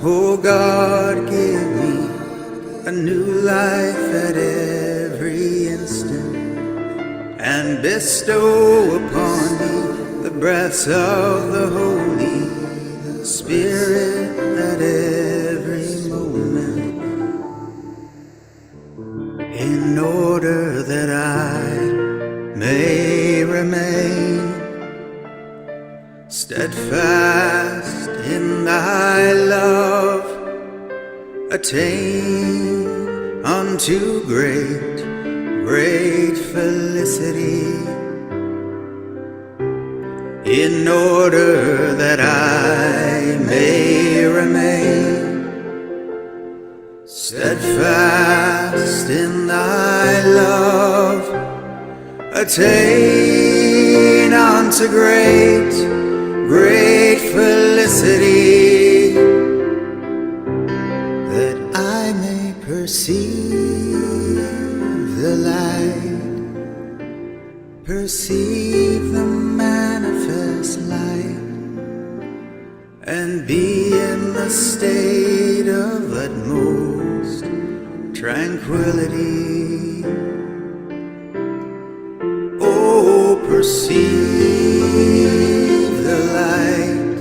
Oh God, give me a new life at every instant, and bestow upon me the breaths of the Holy Spirit at every moment, in order that I may remain steadfast in thy love, attain unto great felicity, in order that I may remain steadfast in thy love, attain unto great felicity, that I may perceive the light, perceive the manifest light, and be in the state of utmost tranquility. Oh, perceive the light,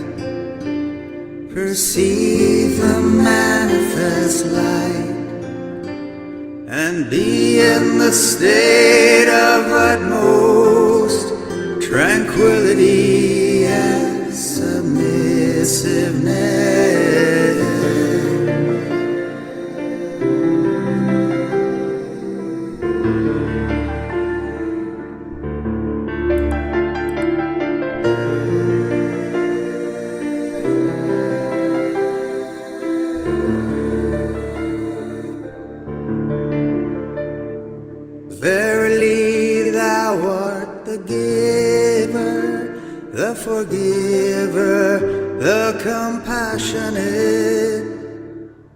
perceive the manifest light, and be in the state of utmost tranquility and submissiveness. Verily thou art the giver, the forgiver, the compassionate.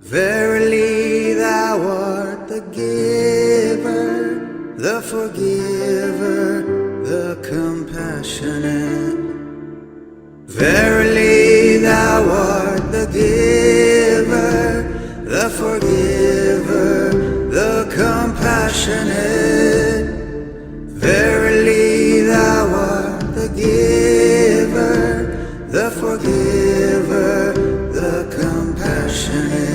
Verily thou art the giver, the forgiver, the compassionate. Verily thou art the giver, the forgiver, the compassionate. Verily thou art the giver, the forgiver, the compassionate.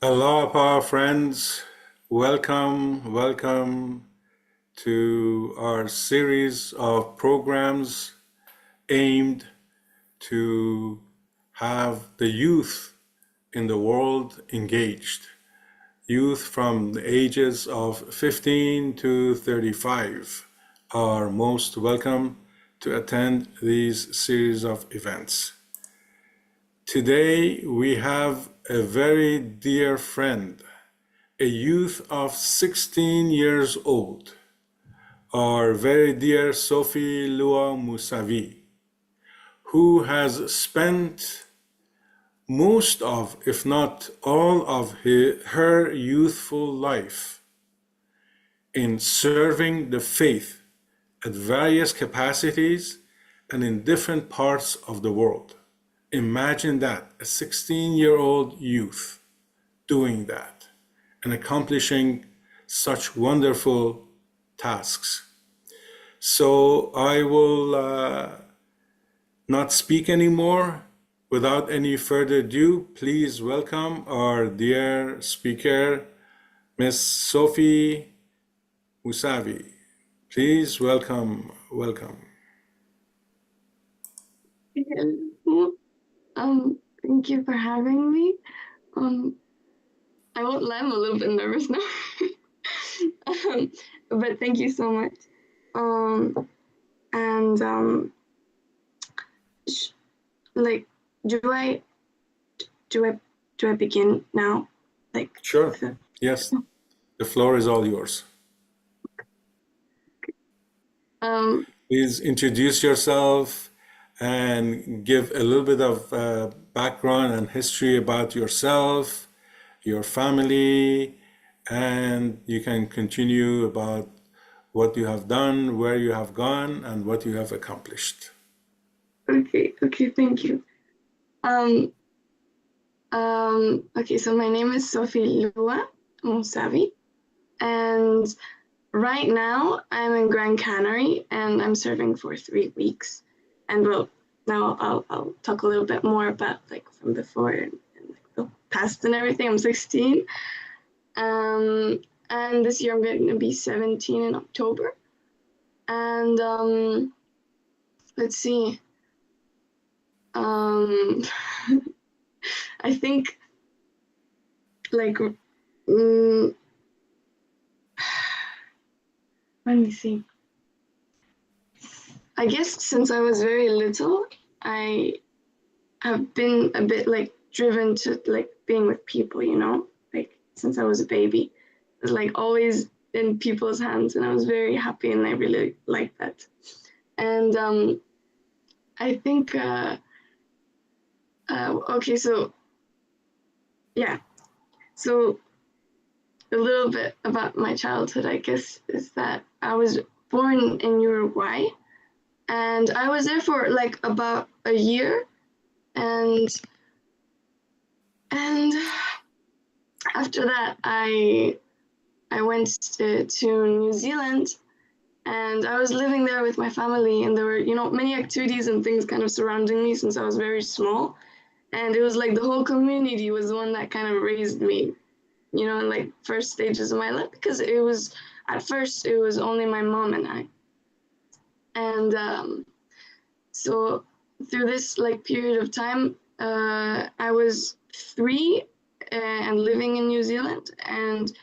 Aloha, friends. Welcome to our series of programs aimed to have the youth in the world engaged. Youth from the ages of 15 to 35 are most welcome to attend these series of events. Today we have a very dear friend, a youth of 16 years old, our very dear Sophie Lua Musavi, who has spent most of, if not all of her youthful life in serving the faith at various capacities and in different parts of the world. Imagine that, a 16-year-old youth doing that. and accomplishing such wonderful tasks. So I will not speak anymore. Without any further ado, please welcome our dear speaker, Miss Sophie Musavi. Please welcome. Hello. Thank you for having me. I won't lie, I'm a little bit nervous now. But thank you so much. And like, do I begin now? Like, Sure. Yes. The floor is all yours. Please introduce yourself and give a little bit of background and history about yourself, your family, and you can continue about what you have done, where you have gone, and what you have accomplished. Okay, thank you. Okay, so my name is Sophie Lua Musavi, and right now I'm in Grand Canary, and I'm serving for 3 weeks. And well, now I'll talk a little bit more about like from before and like the past and everything. I'm 16, and this year I'm going to be 17 in October. And let's see. I think like let me see. I guess since I was very little, I have been a bit like driven to like being with people, you know, like since I was a baby. It was like always in people's hands, and I was very happy, and I really liked that. And I think okay, so yeah, so a little bit about my childhood, I guess, is that I was born in Uruguay, and I was there for like about a year, and after that I went to New Zealand, and I was living there with my family, and there were, you know, many activities and things kind of surrounding me since I was very small. And it was like the whole community was the one that kind of raised me, you know, in like first stages of my life, because it was, at first, it was only my mom and I. And so through this like period of time, I was 3 and living in New Zealand, and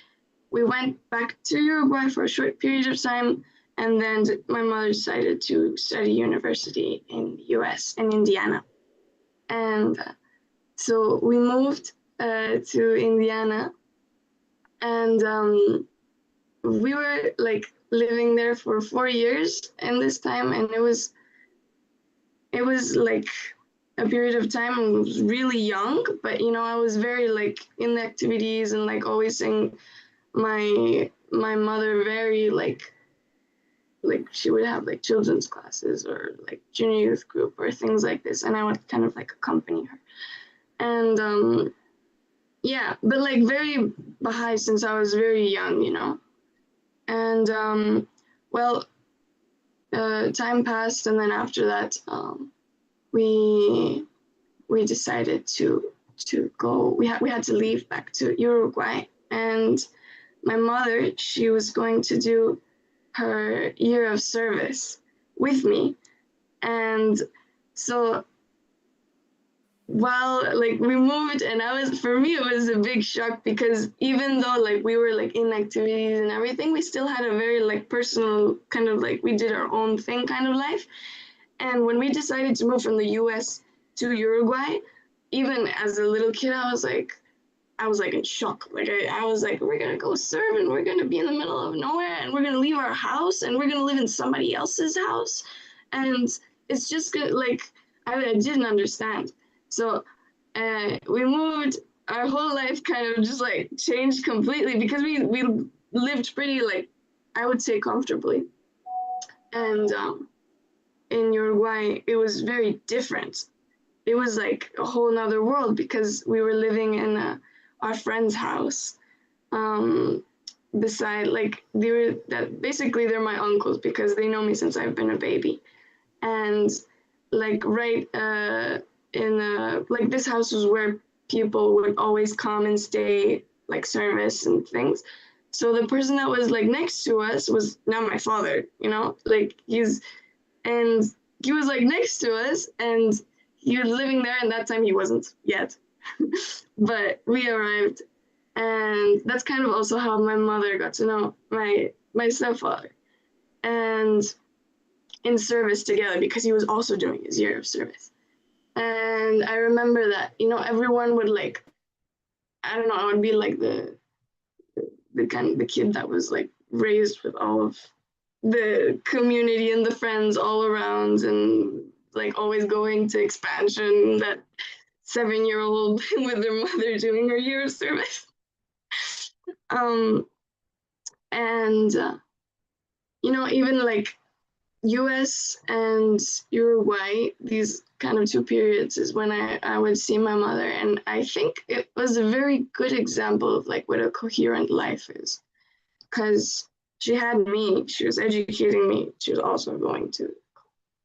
we went back to Uruguay for a short period of time, and then my mother decided to study university in the US, in Indiana. And so we moved to Indiana, and we were like living there for 4 years in this time, and it was like a period of time. I was really young, but you know, I was very like in the activities and like always seeing my mother very like she would have like children's classes or like junior youth group or things like this, and I would kind of like accompany her. And yeah, but like very Baha'i since I was very young, you know. And well, time passed, and then after that, we decided to go. We had to leave back to Uruguay, and my mother, she was going to do her year of service with me, and so while like we moved, and for me it was a big shock, because even though like we were like in activities and everything, we still had a very like personal kind of like, we did our own thing kind of life. And when we decided to move from the US to Uruguay, even as a little kid, I was like in shock. Like I was like, we're gonna go serve, and we're gonna be in the middle of nowhere, and we're gonna leave our house, and we're gonna live in somebody else's house, and it's just good. Like I didn't understand. So we moved. Our whole life kind of just like changed completely, because we lived pretty like, I would say, comfortably. And in Uruguay, it was very different. It was like a whole nother world, because we were living in our friend's house, Um, beside, like, they're my uncles because they know me since I've been a baby. And like right in like this house was where people would always come and stay, like service and things. So the person that was like next to us was now my father, like and he was like next to us, and he was living there, and that time he wasn't yet. But we arrived, and that's kind of also how my mother got to know my stepfather, and in service together because he was also doing his year of service. And I remember that, everyone would like, I don't know, I would be like the kid that was like raised with all of the community and the friends all around, and like always going to expansion, that 7-year-old with their mother doing her year of service. Um, and even like US and Uruguay, these kind of two periods is when I would see my mother. And I think it was a very good example of like what a coherent life is. Because she had me, she was educating me, she was also going to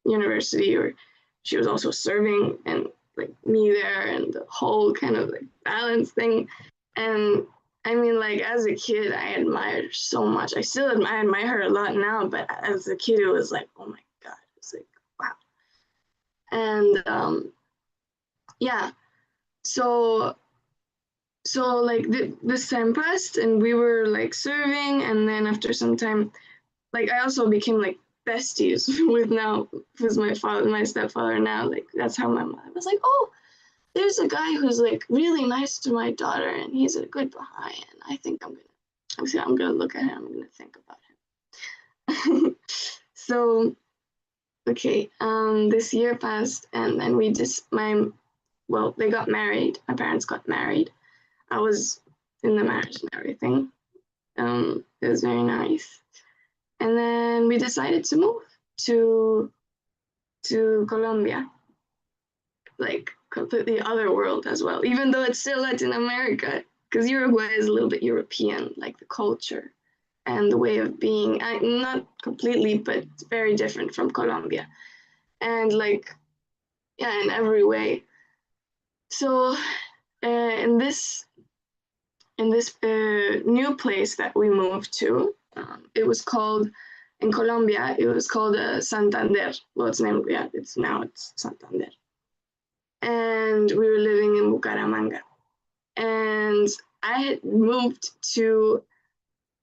university, or she was also serving, and like me there, and the whole kind of like balance thing. And I mean, like as a kid, I admired her so much. I still admire her a lot now, but as a kid, it was like, oh my God, it's like, wow. And yeah, so like this time passed, and we were like serving, and then after some time, like I also became like besties with my stepfather now. Like that's how my mother was like, oh, there's a guy who's like really nice to my daughter, and he's a good Baha'i, and I think I'm gonna look at him, I'm gonna think about him. So okay, this year passed, and then they got married. My parents got married. I was in the marriage and everything. It was very nice. And then we decided to move to Colombia, like completely other world as well, even though it's still Latin America, because Uruguay is a little bit European, like the culture and the way of being. Not completely, but it's very different from Colombia. And like, yeah, in every way. So in this new place that we moved to, it was called, in Colombia, it was called Santander. Well, it's Santander. And we were living in Bucaramanga. And I had moved to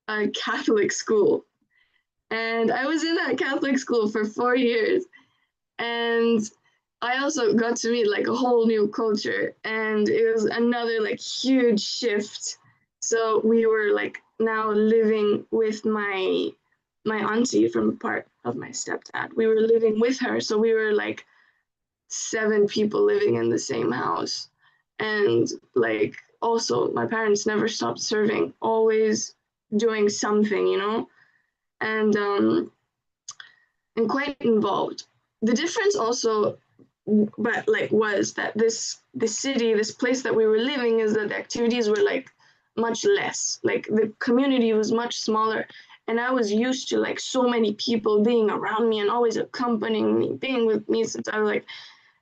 a Catholic school. And I was in that Catholic school for 4 years. And I also got to meet like a whole new culture. And it was another like huge shift. So we were like now living with my auntie from part of my stepdad. We were living with her. So we were like 7 people living in the same house. And like also my parents never stopped serving, always doing something, and quite involved. The difference also, but like, was that this place that we were living, is that the activities were like much less. Like the community was much smaller, and I was used to like so many people being around me and always accompanying me, being with me since I was like,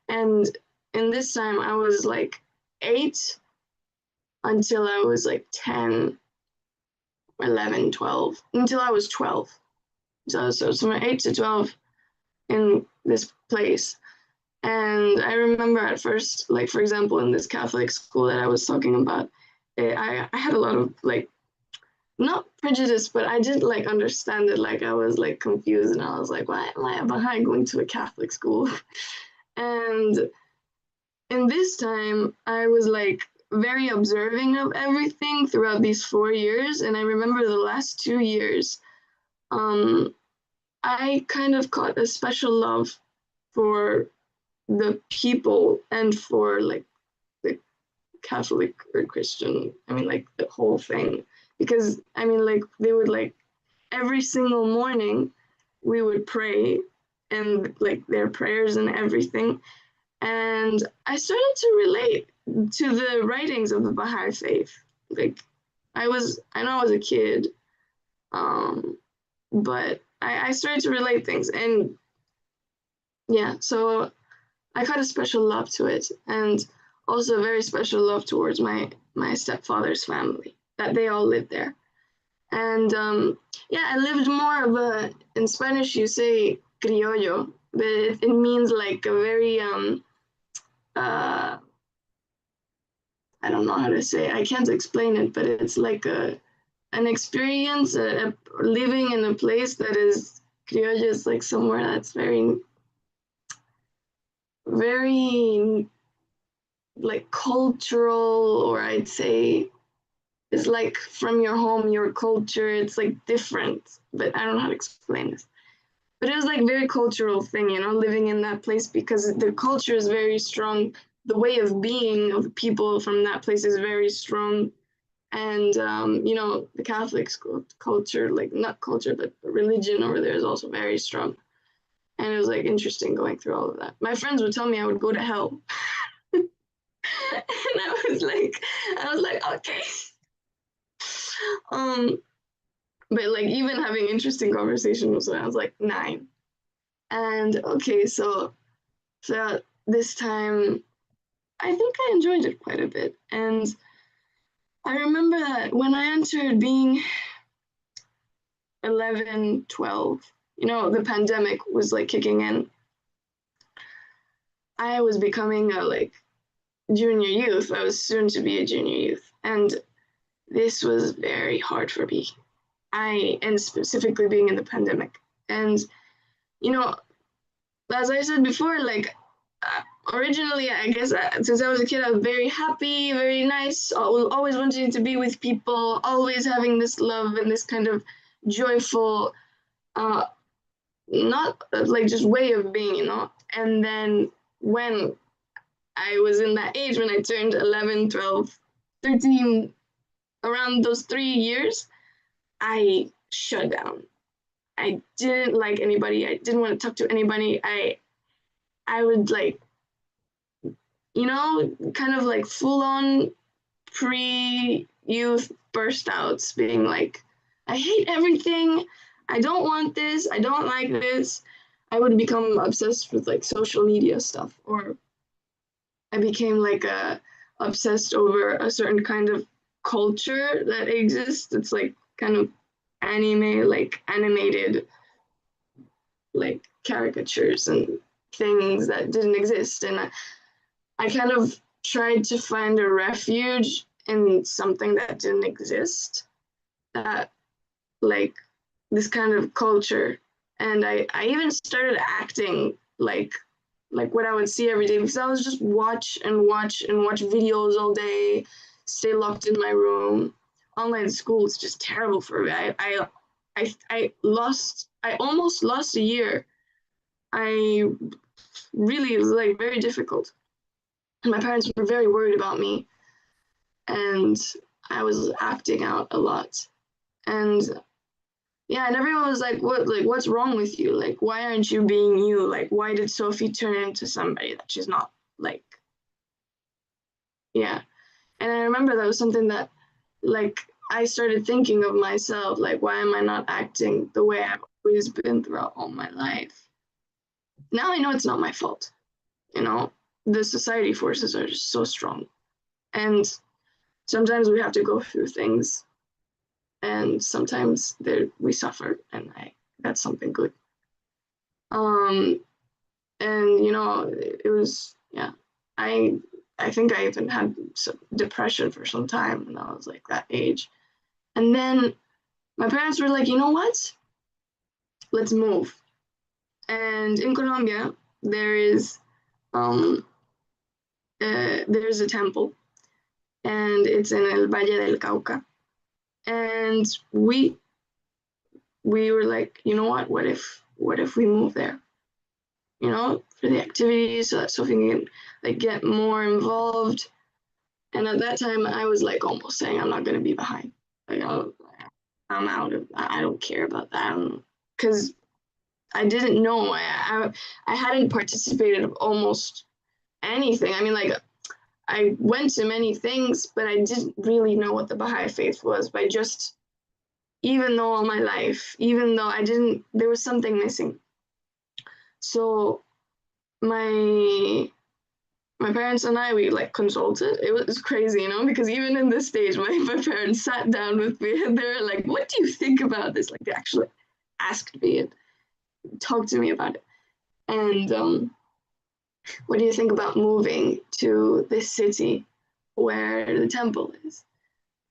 and in this time I was like 8 until I was like 10, 11, 12, until I was 12. So from 8 to 12 in this place. And I remember at first, like, for example, in this Catholic school that I was talking about, I had a lot of, like, not prejudice, but I didn't, like, understand it. Like, I was, like, confused, and I was like, why am I a Baha'i going to a Catholic school? And in this time, I was, like, very observing of everything throughout these 4 years. And I remember the last 2 years, I kind of caught a special love for the people and for like the Catholic or Christian, I mean, like the whole thing. Because I mean, like they would like every single morning we would pray, and like their prayers and everything. And I started to relate to the writings of the Baha'i faith. Like I know I was a kid, but I started to relate things, and yeah, so I got a special love to it, and also a very special love towards my stepfather's family, that they all lived there. And yeah, I lived more of a, in Spanish you say criollo, but it means like a very uh I don't know how to say it. I can't explain it, but it's like an experience, living in a place that is criollo is like somewhere that's very very like cultural, or I'd say it's like from your home, your culture. It's like different, but I don't know how to explain this. But it was like very cultural thing, living in that place, because the culture is very strong. The way of being of the people from that place is very strong. And the Catholic school culture, like not culture, but religion over there is also very strong. And it was like interesting going through all of that. My friends would tell me I would go to hell. And I was like, okay. Um, but like even having interesting conversations when I was like 9. And okay, so this time I think I enjoyed it quite a bit. And I remember that when I entered being 11, 12, the pandemic was like kicking in. I was becoming a like junior youth. I was soon to be a junior youth. And this was very hard for me. And specifically being in the pandemic. And, you know, as I said before, like originally, I guess since I was a kid, I was very happy, very nice, always wanting to be with people, always having this love and this kind of joyful, uh, not like just way of being, And then when I was in that age, when I turned 11, 12, 13, around those 3 years, I shut down. I didn't like anybody. I didn't want to talk to anybody. I would like, kind of like full on pre youth burst outs, being like, I hate everything. I don't want this. I don't like this. I would become obsessed with like social media stuff, or I became like obsessed over a certain kind of culture that exists. It's like kind of anime, like animated, like caricatures and things that didn't exist. And I kind of tried to find a refuge in something that didn't exist, that like this kind of culture. And I even started acting like what I would see every day, because I was just watch and watch and watch videos all day, stay locked in my room. Online school is just terrible for me. I almost lost a year. I really, it was like very difficult. My parents were very worried about me, and I was acting out a lot. And yeah, and everyone was like, what's wrong with you? Like, why aren't you being you? Like, why did Sophie turn into somebody that she's not? Like, yeah. And I remember that was something that, like, I started thinking of myself, like, why am I not acting the way I've always been throughout all my life? Now I know it's not my fault. The society forces are just so strong. And sometimes we have to go through things, and sometimes we suffer, and that's something good. Um, and it was, yeah. I think I even had some depression for some time when I was like that age. And then my parents were like, you know what? Let's move. And in Colombia, um, there's a temple, and it's in El Valle del Cauca. And we were like, you know what? What if we move there? For the activities, so that Sophie can like get more involved. And at that time, I was like almost saying, I'm not going to be behind. Like, I'm out of. I don't care about that, because I didn't know. I hadn't participated of almost anything. I mean, like I went to many things, but I didn't really know what the Baha'i faith was. By just, even though all my life, even though I didn't, there was something missing. So my parents and I, we like consulted. It was crazy, you know, because even in this stage, my parents sat down with me and they were like, "What do you think about this?" Like they actually asked me and talked to me about it. And what do you think about moving to this city where the temple is?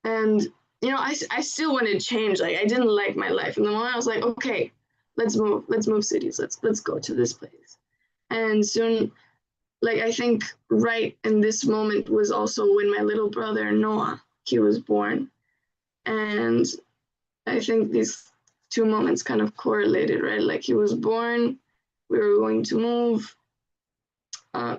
And you know, I still wanted change. Like I didn't like my life. And the moment I was like, okay, let's move cities. Let's go to this place. And soon, like I think right in this moment was also when my little brother Noah, he was born. And I think these two moments kind of correlated, right? Like he was born, we were going to move.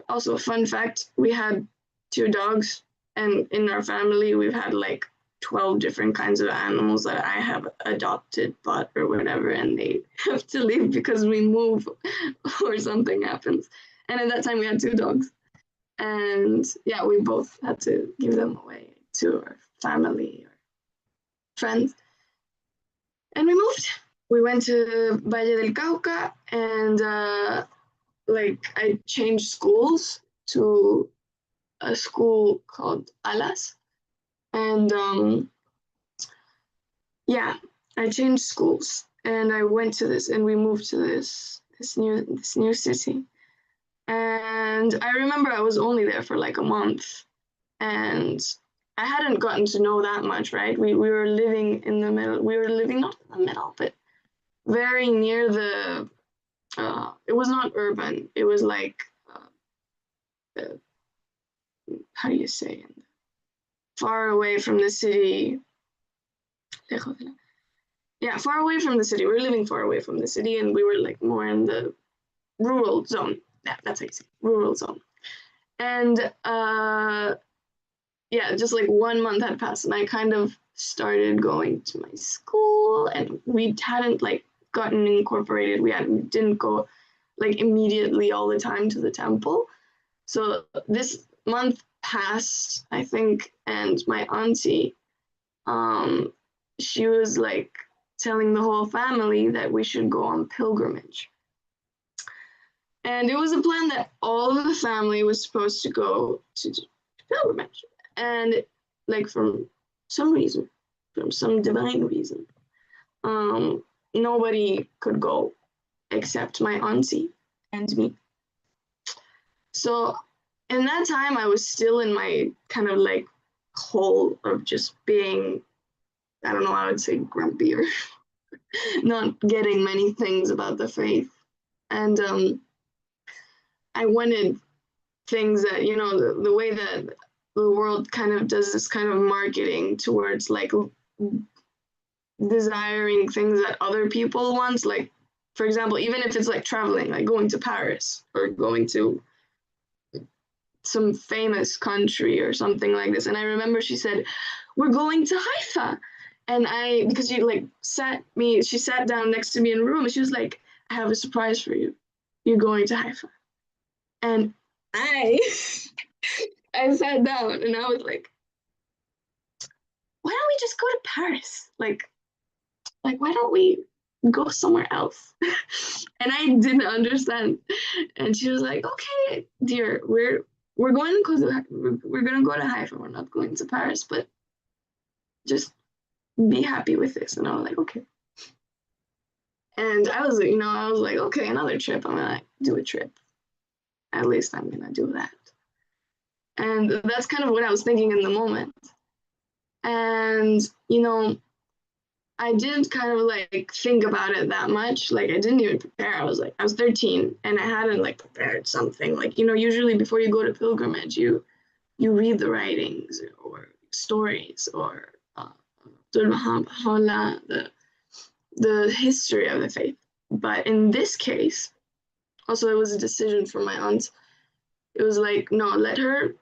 Also, a fun fact, we had two dogs, and in our family, we've had like 12 different kinds of animals that I have adopted, bought, or whatever, and they have to leave because we move or something happens. And at that time, we had two dogs. And yeah, we both had to give them away to our family or friends. And we moved. We went to Valle del Cauca, and like I changed schools to a school called Alas. And yeah, I changed schools and I went to this and we moved to this new city. And I remember I was only there for like a month and I hadn't gotten to know that much, right? We were living in the middle. We were living not in the middle, but very near the it was not urban. It was like how do you say it? Far away from the city. Yeah, far away from the city. We were living far away from the city, and we were like more in the rural zone. Yeah, that's how you say it, rural zone. And yeah, just like 1 month had passed, and I kind of started going to my school, and we hadn't like gotten incorporated. We didn't go like immediately all the time to the temple. So this month passed, I think, and my auntie, she was like telling the whole family that we should go on pilgrimage. And it was a plan that all of the family was supposed to go to pilgrimage. And like from some reason, from some divine reason, nobody could go except my auntie and me. So in that time, I was still in my kind of like hole of just being, I don't know, I would say grumpy or not getting many things about the faith. And I wanted things that, you know, the way that the world kind of does this kind of marketing towards like desiring things that other people want. Like, for example, even if it's like traveling, like going to Paris or going to some famous country or something like this. And I remember she said, "We're going to Haifa." And because she sat down next to me in a room and she was like, "I have a surprise for you. You're going to Haifa." And I sat down and I was like, why don't we just go to Paris? Like why don't we go somewhere else? And I didn't understand. And she was like, "Okay, dear, we're going to go to Haifa. We're not going to Paris, but just be happy with this." And I was like, okay. And I was like, okay, another trip. I'm gonna do a trip. At least I'm gonna do that. And that's kind of what I was thinking in the moment. And I didn't kind of like think about it that much. Like I didn't even prepare. I was 13 and I hadn't like prepared something. Like, usually before you go to pilgrimage, you read the writings or stories or the history of the faith. But in this case, also it was a decision from my aunt. It was like, no, let her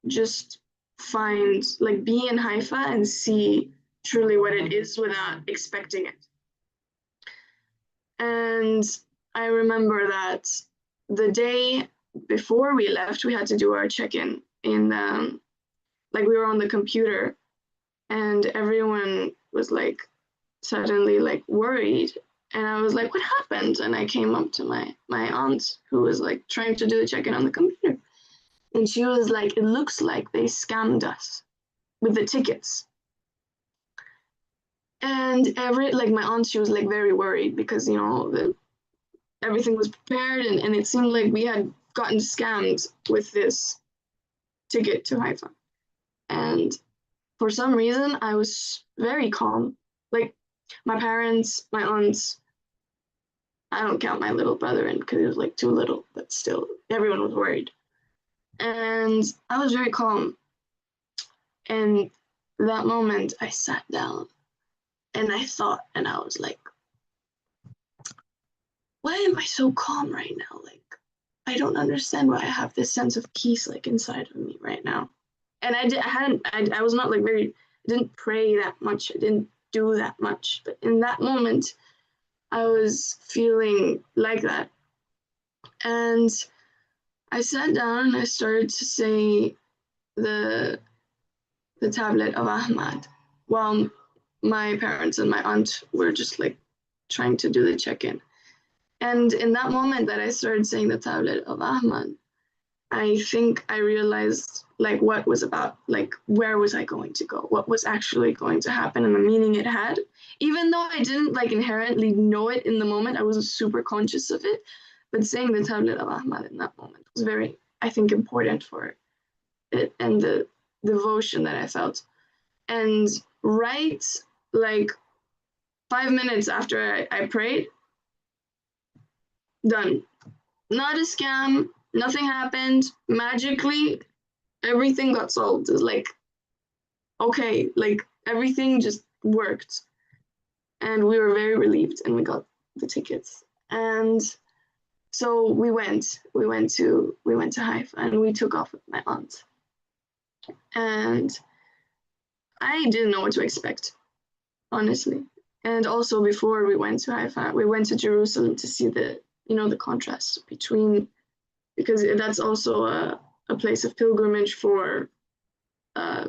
just be in Haifa and see truly what it is without expecting it. And I remember that the day before we left, we had to do our check-in in like we were on the computer, and everyone was like suddenly like worried, and I was like, what happened? And I came up to my aunt, who was like trying to do the check-in on the computer, and she was like, it looks like they scammed us with the tickets. And my aunt, she was like very worried because everything was prepared, and it seemed like we had gotten scammed with this ticket to Haifa. And for some reason, I was very calm. Like my parents, my aunts, I don't count my little brother in because he was like too little, but still, everyone was worried. And I was very calm. And that moment, I sat down and I thought, and I was like, why am I so calm right now? Like, I don't understand why I have this sense of peace like inside of me right now. And I was not like I didn't pray that much. I didn't do that much. But in that moment, I was feeling like that. And I sat down and I started to say the tablet of Ahmad while my parents and my aunt were just like trying to do the check-in. And in that moment that I started saying the tablet of Ahmad, I think I realized like what was about, like where was I going to go, what was actually going to happen, and the meaning it had. Even though I didn't like inherently know it in the moment, I wasn't super conscious of it. But saying the tablet of Ahmad in that moment was very, I think, important for it and the devotion that I felt. And right like 5 minutes after I prayed, done. Not a scam, nothing happened. Magically, everything got solved. It was like, okay, like everything just worked. And we were very relieved and we got the tickets. And so we went to Haifa and we took off with my aunt. And I didn't know what to expect, honestly. And also before we went to Haifa, we went to Jerusalem to see the contrast between, because that's also a place of pilgrimage for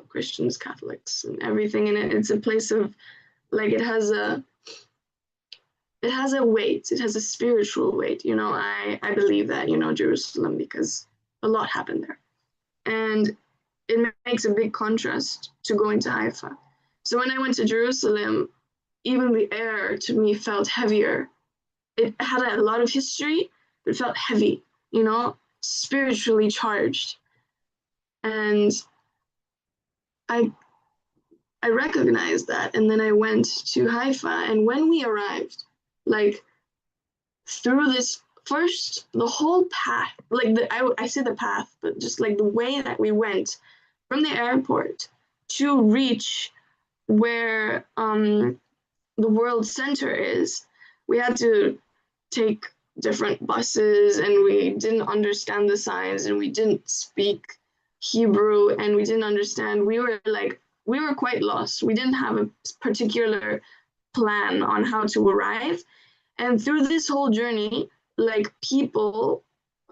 Christians, Catholics, and everything in it. It's a place of like it has a weight. It has a spiritual weight. I believe that Jerusalem, because a lot happened there, and it makes a big contrast to going to Haifa. So when I went to Jerusalem, even the air to me felt heavier. It had a lot of history, but it felt heavy, spiritually charged. And I recognized that. And then I went to Haifa. And when we arrived, like through this the whole path, like I say the path, but just like the way that we went from the airport to reach where the World Center is, we had to take different buses, and we didn't understand the signs, and we didn't speak Hebrew, and we didn't understand. We were quite lost. We didn't have a particular plan on how to arrive. And through this whole journey, like people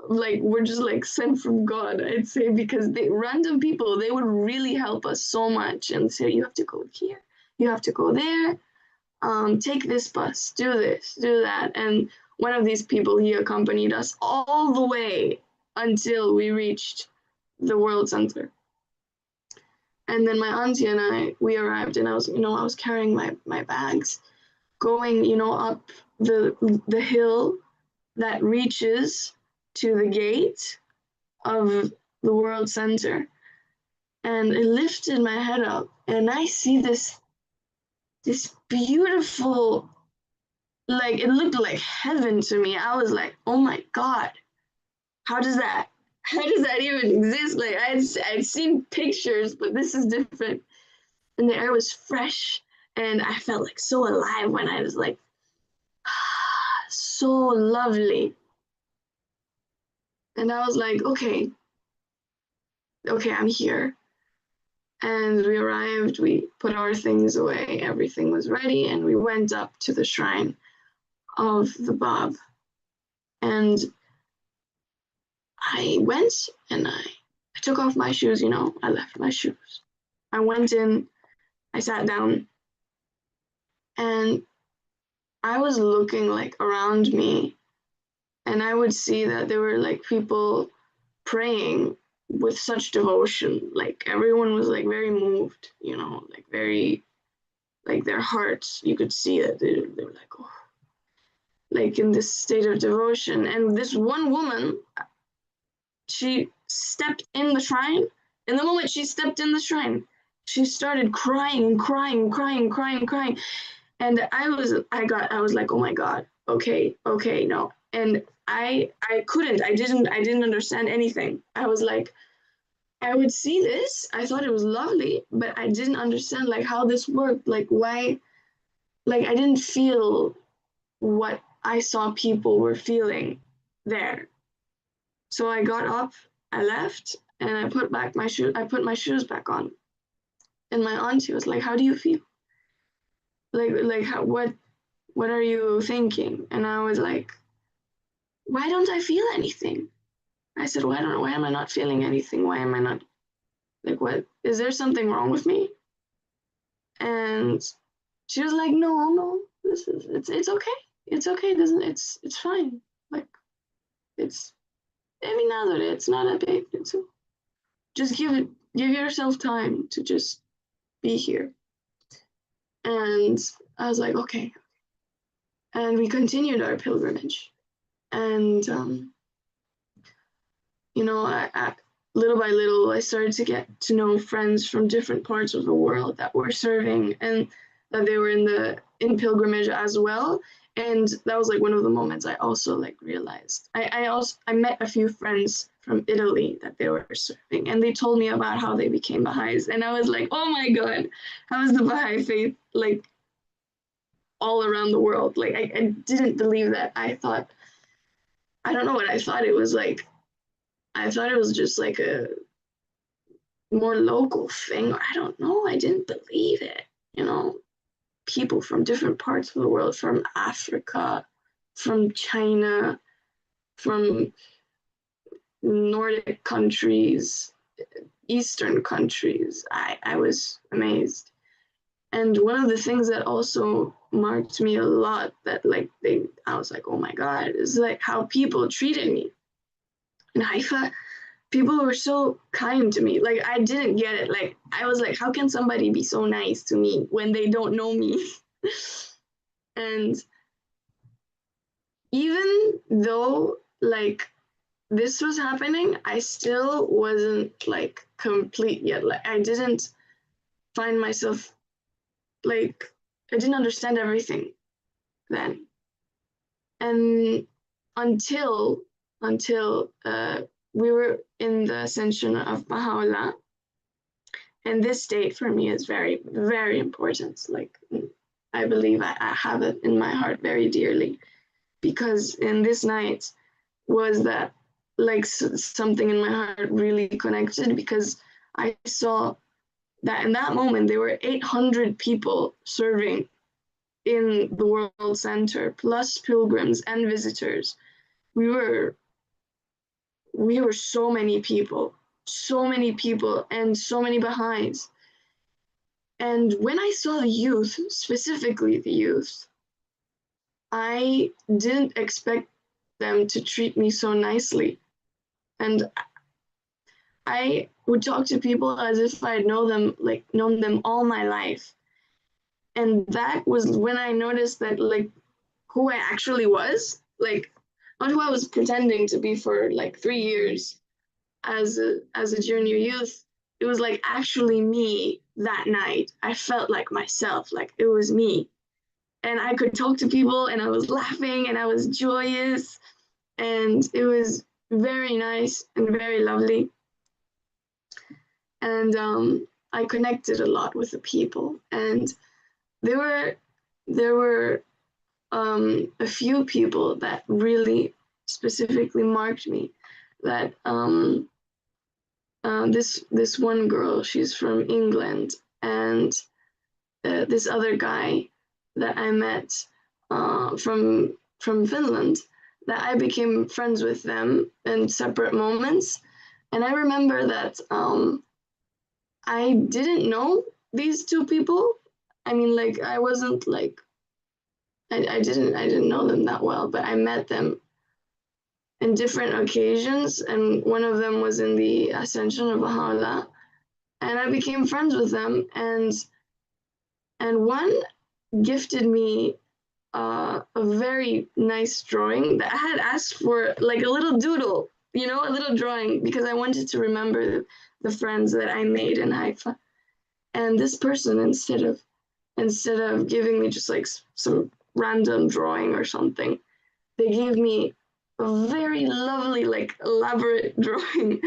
were just like sent from God, I'd say, because random people, they would really help us so much and say, you have to go here, you have to go there, take this bus, do this, do that. And one of these people, he accompanied us all the way until we reached the World Center. And then my auntie and we arrived, and I was carrying my bags, going, up the hill that reaches to the gate of the World Center. And it lifted my head up, and I see this beautiful, like it looked like heaven to me. I was like, oh my God, how does that even exist? Like I'd seen pictures, but this is different. And the air was fresh, and I felt like so alive when I was like, so lovely. And I was like, okay, I'm here. And we arrived, we put our things away, everything was ready, and we went up to the shrine of the Bab. And I went and I took off my shoes, I left my shoes. I went in, I sat down, and I was looking like around me, and I would see that there were like people praying with such devotion. Like everyone was like very moved, like very, like their hearts, you could see that they were like, oh, like in this state of devotion. And this one woman, she stepped in the shrine. And the moment she stepped in the shrine, she started crying, crying, crying, crying, crying. And I was like, oh my God, okay, no. And I didn't understand anything. I was like, I would see this, I thought it was lovely, but I didn't understand like how this worked, like why, like I didn't feel what I saw people were feeling there. So I got up, I left, and I put my shoes back on. And my auntie was like, how do you feel? Like how, what are you thinking? And I was like, why don't I feel anything? I said, why am I not feeling anything? Why am I not, like, what, is there something wrong with me? And she was like, no, it's okay. It's okay. It's fine. Like, it's, every now and then, it's not a big, just give yourself time to just be here. And I was like, okay. And we continued our pilgrimage. And, little by little, I started to get to know friends from different parts of the world that were serving and that they were in pilgrimage as well. And that was like one of the moments I also like realized. I met a few friends from Italy that they were serving, and they told me about how they became Baha'is. And I was like, oh my God, how is the Baha'i faith like all around the world? Like I didn't believe that. I don't know what I thought it was like. I thought it was just like a more local thing. I don't know. I didn't believe it. People from different parts of the world, from Africa, from China, from Nordic countries, Eastern countries. I was amazed. And one of the things that also marked me a lot, that I was like, oh my God, is like how people treated me. In Haifa, people were so kind to me. Like I didn't get it. Like I was like, how can somebody be so nice to me when they don't know me? And even though like this was happening, I still wasn't like complete yet. Like I didn't find myself, like I didn't understand everything then. And until we were in the ascension of Baha'u'llah. And this date for me is very, very important. Like, I believe I have it in my heart very dearly, because in this night was that like something in my heart really connected, because I saw that in that moment there were 800 people serving in the World Center, plus pilgrims and visitors. We were so many people, and so many Baha'is. And when I saw the youth, specifically the youth, I didn't expect them to treat me so nicely. And I would talk to people as if I'd known them all my life. And that was when I noticed that like who I actually was, like not who I was pretending to be for like 3 years as a junior youth. It was like actually me that night. I felt like myself, like it was me. And I could talk to people, and I was laughing, and I was joyous, and it was very nice and very lovely. And I connected a lot with the people, and there were a few people that really specifically marked me. That this one girl, she's from England, and this other guy that I met from Finland, that I became friends with them in separate moments. And I remember that I didn't know these two people. I mean, like I wasn't like I didn't know them that well, but I met them in different occasions, and one of them was in the Ascension of Baha'u'llah, and I became friends with them, and one gifted me a very nice drawing that I had asked for, like a little doodle, a little drawing, because I wanted to remember the friends that I made in Haifa. And this person, instead of giving me just like some random drawing or something, they gave me a very lovely, like elaborate drawing.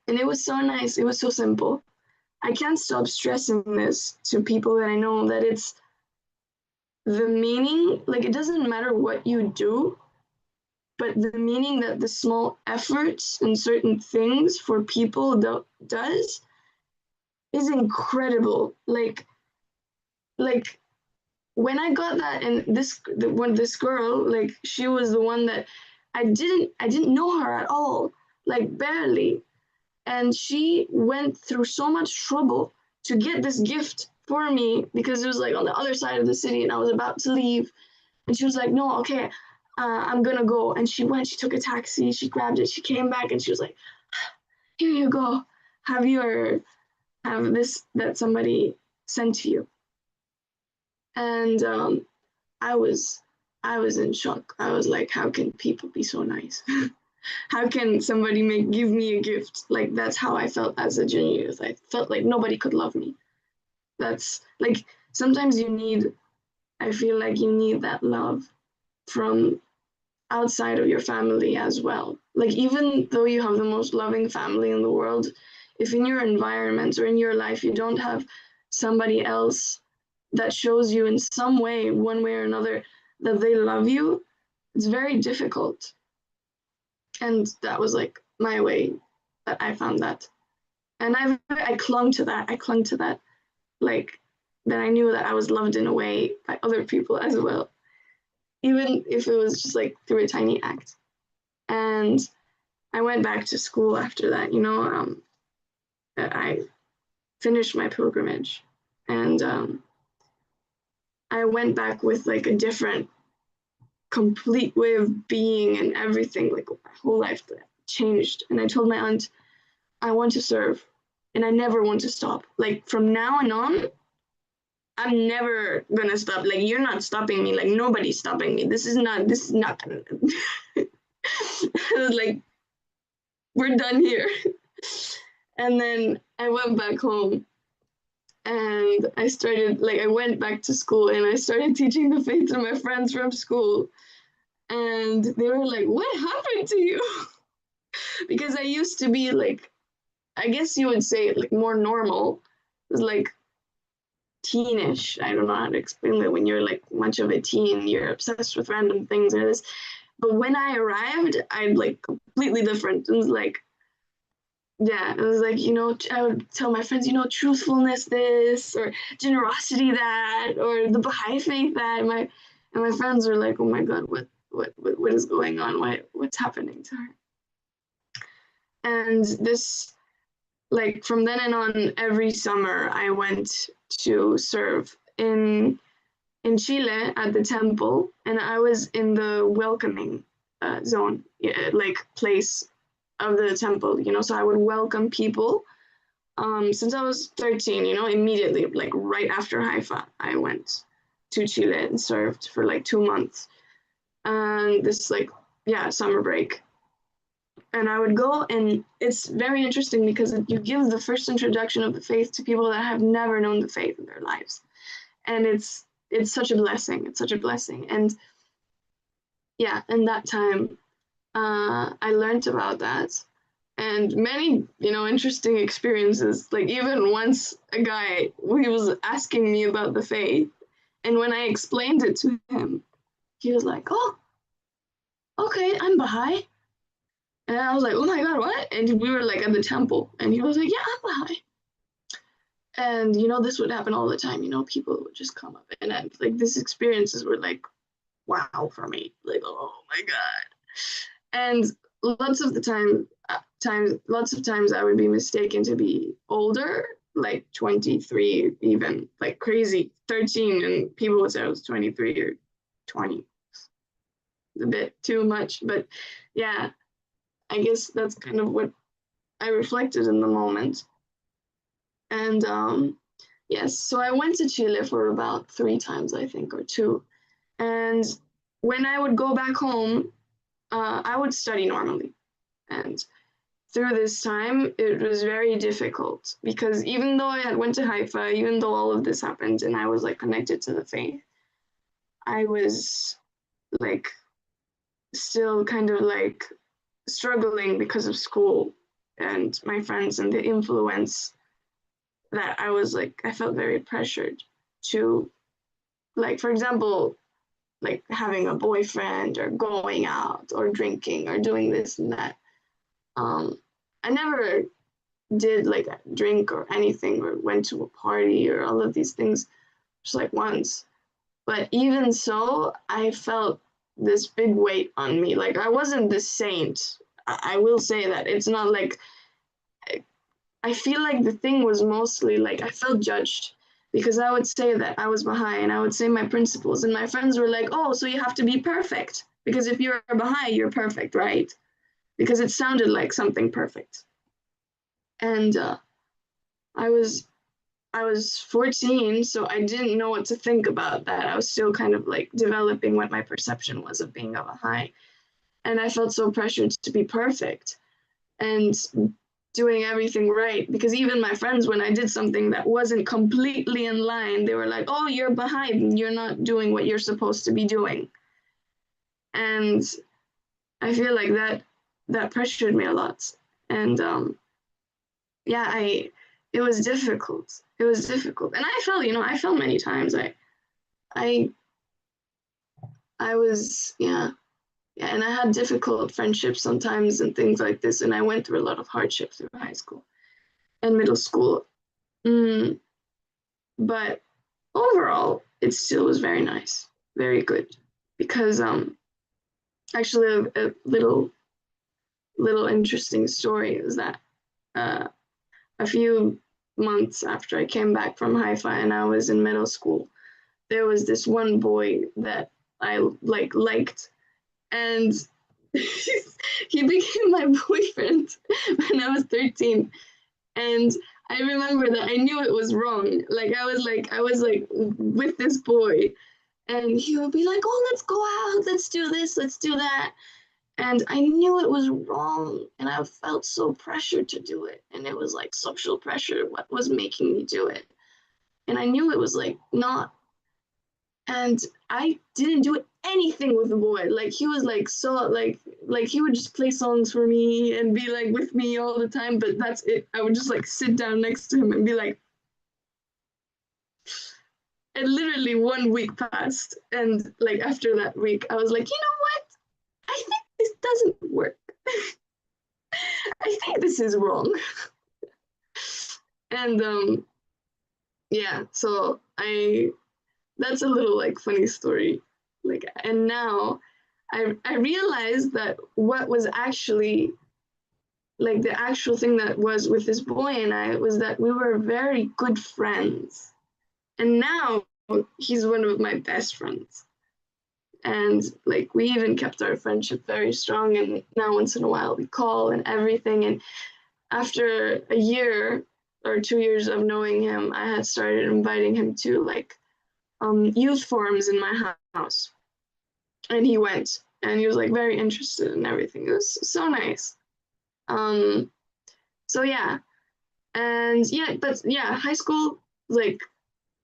And it was so nice. It was so simple. I can't stop stressing this to people that I know, that it's the meaning, like it doesn't matter what you do, but the meaning that the small efforts and certain things for people does is incredible. Like when I got that, and this girl, like she was the one that I didn't know her at all, like barely, and she went through so much trouble to get this gift for me, because it was like on the other side of the city and I was about to leave, and she was like, no, okay, I'm gonna go. And she took a taxi, she grabbed it, she came back, and she was like, here you go, have this that somebody sent to you. And I was I was in shock. I was like, how can people be so nice? How can somebody give me a gift? Like that's how I felt as a junior youth. I felt like nobody could love me. That's like sometimes I feel like you need that love from outside of your family as well. Like even though you have the most loving family in the world, if in your environment or in your life you don't have somebody else that shows you in some way, one way or another, that they love you, it's very difficult. And that was like my way that I found that. And I clung to that. I clung to that, like that I knew that I was loved in a way by other people as well, even if it was just like through a tiny act. And I went back to school after that. I finished my pilgrimage, and I went back with like a different, complete way of being and everything. Like my whole life changed. And I told my aunt, I want to serve, and I never want to stop. Like from now on, I'm never gonna stop. Like you're not stopping me. Like nobody's stopping me. This is not gonna. I was like, we're done here. And then I went back home, and I went back to school, and I started teaching the faith to my friends from school. And they were like, what happened to you? Because I used to be like, I guess you would say like more normal. It was like teenish. I don't know how to explain it. When you're like much of a teen, you're obsessed with random things or this. But when I arrived, I'm like completely different. It was like, yeah, it was like, I would tell my friends, truthfulness this, or generosity that, or the Baha'i faith that. And my friends were like, oh my God, what is going on? What's happening to her? And this, like from then and on, every summer I went to serve in Chile at the temple, and I was in the welcoming zone, like place of the temple. So I would welcome people. Since I was 13, immediately, like right after Haifa, I went to Chile and served for like 2 months. And this like, yeah, summer break. And I would go, and it's very interesting because you give the first introduction of the faith to people that have never known the faith in their lives. And it's such a blessing. It's such a blessing. And yeah, in that time, I learned about that, and many, interesting experiences. Like even once a guy, he was asking me about the faith, and when I explained it to him, he was like, oh, okay, I'm Baha'i. And I was like, oh my God, what? And we were like at the temple, and he was like, yeah, I'm Baha'i. And this would happen all the time. People would just come up, and like these experiences were like, wow, for me, like, oh my God. And lots of the lots of times I would be mistaken to be older, like 23, even like crazy 13, and people would say I was 23 or 20. A bit too much, but yeah, I guess that's kind of what I reflected in the moment. And yes, so I went to Chile for about 3 times, I think, or two. And when I would go back home, I would study normally. And through this time, it was very difficult because even though I had went to Haifa, even though all of this happened and I was like connected to the faith, I was like still kind of like struggling because of school and my friends and the influence that I was like, I felt very pressured to, like, for example, like having a boyfriend or going out or drinking or doing this and that. I never did like drink or anything or went to a party or all of these things just like once. But even so, I felt this big weight on me. Like I wasn't the saint. I will say that. It's not like I feel like the thing was mostly like I felt judged because I would say that I was Baha'i and I would say my principles, and my friends were like, oh, so you have to be perfect because if you're Baha'i, you're perfect, right? Because it sounded like something perfect. And I was I was 14, so I didn't know what to think about that. I was still kind of like developing what my perception was of being a Baha'i. And I felt so pressured to be perfect and doing everything right. Because even my friends, when I did something that wasn't completely in line, they were like, oh, you're behind. You're not doing what you're supposed to be doing. And I feel like that pressured me a lot. And yeah, it was difficult. It was difficult. And I felt many times. I I was, yeah. Yeah, and I had difficult friendships sometimes and things like this, and I went through a lot of hardship through high school and middle school. Mm, but overall, it still was very nice, very good. Because actually, a little interesting story is that uh, a few months after I came back from Haifa and I was in middle school, there was this one boy that I liked, and he became my boyfriend when I was 13. And I remember that I knew it was wrong. I was like with this boy, and he would be like, "Oh, let's go out, let's do this, let's do that." And I knew it was wrong, and I felt so pressured to do it. And it was like social pressure, what was making me do it. And I knew it was like not, and I didn't do anything with the boy. Like he was like so like he would just play songs for me and be like with me all the time, but that's it. I would just like sit down next to him and be like, and literally 1 week passed, and like after that week I was like, you know what, I think this doesn't work. I think this is wrong. And yeah, so I that's a little like funny story. Like, and now I realized that what was actually like the actual thing that was with this boy and I was that we were very good friends. And now he's one of my best friends. And like we even kept our friendship very strong, and now once in a while we call and everything. And after a year or 2 years of knowing him, I had started inviting him to like youth forums in my house, and he went, and he was like very interested in everything. It was so nice. Um, so yeah, and yeah, but yeah, high school like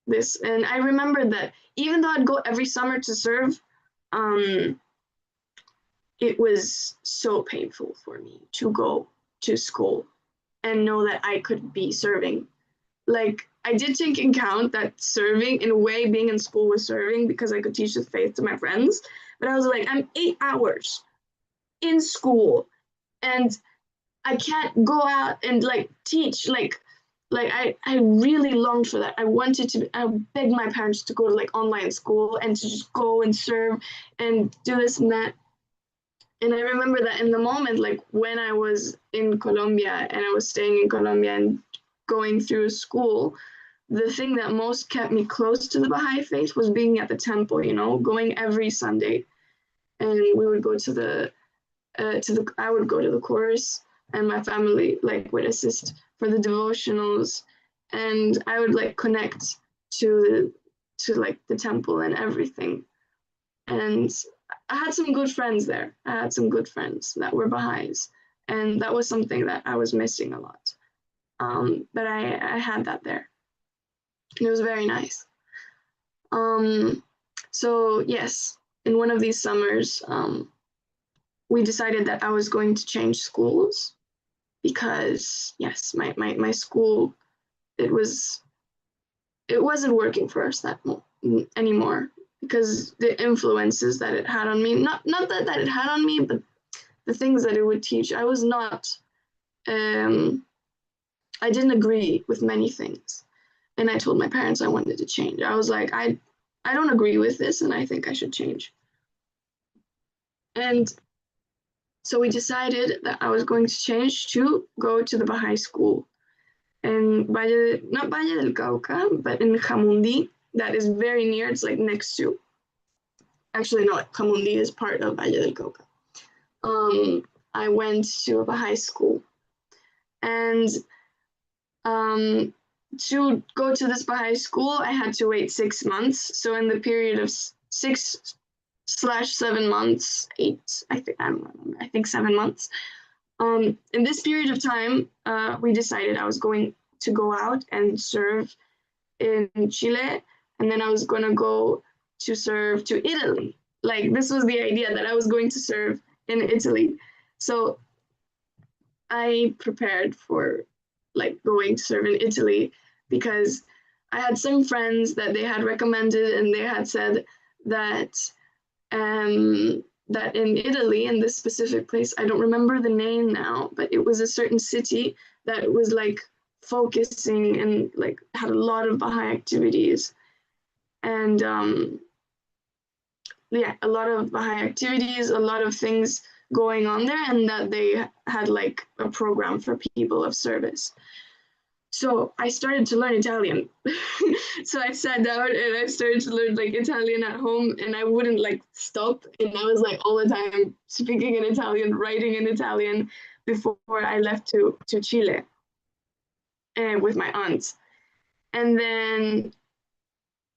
this, and I remembered that even though I'd go every summer to serve, um, it was so painful for me to go to school and know that I could be serving. Like I did take in account that serving, in a way, being in school was serving because I could teach the faith to my friends. But I was like, I'm 8 hours in school, and I can't go out and like teach. I really longed for that. I wanted to. I begged my parents to go to like online school and to just go and serve and do this and that. And I remember that in the moment, like when I was in Colombia and I was staying in Colombia and going through school, the thing that most kept me close to the Baha'i faith was being at the temple, you know, going every Sunday. And we would go I would go to the chorus, and my family like would assist for the devotionals, and I would like connect to like the temple and everything. And I had some good friends there. I had some good friends that were Baha'is, and that was something that I was missing a lot. But I had that there. It was very nice. So yes, in one of these summers, we decided that I was going to change schools because yes, my school, it wasn't working for us anymore because the influences that it had on me, not that it had on me, but the things that it would teach. I was not, I didn't agree with many things. And I told my parents I wanted to change. I was like, I don't agree with this and I think I should change. And so we decided that I was going to change to go to the Baha'i school in not Valle del Cauca, but in Jamundi. That is very near. It's like next to. Actually, no, Jamundi is part of Valle del Cauca. I went to a Baha'i school, and to go to this Baha'i school, I had to wait 6 months. So in the period of 6/7 months, 8, I don't remember, I think 7 months. In this period of time, we decided I was going to go out and serve in Chile, and then I was going to go to serve to Italy. Like, this was the idea that I was going to serve in Italy. So I prepared for like going to serve in Italy because I had some friends that they had recommended, and they had said that that in Italy, in this specific place, I don't remember the name now, but it was a certain city that was like focusing and like had a lot of Baha'i activities. And yeah, a lot of Baha'i activities, a lot of things going on there, and that they had like a program for people of service. So I started to learn Italian. So I sat down and I started to learn like Italian at home, and I wouldn't like stop. And I was like all the time speaking in Italian, writing in Italian before I left to Chile with my aunt. And then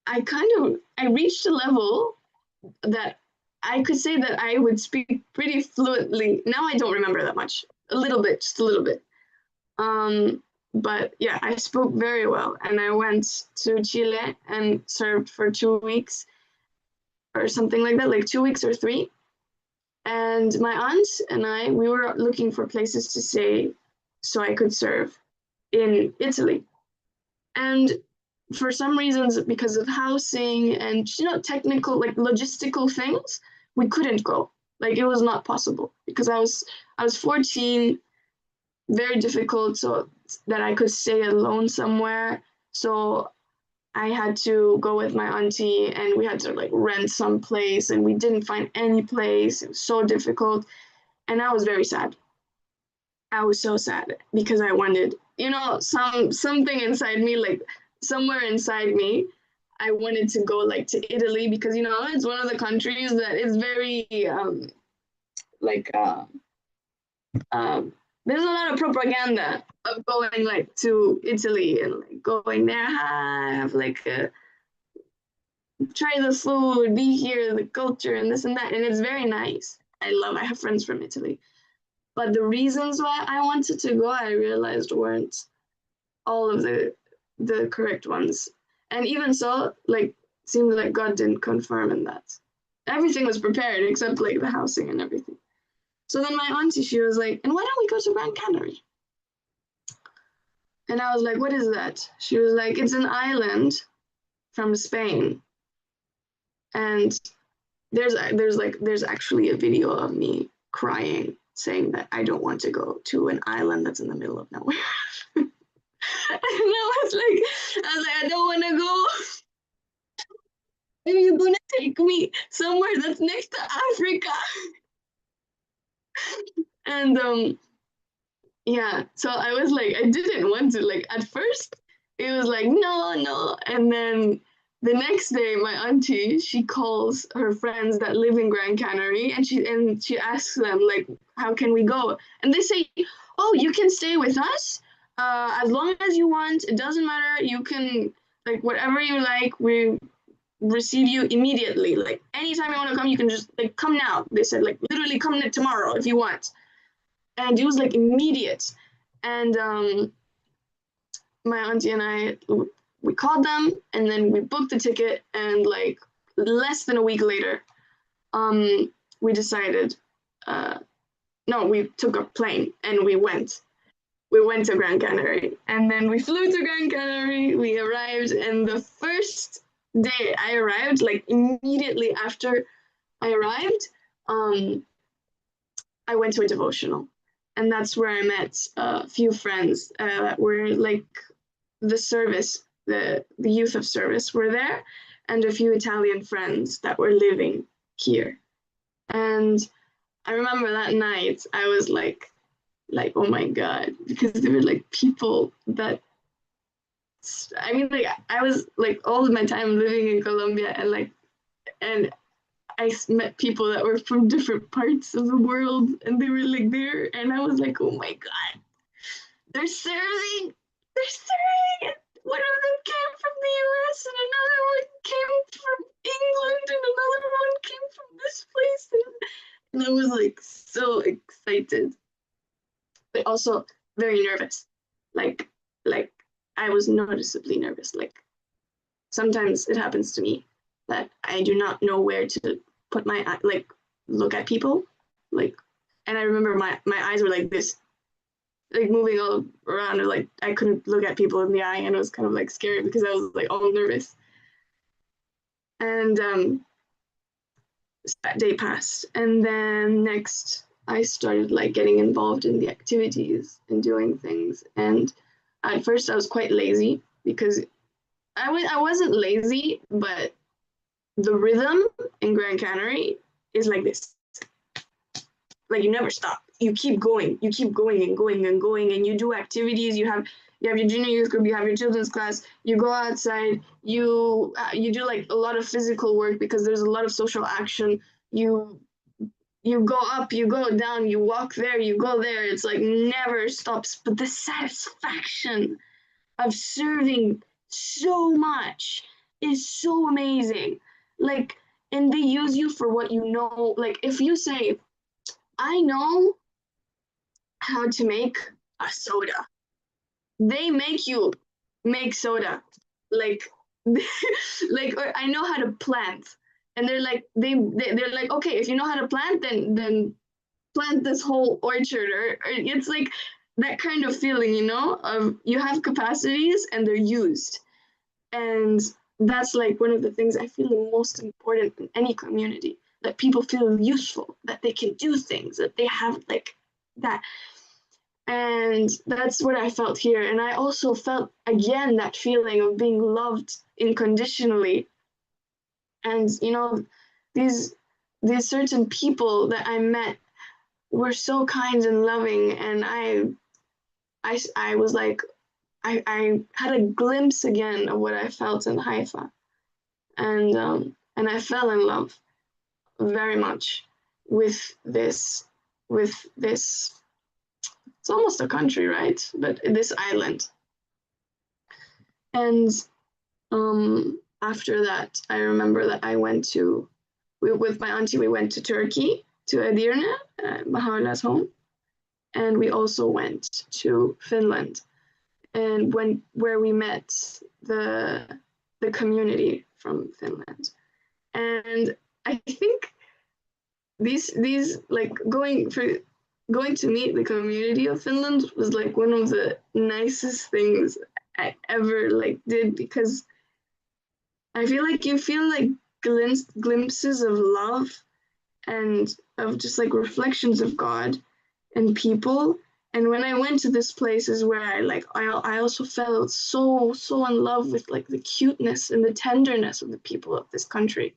I reached a level that I could say that I would speak pretty fluently. Now I don't remember that much. A little bit, just a little bit. But yeah, I spoke very well, and I went to Chile and served for 2 weeks or something like that, like 2 weeks or 3. And my aunt and we were looking for places to stay so I could serve in Italy. And for some reasons, because of housing and technical, like logistical things, we couldn't go. Like it was not possible because I was 14, very difficult, so that I could stay alone somewhere. So I had to go with my auntie, and we had to like rent some place, and we didn't find any place. It was so difficult, and I was very sad. I was so sad because I wanted, something inside me, like somewhere inside me, I wanted to go like to Italy because it's one of the countries that is very like there's a lot of propaganda of going like to Italy and like going there, have like try the food, be here, the culture, and this and that, and it's very nice. I have friends from Italy, but the reasons why I wanted to go, I realized weren't all of the correct ones, and even so, like seemed like God didn't confirm in that. Everything was prepared except like the housing and everything. So then my auntie, she was like, and why don't we go to Gran Canary? And I was like, what is that? She was like, it's an island from Spain. And there's actually a video of me crying, saying that I don't want to go to an island that's in the middle of nowhere. And I don't want to go. Are you gonna take me somewhere that's next to Africa? And yeah, so I was like, I didn't want to. Like at first, it was like no, no, and then the next day, my auntie she calls her friends that live in Grand Canary, and she asks them like, how can we go? And they say, oh, you can stay with us, as long as you want. It doesn't matter. You can like whatever you like. We receive you immediately. Like anytime you want to come, you can just like come now. They said like literally come tomorrow if you want, and it was like immediate. And my auntie and I, we called them, and then we booked the ticket, and like less than a week later, we decided, uh, no, we took a plane and we went to Grand Canary, and then we flew to Grand Canary. We arrived, and the first day I arrived, like immediately after I arrived, um, I went to a devotional, and that's where I met a few friends that were like the service, the youth of service were there, and a few Italian friends that were living here. And I remember that night I was like oh my god, because there were like people that I mean like I was like all of my time living in Colombia, and I met people that were from different parts of the world, and they were like there, and I was like, oh my god, they're serving, they're serving. One of them came from the US, and another one came from England, and another one came from this place, and I was like so excited, but also very nervous. Like like I was noticeably nervous. Like sometimes it happens to me that I do not know where to put my like look at people, like, and I remember my eyes were like this, like moving all around, or like I couldn't look at people in the eye, and it was kind of like scary because I was like all nervous. And that day passed, and then next I started like getting involved in the activities and doing things. And at first I was quite lazy because I wasn't lazy, but the rhythm in Grand Canary is like this. Like you never stop. You keep going. You keep going and going and going, and you do activities. You have your junior youth group. You have your children's class. You go outside. You do like a lot of physical work because there's a lot of social action. You go up. You go down. You walk there. You go there. It's like never stops. But the satisfaction of serving so much is so amazing. Like, and they use you for what you know. Like if you say, I know how to make a soda. They make you make soda. Like, like, or I know how to plant. And they're like, they're like, okay, if you know how to plant, then plant this whole orchard, or it's like that kind of feeling, you know, of you have capacities and they're used. And that's like one of the things I feel the most important in any community, that people feel useful, that they can do things, that they have like that. And that's what I felt here. And I also felt again that feeling of being loved unconditionally. And you know, these these certain people that I met were so kind and loving, and I was like, I had a glimpse again of what I felt in Haifa, and I fell in love very much with this. It's almost a country, right? But this island. And after that, I remember that I went to, with my auntie, we went to Turkey, to Edirne, Baha'u'llah's home, and we also went to Finland, and where we met the community from Finland. And I think these like going to meet the community of Finland was like one of the nicest things I ever like did, because I feel like you feel like glimpses of love and of just like reflections of God and people. And when I went to this place is where I also felt so in love with like the cuteness and the tenderness of the people of this country.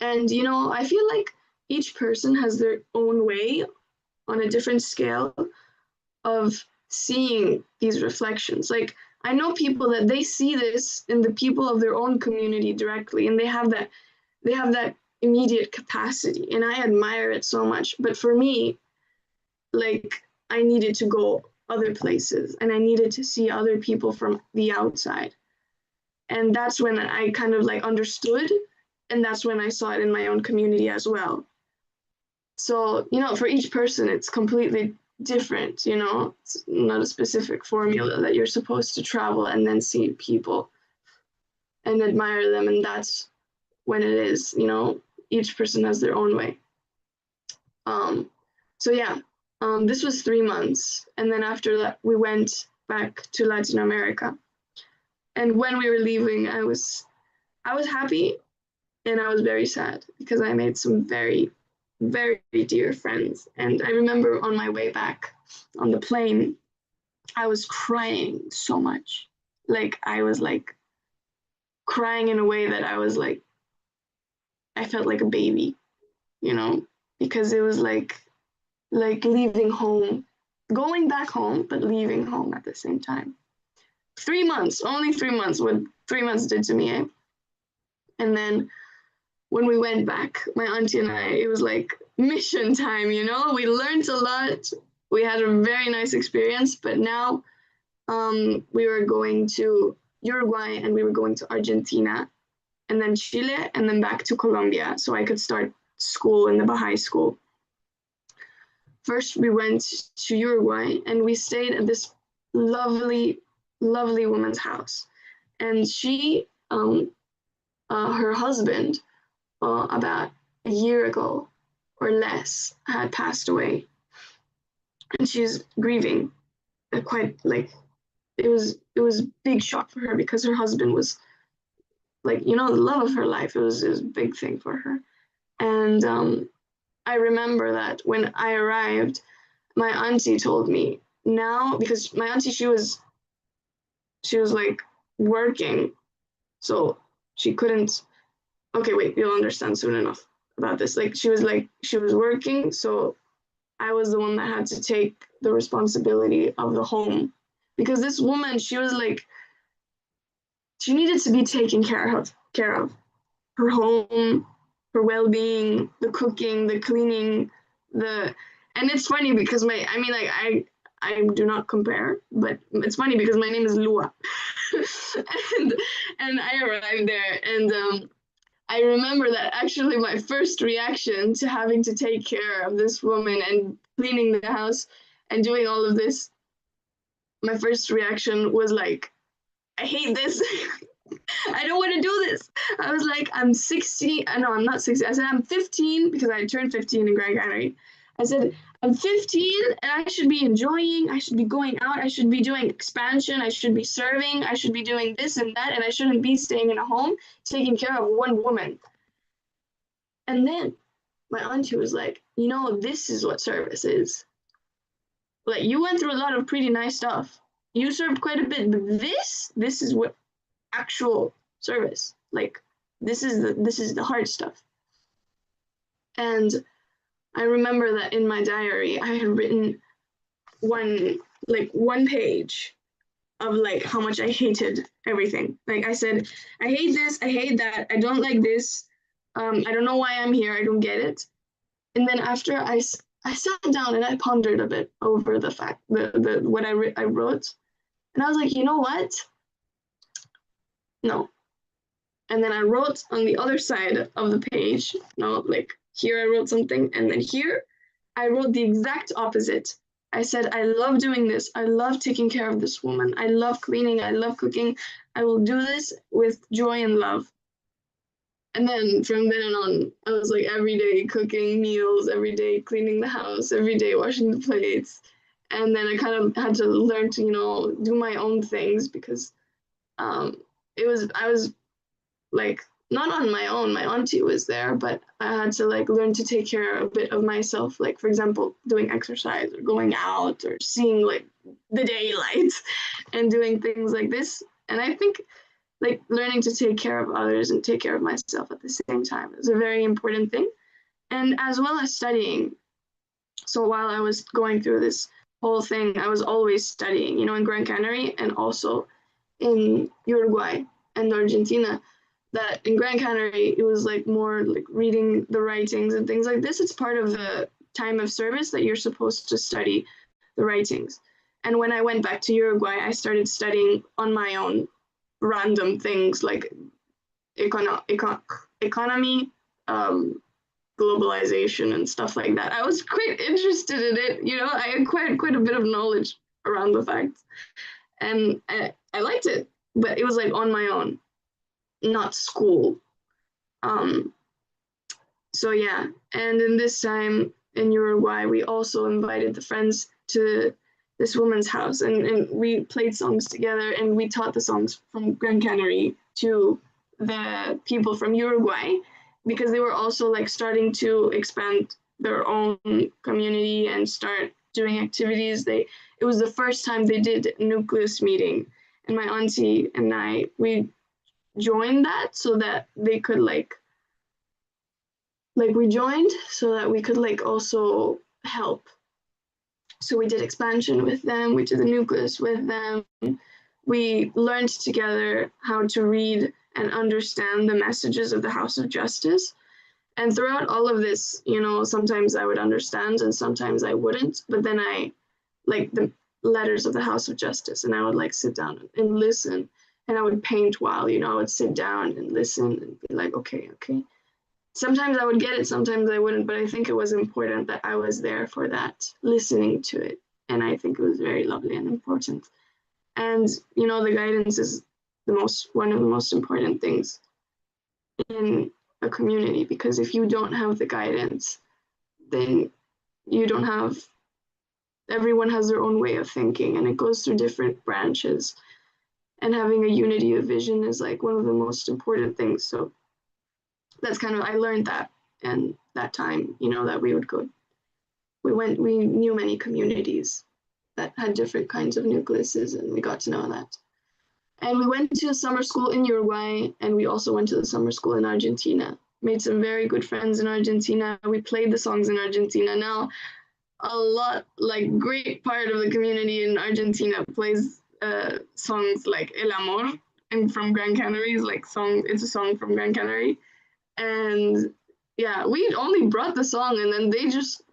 And you know, I feel like each person has their own way on a different scale of seeing these reflections. Like, I know people that they see this in the people of their own community directly, and they have that immediate capacity, and I admire it so much. But for me, like, I needed to go other places, and I needed to see other people from the outside. And that's when I kind of like understood, and that's when I saw it in my own community as well. So, for each person, it's completely different, it's not a specific formula that you're supposed to travel and then see people and admire them. And that's when it is, each person has their own way. So yeah, this was 3 months. And then after that, we went back to Latin America. And when we were leaving, I was happy and I was very sad because I made some very, very dear friends. And I remember on my way back on the plane, I was crying so much. Like, I was like crying in a way that I was like, I felt like a baby, because it was like leaving home, going back home, but leaving home at the same time. 3 months, only 3 months, what 3 months did to me, eh? And then when we went back, my auntie and I, it was like mission time, we learned a lot. We had a very nice experience, but now we were going to Uruguay and we were going to Argentina and then Chile and then back to Colombia so I could start school in the Baha'i school. First, we went to Uruguay and we stayed at this lovely, lovely woman's house. And she, her husband, about a year ago or less, had passed away. And she's grieving. Quite like it was a big shock for her because her husband was like, the love of her life. It was a big thing for her. And I remember that when I arrived, my auntie told me now, because my auntie, she was like working, so she couldn't. Okay, wait, you'll understand soon enough about this. Like, she was working, so I was the one that had to take the responsibility of the home. Because this woman, she was like, she needed to be taken care of. Her home, her well-being, the cooking, the cleaning, and it's funny because I do not compare, but it's funny because my name is Lua. and I arrived there and I remember that actually my first reaction to having to take care of this woman and cleaning the house and doing all of this, my first reaction was like, I hate this. I don't want to do this. I was like, I'm 16. No, I'm not 16. I said, I'm 15 because I turned 15 in Canary. I said, I'm 15 and I should be enjoying. I should be going out. I should be doing expansion. I should be serving. I should be doing this and that. And I shouldn't be staying in a home taking care of one woman. And then my auntie was like, this is what service is. Like, you went through a lot of pretty nice stuff. You served quite a bit, but this is what actual service. Like, this is the hard stuff. And I remember that in my diary, I had written one page of like how much I hated everything. Like, I said, I hate this, I hate that, I don't like this. I don't know why I'm here. I don't get it. And then after I sat down and I pondered a bit over the fact what I wrote, and I was like, you know what? No. And then I wrote on the other side of the page. Like, here I wrote something, and then here I wrote the exact opposite. I said, I love doing this. I love taking care of this woman. I love cleaning. I love cooking. I will do this with joy and love. And then from then on, I was like every day cooking meals, every day cleaning the house, every day washing the plates. And then I kind of had to learn to, do my own things because I was like not on my own. My auntie was there, but I had to like learn to take care a bit of myself. Like, for example, doing exercise or going out or seeing like the daylight and doing things like this. And I think like learning to take care of others and take care of myself at the same time is a very important thing. and as well as studying. So while I was going through this whole thing, I was always studying, in Gran Canary and also in Uruguay and Argentina. That in Gran Canary, it was like more like reading the writings and things like this. It's part of the time of service that you're supposed to study the writings. And when I went back to Uruguay, I started studying on my own random things like economy, globalization, and stuff like that. I was quite interested in it. I had quite a bit of knowledge around the facts, and I liked it. But it was like on my own, not school. Um, so yeah, and in this time in Uruguay, we also invited the friends to this woman's house, and we played songs together, and we taught the songs from Gran Canary to the people from Uruguay, because they were also like starting to expand their own community and start doing activities. It was the first time they did nucleus meeting, and my auntie and we joined that so that they could we joined so that we could also help. So we did expansion with them, we did the nucleus with them, we learned together how to read and understand the messages of the House of Justice. And throughout all of this, sometimes I would understand and sometimes I wouldn't, but then I like the letters of the House of Justice, and I would sit down and listen, and I would paint while, I would sit down and listen and be like, okay. Sometimes I would get it, sometimes I wouldn't, but I think it was important that I was there for that, listening to it. And I think it was very lovely and important. And, the guidance is one of the most important things in a community, because if you don't have the guidance, then everyone has their own way of thinking, and it goes through different branches. And having a unity of vision is one of the most important things. So that's I learned that in that time, that we would go. We knew many communities that had different kinds of nucleuses, and we got to know that. And we went to a summer school in Uruguay, and we also went to the summer school in Argentina. Made some very good friends in Argentina. We played the songs in Argentina. Now, great part of the community in Argentina plays songs like El Amor, and from Gran Canary is it's a song from Gran Canary. And yeah, we only brought the song, and then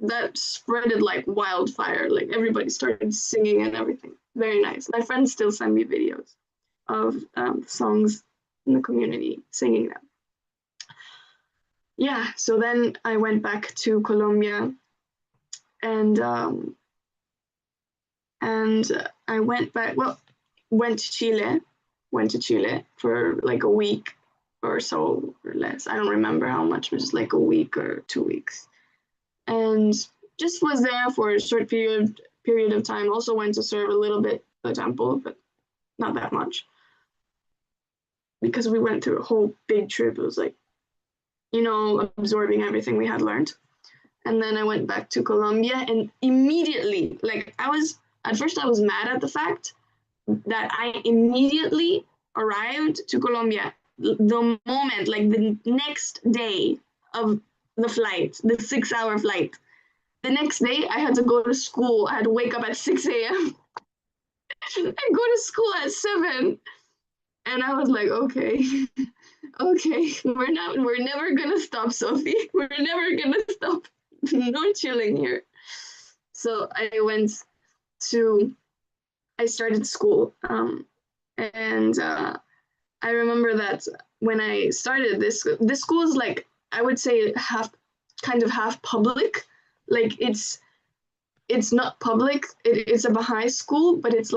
that spread it like wildfire. Everybody started singing and everything. Very nice. My friends still send me videos of songs in the community singing them. Yeah, so then I went back to Colombia, and I went to Chile for a week or so, or less. I don't remember how much, but just a week or 2 weeks. And just was there for a short period of time. Also went to serve a little bit the temple, but not that much. Because we went through a whole big trip. It was absorbing everything we had learned. And then I went back to Colombia, and immediately, at first I was mad at the fact that I immediately arrived to Colombia the moment, the next day of the flight, the 6-hour flight. The next day, I had to go to school. I had to wake up at 6 a.m. and go to school at 7. And I was like, okay, we're never gonna stop, Sophie. We're never gonna stop. No chilling here. So I started school, and I remember that when I started this school is I would say half public. It's not public. It's a Baha'i school, but it's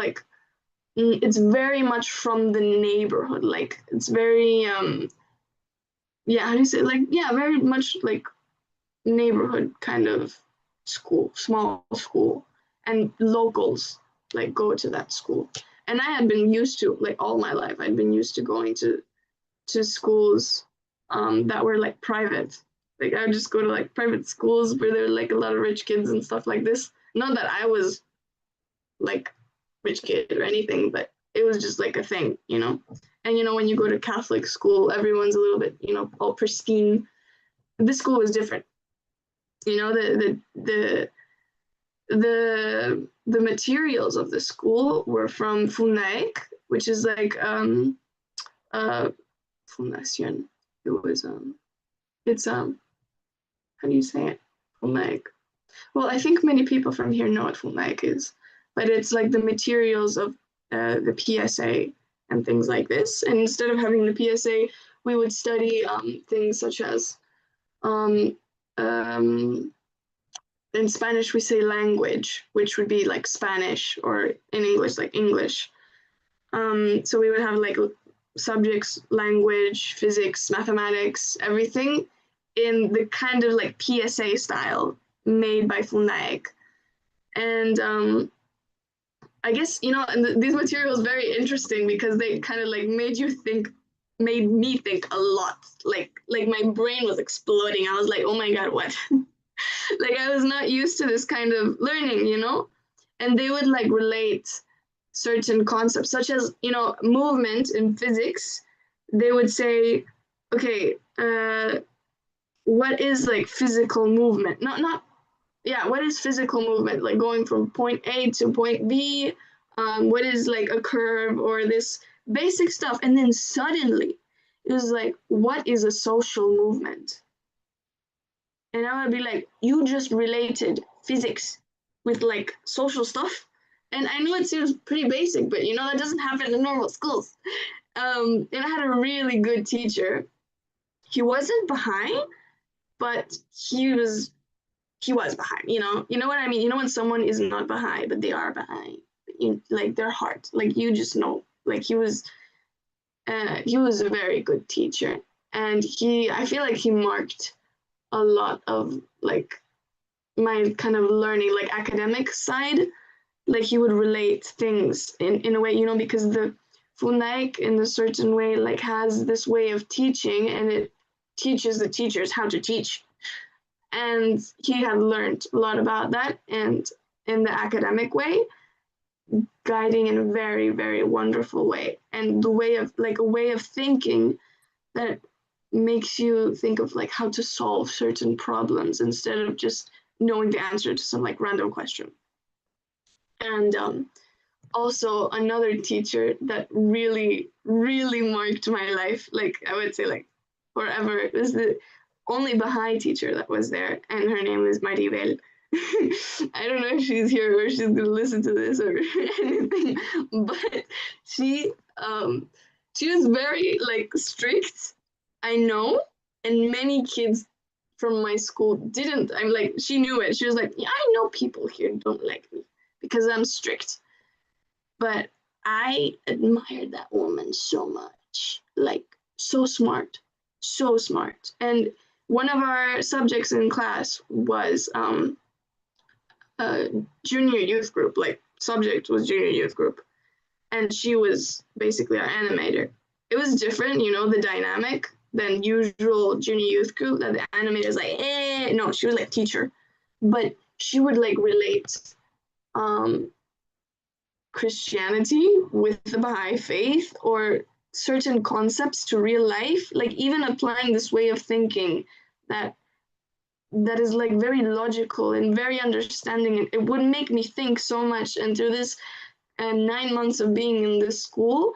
it's very much from the neighborhood. It's very how do you say very much neighborhood kind of school, small school, and locals go to that school. And I had been used to all my life. I'd been used to going to schools that were private. I would just go to private schools where there were a lot of rich kids and stuff like this. Not that I was rich kid or anything, but it was just a thing, And when you go to Catholic school, everyone's a little bit all pristine. This school was different. You know, the materials of the school were from Fundaek, which is like Fundación. It was it's how do you say it? Fundaek. Well, I think many people from here know what Fundaek is, but it's like the materials of the PSA and things like this. And instead of having the PSA, we would study things such as um, um, in Spanish we say language, which would be like Spanish, or in English like English. So we would have like subjects, language, physics, mathematics, everything in the kind of like PSA style made by Fundaek. And I guess, you know, and these materials very interesting because they kind of like made me think a lot. Like my brain was exploding. I was like, oh my God, what? Like I was not used to this kind of learning, you know? And they would like relate certain concepts, such as, you know, movement in physics. They would say, okay, what is like physical movement? What is physical movement? Like going from point A to point B, what is like a curve or this basic stuff. And then suddenly it was like, what is a social movement? And I would be like, you just related physics with like social stuff. And I know it seems pretty basic, but you know, that doesn't happen in normal schools. And I had a really good teacher. He wasn't behind, but he was behind, you know what I mean? You know, when someone is not behind, but they are behind, like their heart, like you just know, like he was a very good teacher. And I feel like he marked a lot of like my kind of learning, like academic side. Like he would relate things in a way, you know, because the Fundaek in a certain way like has this way of teaching, and it teaches the teachers how to teach. And he had learned a lot about that, and in the academic way, guiding in a very, very wonderful way. And the way of like a way of thinking that makes you think of like how to solve certain problems instead of just knowing the answer to some like random question. And also another teacher that really, really marked my life, like I would say like forever, it was the only Baha'i teacher that was there, and her name is Maribel. I don't know if she's here or she's gonna listen to this or anything, but she was very like strict, I know, and many kids from my school didn't. I'm like, she knew it. She was like, yeah, I know people here don't like me because I'm strict, but I admired that woman so much, like so smart, so smart. And one of our subjects in class was a junior youth group, like subject was junior youth group. And she was basically our animator. It was different, you know, the dynamic than usual junior youth group, that the animator is like, no, she was like teacher. But she would like relate Christianity with the Baha'i faith or certain concepts to real life, like even applying this way of thinking that is like very logical and very understanding. And it would make me think so much. And through this 9 months of being in this school,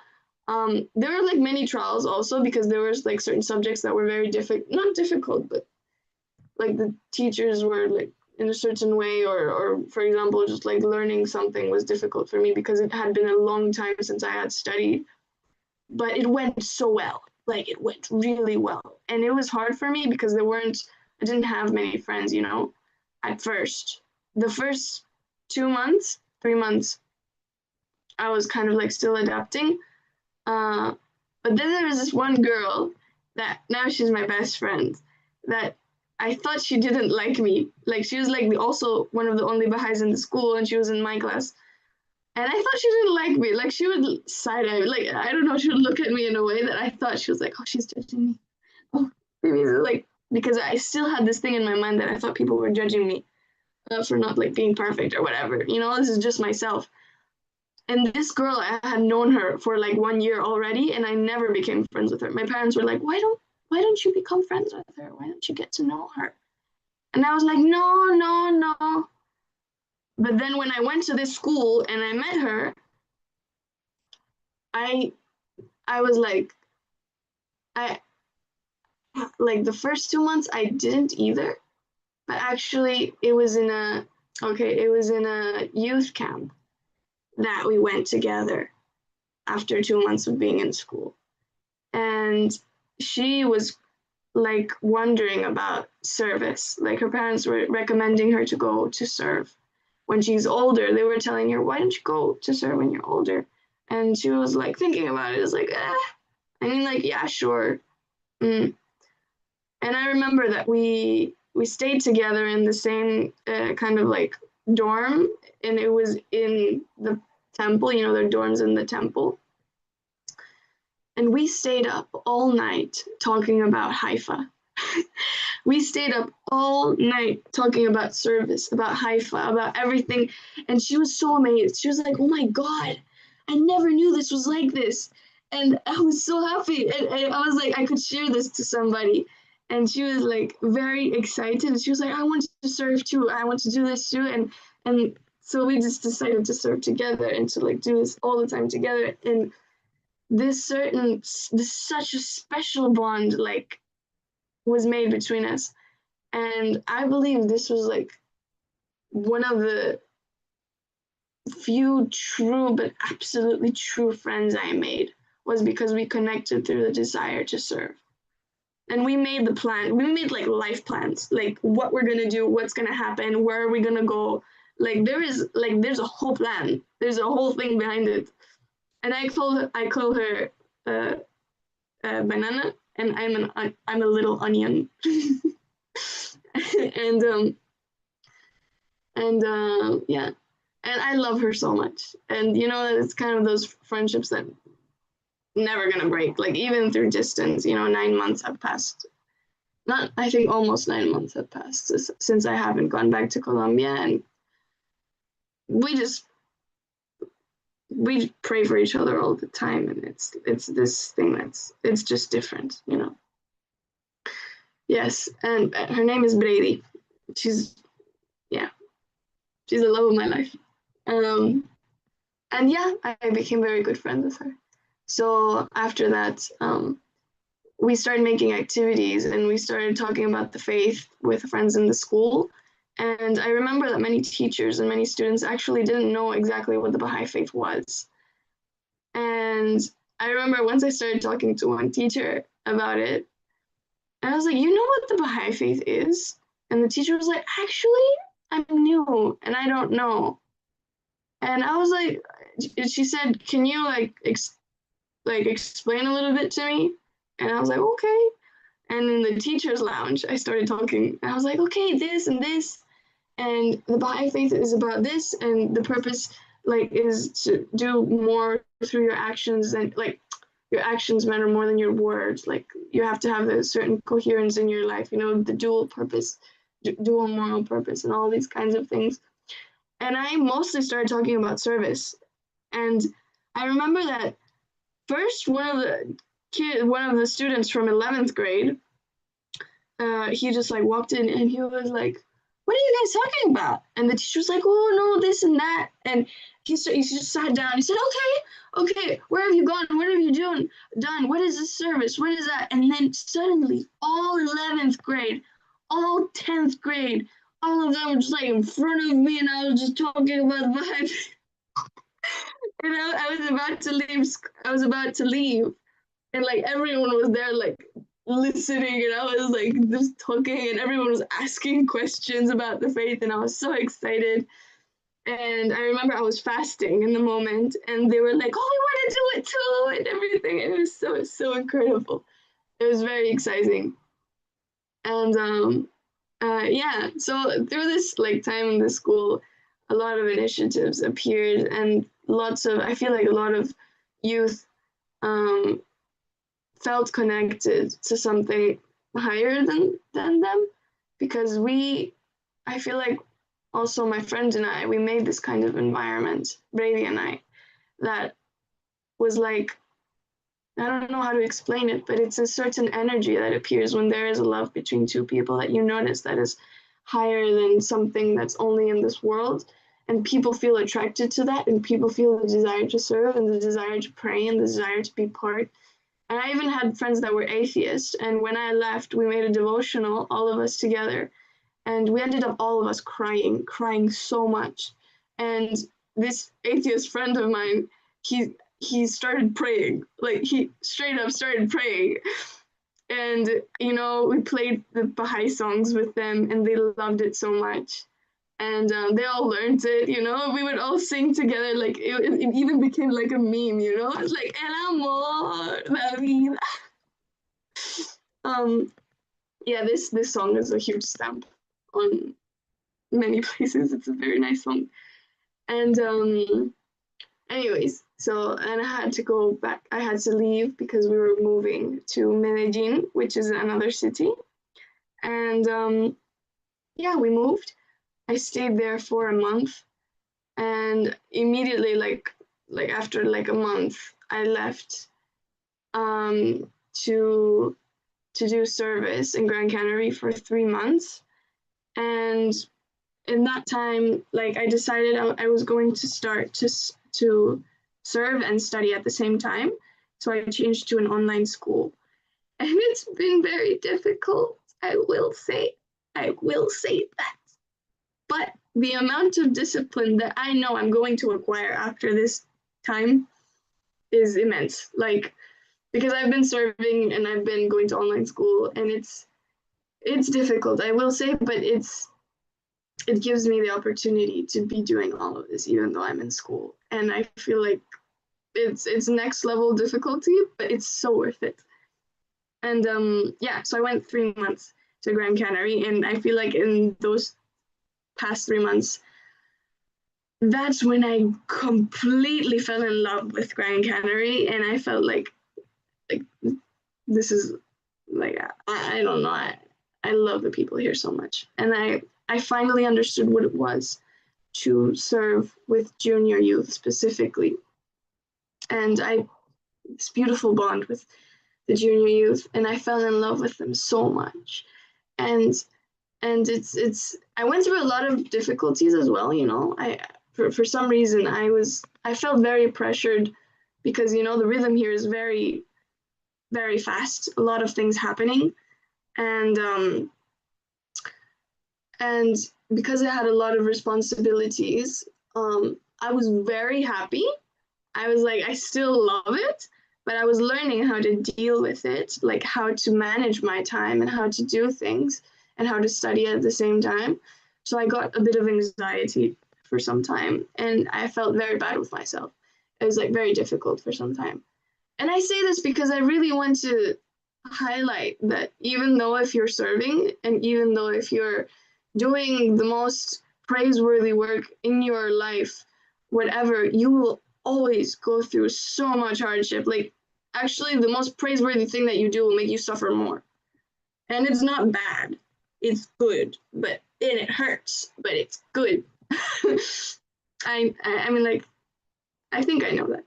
there were like many trials also, because there was like certain subjects that were very not difficult, but like the teachers were like in a certain way, or for example, just like learning something was difficult for me because it had been a long time since I had studied. But it went so well, like it went really well. And it was hard for me because I didn't have many friends, you know, at first. The first 2 months, 3 months, I was kind of like still adapting. But then there was this one girl that now she's my best friend, that I thought she didn't like me. Like she was like also one of the only Baha'is in the school, and she was in my class. And I thought she didn't like me. Like she would side eye, like I don't know, she would look at me in a way that I thought she was like, oh, she's judging me. Oh, maybe like, because I still had this thing in my mind that I thought people were judging me for not like being perfect or whatever. You know, this is just myself. And this girl, I had known her for like 1 year already, and I never became friends with her. My parents were like, why don't you become friends with her? Why don't you get to know her? And I was like, no, no, no. But then when I went to this school and I met her, I I was I like the first 2 months I didn't either. But actually it was in a youth camp that we went together after 2 months of being in school. And she was like wondering about service. Like her parents were recommending her to go to serve when she's older. They were telling her, why don't you go to serve when you're older? And she was like thinking about it. It was like, I mean, like, yeah, sure. Mm. And I remember that we stayed together in the same kind of like dorm, and it was in the temple. You know, their dorms in the temple. And we stayed up all night talking about Haifa. We stayed up all night talking about service, about Haifa, about everything. And she was so amazed. She was like, oh my God, I never knew this was like this. And I was so happy. And I was like, I could share this to somebody. And she was like very excited. She was like, I want to serve too. I want to do this too. And so we just decided to serve together and to like do this all the time together. And this such a special bond like was made between us. And I believe this was like one of the few true but absolutely true friends I made, was because we connected through the desire to serve. And we made the plan. We made like life plans, like what we're gonna do, what's gonna happen, where are we gonna go. Like there's a whole plan. There's a whole thing behind it. And I call her banana, and I'm a little onion. and yeah, and I love her so much. And you know, it's kind of those friendships that never gonna break. Like even through distance, you know, 9 months have passed. Not, I think almost 9 months have passed since I haven't gone back to Colombia, and we just we pray for each other all the time, and it's this thing it's just different, you know. Yes, and her name is Brady. She's yeah, she's the love of my life. Um, and yeah, I became very good friends with her. So after that, we started making activities and we started talking about the faith with friends in the school. And I remember that many teachers and many students actually didn't know exactly what the Baha'i faith was. And I remember once I started talking to one teacher about it, and I was like, you know what the Baha'i faith is? And the teacher was like, actually, I'm new and I don't know. And I was like, she said, can you like explain a little bit to me? And I was like, okay. And in the teacher's lounge, I started talking. And I was like, okay, this and this. And the Baha'i faith is about this. And the purpose like is to do more through your actions, and like your actions matter more than your words. Like you have to have a certain coherence in your life, you know, the dual purpose, dual moral purpose, and all these kinds of things. And I mostly started talking about service. And I remember that first one of the students from 11th grade, he just like walked in and he was like, what are you guys talking about? And the teacher was like, oh no, this and that. And he just sat down. He said, okay, where have you gone? What have you done? What is this service? What is that? And then suddenly all 11th grade, all 10th grade, all of them were just like in front of me, and I was just talking about vibes. And I was about to leave. I was about to leave, and like everyone was there, like listening, and I was like just talking, and everyone was asking questions about the faith, and I was so excited. And I remember I was fasting in the moment, and they were like, "Oh, we want to do it too," and everything. And it was so incredible. It was very exciting. And yeah, so through this like time in the school, a lot of initiatives appeared, and I feel like a lot of youth um, felt connected to something higher than them, because I feel like also my friend and I, we made this kind of environment, Brady and I, that was like, I don't know how to explain it, but it's a certain energy that appears when there is a love between two people that you notice that is higher than something that's only in this world. And people feel attracted to that, and people feel the desire to serve and the desire to pray and the desire to be part. And I even had friends that were atheists. And when I left, we made a devotional, all of us together. And we ended up all of us crying so much. And this atheist friend of mine, he started praying. Like, he straight up started praying. And, you know, we played the Baha'i songs with them, and they loved it so much. And they all learned it, you know. We would all sing together. Like, it even became like a meme, you know. It's like, El amor, la vida. Yeah, this song is a huge stamp on many places. It's a very nice song. And anyways, so, and I had to go back. I had to leave because we were moving to Medellin, which is another city. And yeah, we moved. I stayed there for a month, and immediately, like after like a month, I left to do service in Gran Canary for 3 months. And in that time, like, I decided I was going to start to serve and study at the same time. So I changed to an online school. And it's been very difficult, I will say that. But the amount of discipline that I know I'm going to acquire after this time is immense. Like, because I've been serving and I've been going to online school, and it's difficult, I will say, but it gives me the opportunity to be doing all of this even though I'm in school. And I feel like it's next level difficulty, but it's so worth it. And yeah, so I went 3 months to Gran Canary, and I feel like in those past 3 months, that's when I completely fell in love with Gran Canary, and I felt like this is like, I don't know, I love the people here so much. And I finally understood what it was to serve with junior youth specifically. And this beautiful bond with the junior youth, and I fell in love with them so much. And it's I went through a lot of difficulties as well, you know. For some reason I felt very pressured because, you know, the rhythm here is very, very fast, a lot of things happening. And because I had a lot of responsibilities, I was very happy. I was like, I still love it, but I was learning how to deal with it, like how to manage my time and how to do things and how to study at the same time. So I got a bit of anxiety for some time, and I felt very bad with myself. It was like very difficult for some time. And I say this because I really want to highlight that even though if you're serving, and even though if you're doing the most praiseworthy work in your life, whatever, you will always go through so much hardship. Like, actually, the most praiseworthy thing that you do will make you suffer more. And it's not bad. It's good, and it hurts, but it's good. I mean, like, I think I know that.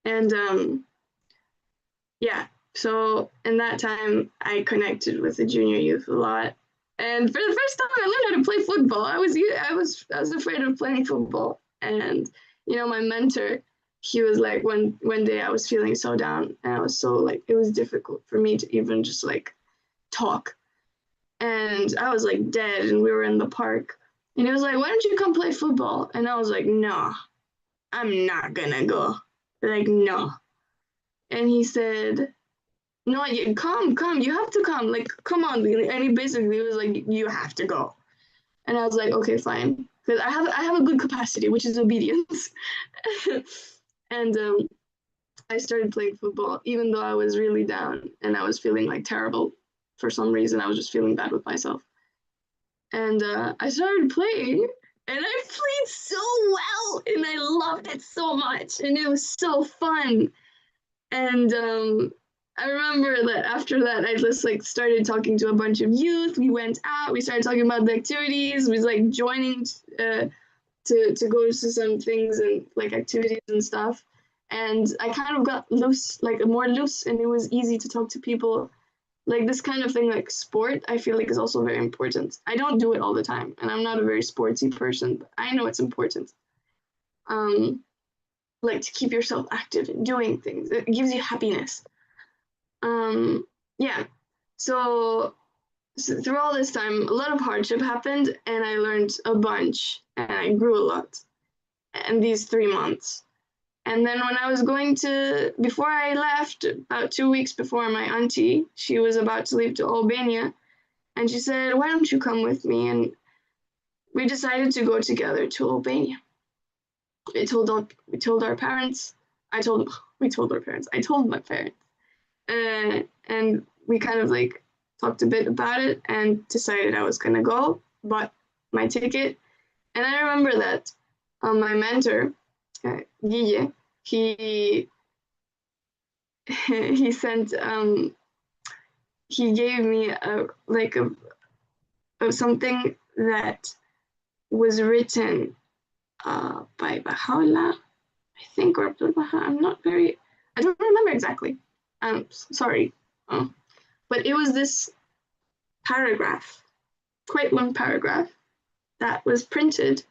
And yeah, so in that time, I connected with the junior youth a lot. And for the first time, I learned how to play football. I was afraid of playing football. And, you know, my mentor, he was like, one day I was feeling so down, and I was so, like, it was difficult for me to even just like talk. And I was like dead, and we were in the park, and he was like, why don't you come play football? And I was like, no, I'm not gonna go. Like, no. And he said, no, you come, you have to come. Like, come on. And he basically was like, you have to go. And I was like, okay, fine. Because I have a good capacity, which is obedience. And I started playing football, even though I was really down and I was feeling like terrible. For some reason, I was just feeling bad with myself. And I started playing, and I played so well, and I loved it so much, and it was so fun. And I remember that after that, I just like started talking to a bunch of youth. We went out, we started talking about the activities. We was like joining to go to some things and like activities and stuff. And I kind of got loose, like more loose, and it was easy to talk to people. like this kind of thing, like sport, I feel like is also very important. I don't do it all the time, and I'm not a very sportsy person, but I know it's important. Um, like to keep yourself active and doing things. It gives you happiness. Um, yeah. So, so through all this time, a lot of hardship happened, and I learned a bunch, and I grew a lot in these 3 months. And then when I was going to, before I left, about 2 weeks before, my auntie, she was about to leave to Albania, and she said, "Why don't you come with me?" And we decided to go together to Albania. We told our parents. I told we told our parents. I told my parents, and we kind of like talked a bit about it and decided I was gonna go. Bought my ticket, and I remember that my mentor, Guille, he he sent he gave me a something that was written by Baha'u'llah, I think, or Abdul Baha. I don't remember exactly. Sorry. But it was this paragraph, quite long paragraph, that was printed,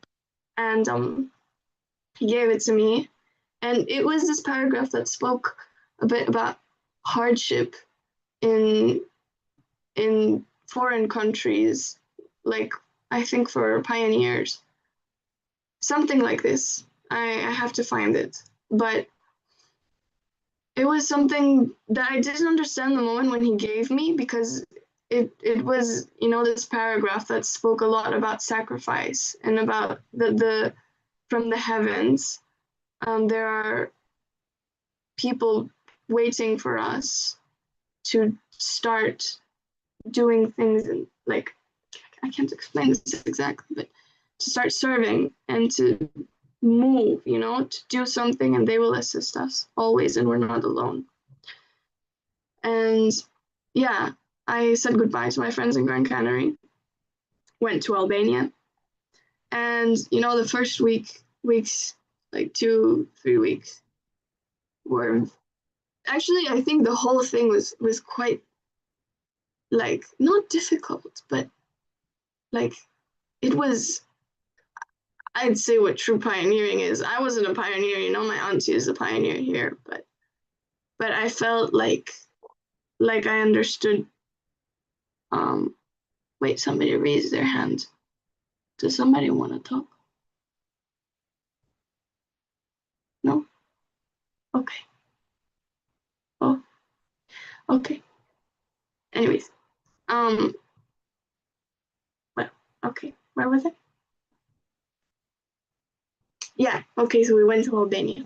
and he gave it to me. And it was this paragraph that spoke a bit about hardship in foreign countries, like I think for pioneers, something like this. I have to find it, but it was something that I didn't understand the moment when he gave me, because it was, this paragraph that spoke a lot about sacrifice and about the from the heavens. There are people waiting for us to start doing things, and like, I can't explain this exactly, but to start serving and to move, to do something, and they will assist us always, and we're not alone. And yeah, I said goodbye to my friends in Gran Canary, went to Albania, and the first weeks, like 2-3 weeks, were actually, I think the whole thing was quite, like, not difficult, but like it was, I'd say, what true pioneering is. I wasn't a pioneer, my auntie is a pioneer here, but I felt like I understood. Wait, somebody raised their hand. Does somebody want to talk? No? Okay. Oh, okay. Anyways, well, okay. Where was it? Yeah, okay, so we went to Albania.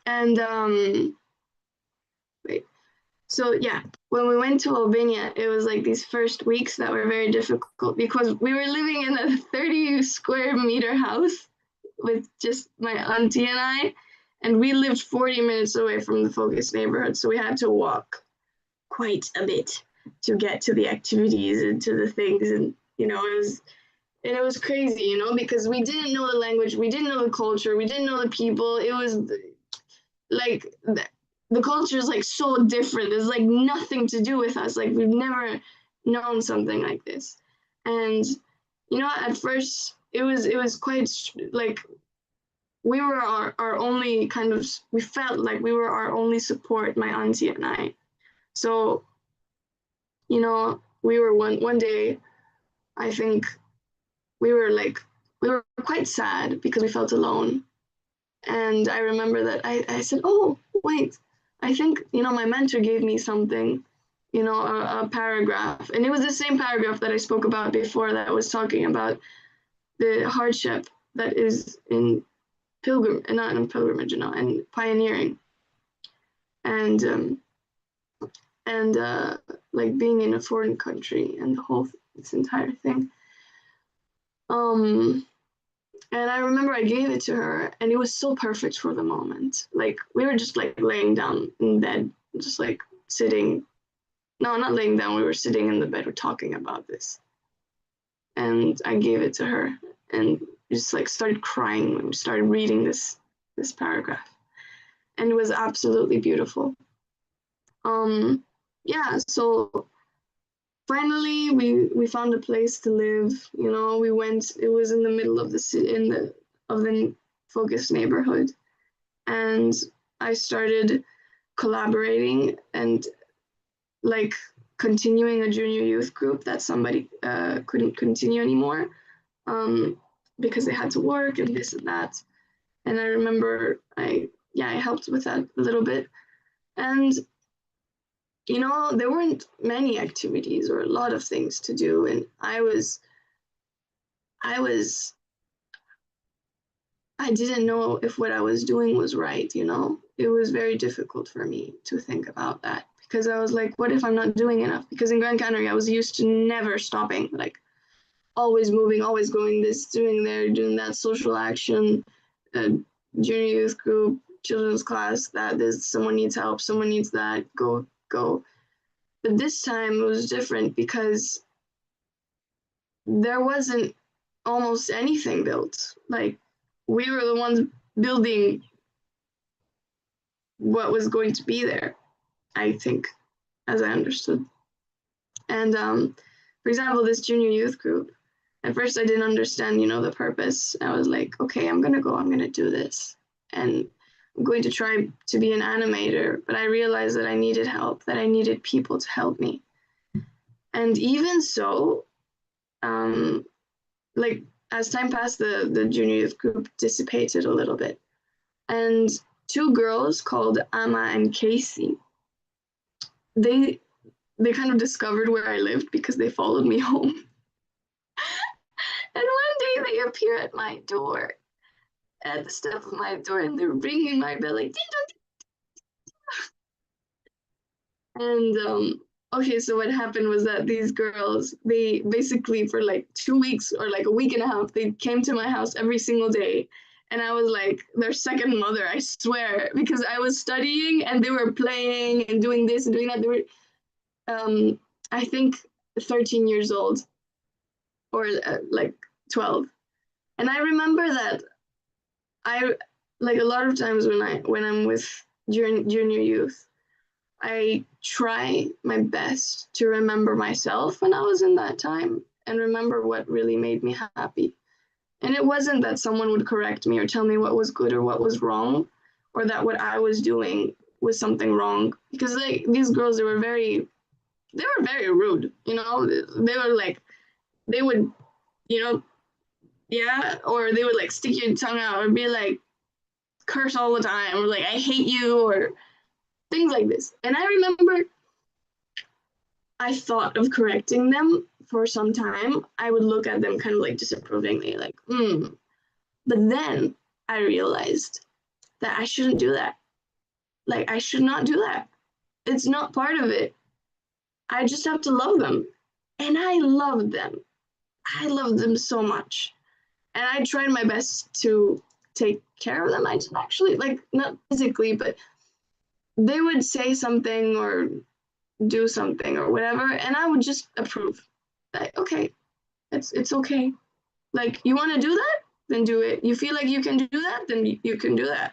And wait. So yeah, when we went to Albania, it was like these first weeks that were very difficult, because we were living in a 30 square meter house with just my auntie and I, and we lived 40 minutes away from the focus neighborhood, so we had to walk quite a bit to get to the activities and to the things, and it was crazy, because we didn't know the language, we didn't know the culture, we didn't know the people. It was like the culture is like so different. It's like nothing to do with us. Like we've never known something like this, and at first it was quite like we were our only kind of, we felt like we were our only support, my auntie and I. So we were one day, I think we were quite sad because we felt alone. And I remember that I said, "Oh, wait, I think, my mentor gave me something, a paragraph." And it was the same paragraph that I spoke about before, that was talking about the hardship that is in not in pilgrimage, and pioneering. And like being in a foreign country and this entire thing. And I remember I gave it to her, and it was so perfect for the moment. Like we were just like laying down in bed, just like sitting. No, not laying down. We were sitting in the bed. We're talking about this, and I gave it to her, and just like started crying when we started reading this paragraph, and it was absolutely beautiful. yeah, so finally we found a place to live. We went. It was in the middle of the city, of the focused neighborhood, and I started collaborating and like continuing a junior youth group that somebody couldn't continue anymore, um, because they had to work and this and that. And I remember I helped with that a little bit. And there weren't many activities or a lot of things to do, and I was I didn't know if what I was doing was right. It was very difficult for me to think about that because I was like, what if I'm not doing enough? Because in Grand Canary, I was used to never stopping, like always moving, always going this, doing there, doing that, social action, uh, junior youth group, children's class, that this, someone needs help, someone needs that, go, go. But this time it was different because there wasn't almost anything built. Like we were the ones building what was going to be there, I think, as I understood. And for example, this junior youth group, at first I didn't understand, the purpose. I was like, okay, I'm gonna go, I'm gonna do this. And I'm going to try to be an animator, but I realized that I needed help, that I needed people to help me. And even so, um, like as time passed, the junior youth group dissipated a little bit. And two girls called Amma and Casey, they they kind of discovered where I lived because they followed me home. And one day they appear at my door, at the step of my door, and they're ringing my bell like, ding dong. And okay, so what happened was that these girls, they basically for like 2 weeks or like a week and a half, they came to my house every single day. And I was like their second mother, I swear, because I was studying and they were playing and doing this and doing that. They were, I think, 13 years old or like 12. And I remember that I, like a lot of times when I'm with junior youth, I try my best to remember myself when I was in that time and remember what really made me happy. And it wasn't that someone would correct me or tell me what was good or what was wrong, or that what I was doing was something wrong. Because like these girls, they were very rude. They were like, they would, you know, yeah, or they would like stick your tongue out or be like curse all the time or like I hate you or things like this. And I remember I thought of correcting them for some time. I would look at them kind of like disapprovingly, like, hmm. But then I realized that I shouldn't do that. Like, I should not do that. It's not part of it. I just have to love them. And I loved them. I loved them so much. And I tried my best to take care of them. I didn't actually, like, not physically, but they would say something or do something or whatever, and I would just approve. Like, okay, it's okay. Like, you want to do that? Then do it. You feel like you can do that? Then you can do that.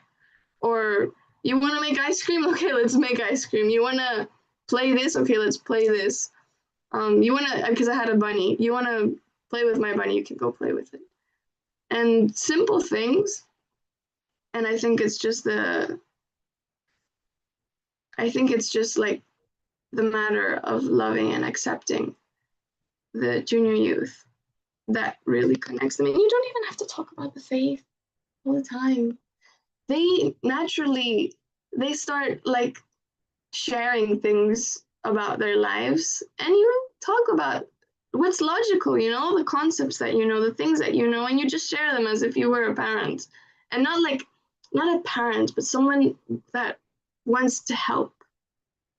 Or you want to make ice cream? Okay, let's make ice cream. You want to play this? Okay, let's play this. You want to, because I had a bunny. You want to play with my bunny? You can go play with it. And simple things. And I think it's just like the matter of loving and accepting the junior youth that really connects them. And you don't even have to talk about the faith all the time. They start like sharing things about their lives, and you talk about what's logical, the concepts that the things that and you just share them as if you were a parent, and not a parent, but someone that wants to help.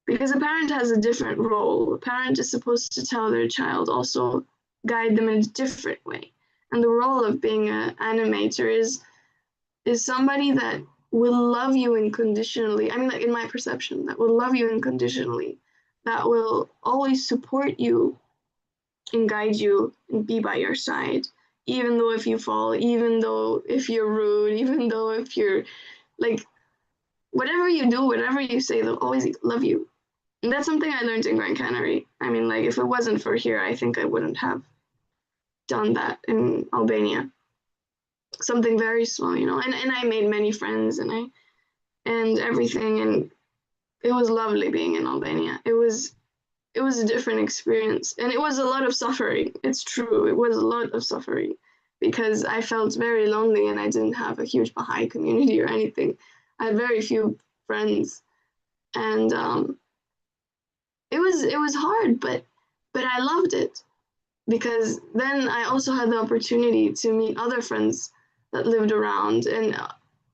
Because a parent has a different role. A parent is supposed to tell their child, also guide them in a different way. And the role of being an animator is somebody that will love you unconditionally. I mean, like in my perception, that will love you unconditionally, that will always support you and guide you and be by your side, even though if you fall, even though if you're rude, even though if you're like, whatever you do, whatever you say, they'll always love you. And that's something I learned in Grand Canary. I mean, like, if it wasn't for here, I think I wouldn't have done that in Albania. Something very small, you know. And I made many friends, and everything, and it was lovely being in Albania. It was a different experience, and it was a lot of suffering. It's true, it was a lot of suffering because I felt very lonely and I didn't have a huge Baha'i community or anything. I had very few friends, and it was hard, but I loved it because then I also had the opportunity to meet other friends that lived around, and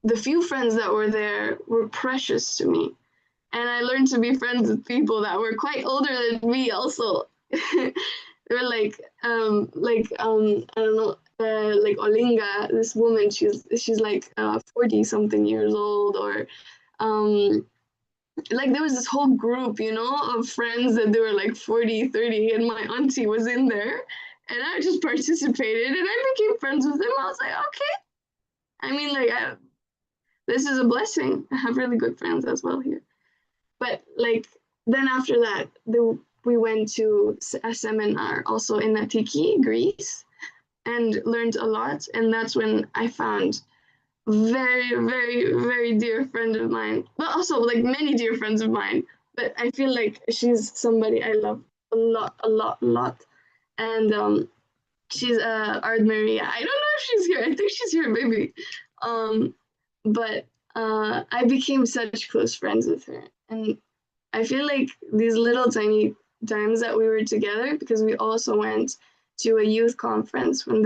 the few friends that were there were precious to me. And I learned to be friends with people that were quite older than me also. They were I don't know, like Olinga, this woman, she's like 40 something years old, or um like there was this whole group, you know, of friends that they were like 40, 30, and my auntie was in there, and I just participated and I became friends with them. I was like, okay. I mean, like, this is a blessing. I have really good friends as well here. But like then after that, we went to a seminar also in Attiki, Greece, and learned a lot. And that's when I found very, very, very dear friend of mine, but also like many dear friends of mine. But I feel like she's somebody I love a lot, a lot, a lot. And she's Ard Maria. I don't know if she's here. I think she's here, maybe. Um, but I became such close friends with her, and I feel like these little tiny times that we were together, because we also went to a youth conference where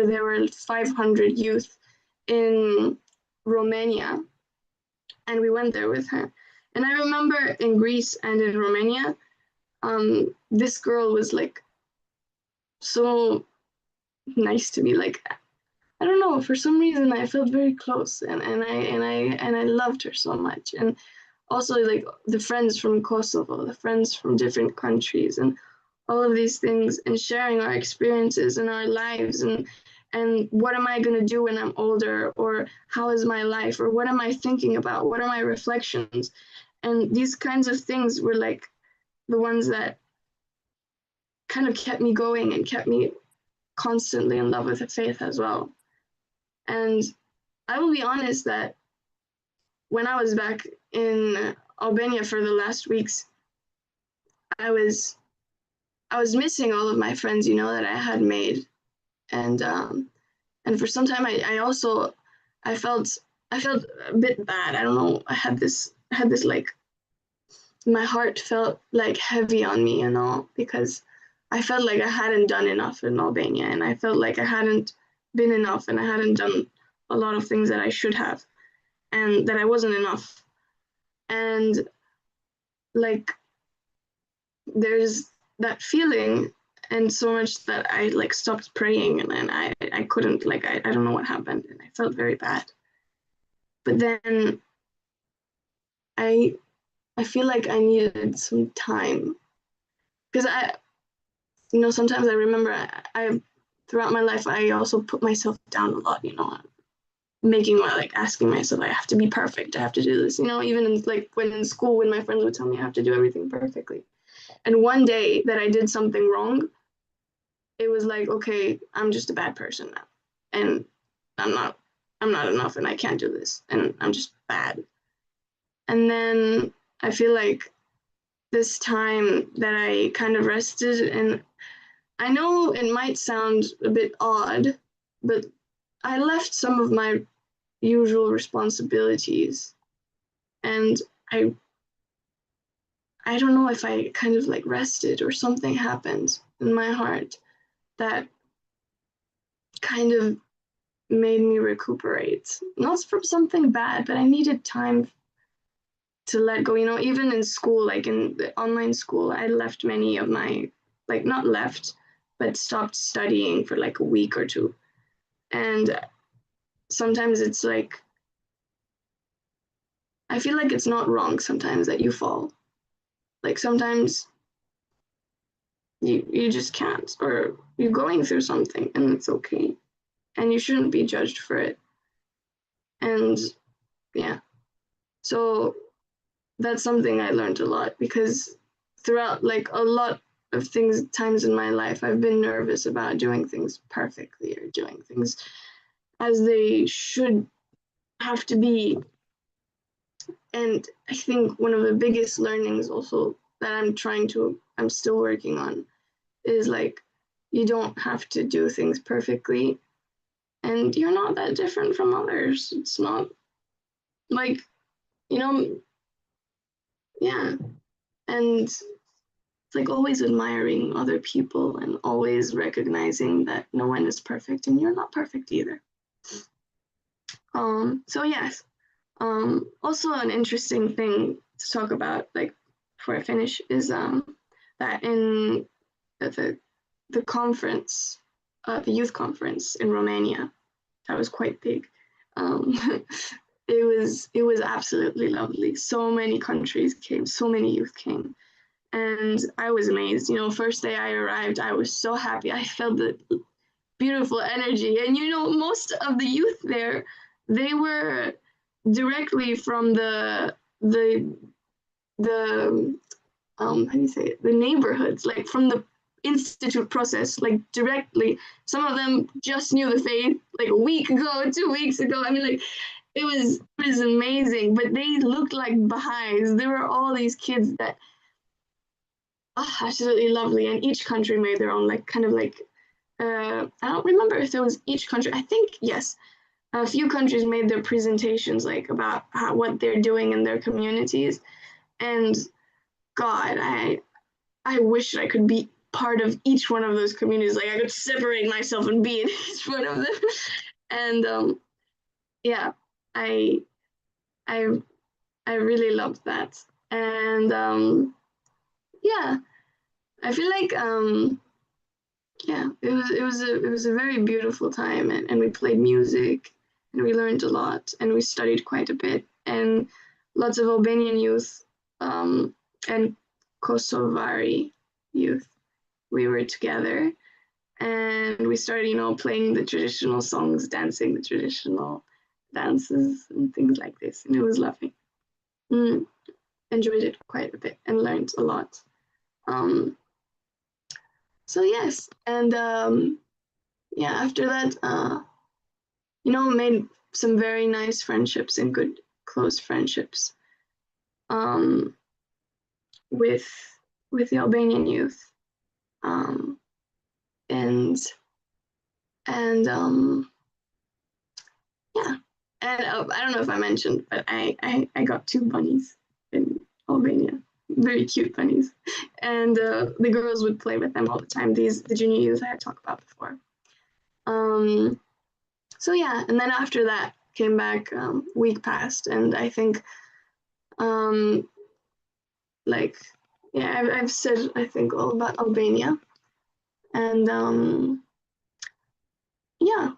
there were 500 youth in Romania, and we went there with her. And I remember in Greece and in Romania, this girl was like so nice to me. Like, I don't know, for some reason I felt very close, and I loved her so much. And also like the friends from Kosovo, the friends from different countries, and all of these things, and sharing our experiences and our lives, and what am I going to do when I'm older, or how is my life, or what am I thinking about, what are my reflections. And these kinds of things were like the ones that kind of kept me going and kept me constantly in love with the faith as well. And I will be honest that when I was back in Albania for the last weeks, I was I was missing all of my friends, you know, that I had made, and for some time I felt a bit bad. I don't know. I had this like my heart felt like heavy on me, you know, because I felt like I hadn't done enough in Albania, and I felt like I hadn't been enough, and I hadn't done a lot of things that I should have, and that I wasn't enough. And like there's that feeling, and so much that I like stopped praying, and I couldn't, like, I don't know what happened, and I felt very bad. But then I I feel like I needed some time, because sometimes I remember I throughout my life I also put myself down a lot, you know, like asking myself, I have to be perfect, I have to do this, you know, even in, like when in school, when my friends would tell me I have to do everything perfectly. And one day that I did something wrong, it was like, okay, I'm just a bad person now, and I'm not I'm not enough, and I can't do this, and I'm just bad. And then I feel like this time that I kind of rested, and I know it might sound a bit odd, but I left some of my usual responsibilities, and I don't know if I kind of like rested or something happened in my heart that kind of made me recuperate. Not from something bad, but I needed time to let go. You know, even in school, like in the online school, I left many of my, like, not left, but stopped studying for like a week or two. And sometimes it's like, I feel like it's not wrong sometimes that you fall. Like sometimes you just can't, or you're going through something, and it's okay. And you shouldn't be judged for it. And yeah. So that's something I learned a lot, because throughout like a lot of times in my life, I've been nervous about doing things perfectly or doing things as they should have to be. And I think one of the biggest learnings also that I'm still working on is like, you don't have to do things perfectly, and you're not that different from others. It's not like, you know, yeah. And it's like always admiring other people and always recognizing that no one is perfect and you're not perfect either. So yes. Also an interesting thing to talk about, like before I finish, is that in the the conference, the youth conference in Romania, that was quite big. Um, it was absolutely lovely. So many countries came, so many youth came, and I was amazed. You know, first day I arrived, I was so happy. I felt the beautiful energy, and you know, most of the youth there, they were directly from the how do you say it? The neighborhoods, like from the institute process, like directly. Some of them just knew the faith like a week ago, 2 weeks ago. I mean, like it was amazing. But they looked like Baha'is. There were all these kids that, oh, absolutely lovely, and each country made their own, like kind of like I don't remember if there was each country. I think yes, a few countries made their presentations like about what they're doing in their communities. And God, I wish I could be part of each one of those communities. Like I could separate myself and be in each one of them. And yeah, I I I really loved that. And yeah, I feel like yeah, it was a very beautiful time, and we played music, and we learned a lot, and we studied quite a bit, and lots of Albanian youth and Kosovari youth. We were together, and we started, you know, playing the traditional songs, dancing the traditional dances and things like this, and it was lovely. Mm, enjoyed it quite a bit and learned a lot. Um, so yes, and yeah, after that, you know, made some very nice friendships and good close friendships um, with the Albanian youth, um, and and yeah, and I don't know if I mentioned, but I got two bunnies in Albania, very cute bunnies, and the girls would play with them all the time. The junior youth I had talked about before. Um, so yeah, and then after that came back, week passed, and I think um, like yeah, I've said I think all about Albania, and yeah,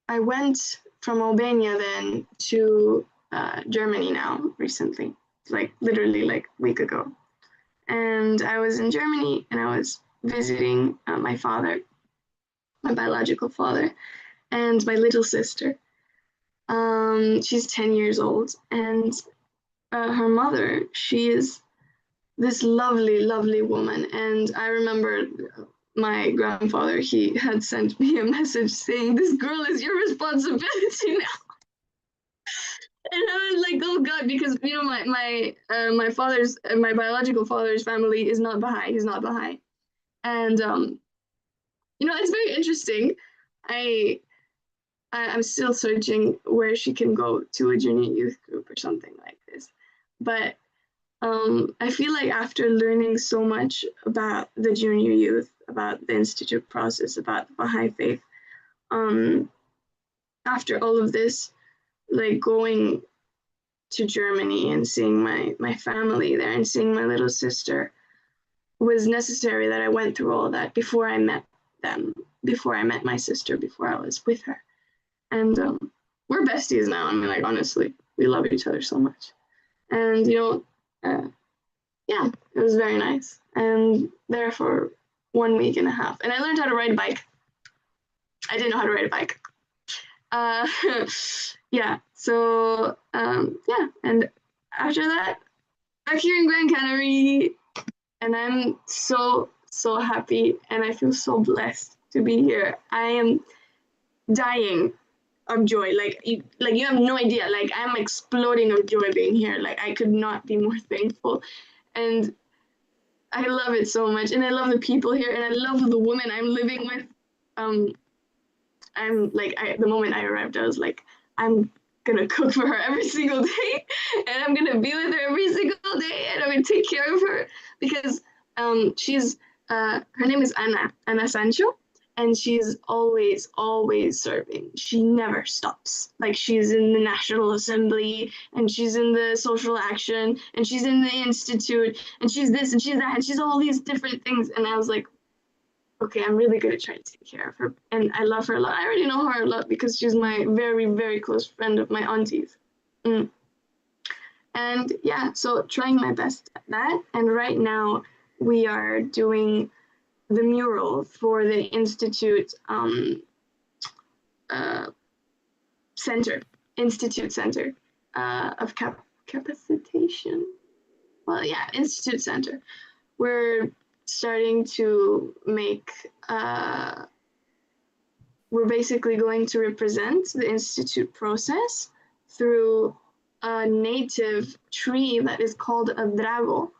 I went from Albania then to Germany now recently, like literally like a week ago, and I was in Germany and I was visiting my father, my biological father, and my little sister. She's 10 years old, and her mother, she is this lovely, lovely woman. And I remember my grandfather, he had sent me a message saying, "This girl is your responsibility now." And I was like, "Oh God," because you know my father's my biological father's family is not Baha'i. He's not Baha'i, and you know, it's very interesting. I I'm still searching where she can go to a junior youth group or something like this, but I feel like after learning so much about the junior youth, about the institute process, about the Baha'i faith, um, after all of this, like going to Germany and seeing my family there and seeing my little sister, was necessary that I went through all that before I met them, before I met my sister, before I was with her. And we're besties now. I mean, like, honestly, we love each other so much. And, you know, yeah, it was very nice. And there for 1 week and a half. And I learned how to ride a bike. I didn't know how to ride a bike. Uh, yeah, so, yeah. And after that, back here in Grand Canary, and I'm so happy, and I feel so blessed to be here. I am dying of joy. Like you have no idea. Like I'm exploding of joy being here. Like I could not be more thankful, and I love it so much, and I love the people here, and I love the woman I'm living with. Um, I'm like, the moment I arrived, I was like, I'm gonna cook for her every single day, and I'm gonna be with her every single day, and I'm gonna take care of her because she's her name is Ana Sancho, and she's always serving. She never stops. Like she's in the National Assembly, and she's in the Social Action, and she's in the Institute, and she's this and she's that, and she's all these different things. And I was like, okay, I'm really gonna try to take care of her. And I love her a lot. I already know her a lot because she's my very close friend of my auntie's. And yeah, so trying my best at that. And right now we are doing the mural for the Institute Center, Institute Center of Capacitation. Well, yeah, Institute Center. We're starting to make, we're basically going to represent the Institute process through a native tree that is called a drago.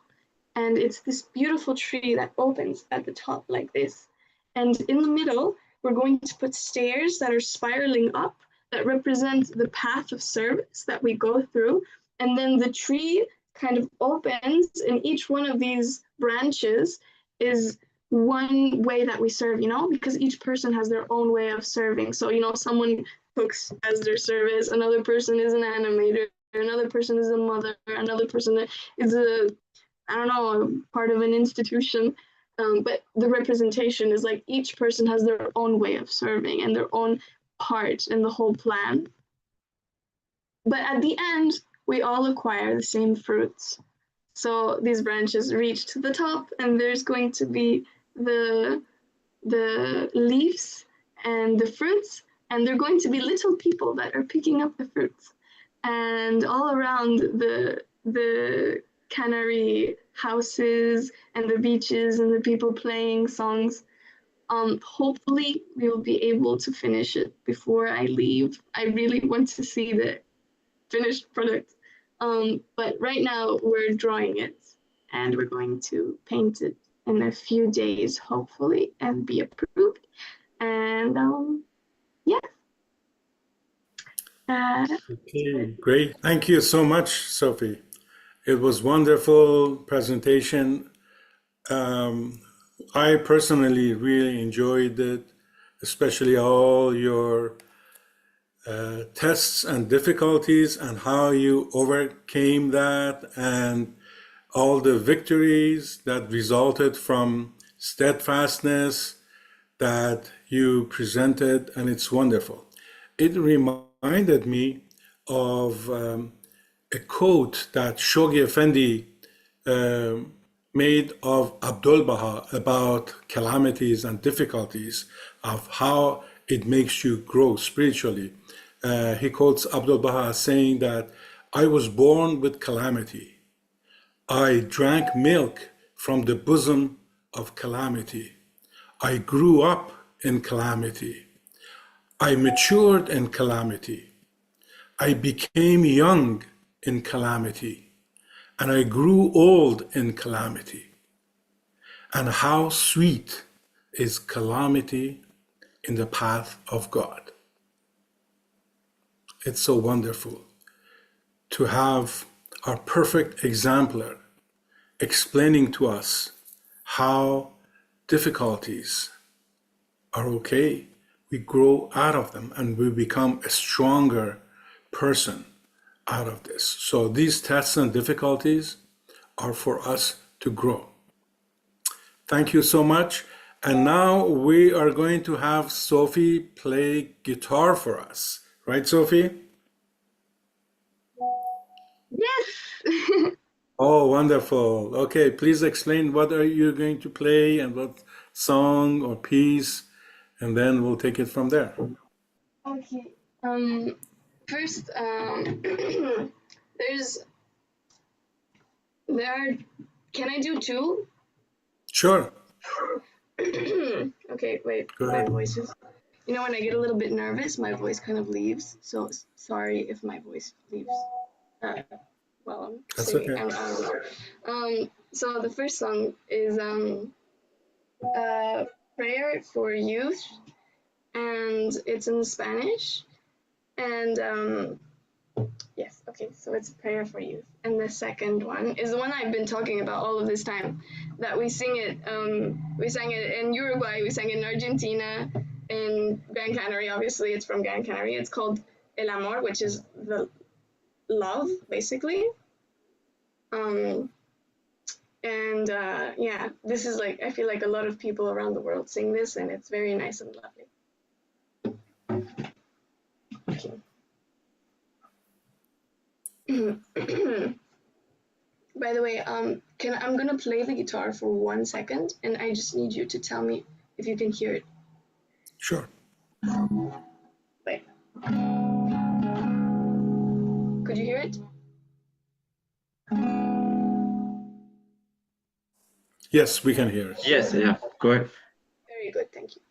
And it's this beautiful tree that opens at the top like this. And in the middle, we're going to put stairs that are spiraling up that represent the path of service that we go through. And then the tree kind of opens, and each one of these branches is one way that we serve, because each person has their own way of serving. So, someone cooks as their service, another person is an animator, another person is a mother, another person is I don't know, part of an institution. But the representation is like each person has their own way of serving and their own part in the whole plan. But at the end, we all acquire the same fruits. So these branches reach to the top, and there's going to be the leaves and the fruits, and they're going to be little people that are picking up the fruits. And all around the Canary houses and the beaches and the people playing songs. Hopefully we will be able to finish it before I leave. I really want to see the finished product. But right now we're drawing it, and we're going to paint it in a few days, hopefully, and be approved. And yeah. Okay, great. Thank you so much, Sophie. It was wonderful presentation. I personally really enjoyed it, especially all your tests and difficulties and how you overcame that, and all the victories that resulted from steadfastness that you presented, and it's wonderful. It reminded me of a quote that Shoghi Effendi made of Abdul Baha about calamities and difficulties, of how it makes you grow spiritually. He quotes Abdul Baha as saying that I was born with calamity. I drank milk from the bosom of calamity. I grew up in calamity. I matured in calamity. I became young in calamity, and I grew old in calamity. And how sweet is calamity in the path of God. It's so wonderful to have our perfect exemplar explaining to us how difficulties are okay. We grow out of them and we become a stronger person out of this. So these tests and difficulties are for us to grow. Thank you so much. And now we are going to have Sophie play guitar for us. Right, Sophie? Yes. Oh, wonderful. Okay, please explain what are you going to play and what song or piece, and then we'll take it from there. Okay. First, there's Can I do two? Sure. Okay, wait, Go my ahead. voice is, when I get a little bit nervous, my voice kind of leaves. So sorry if my voice leaves while I'm That's singing. okay. So the first song is prayer for youth, and it's in Spanish. And yes, okay, so it's prayer for youth. And the second one is the one I've been talking about all of this time. That we sing it. We sang it in Uruguay. We sang it in Argentina, in Gran Canary. Obviously, it's from Gran Canary. It's called El Amor, which is the love, basically. Um, and yeah, this is like, I feel like a lot of people around the world sing this, and it's very nice and lovely. Okay. By the way, I'm gonna play the guitar for 1 second, and I just need you to tell me if you can hear it. Sure. Wait. Could you hear it? Yes, we can hear it. Yes, yeah, go ahead. Very good, thank you.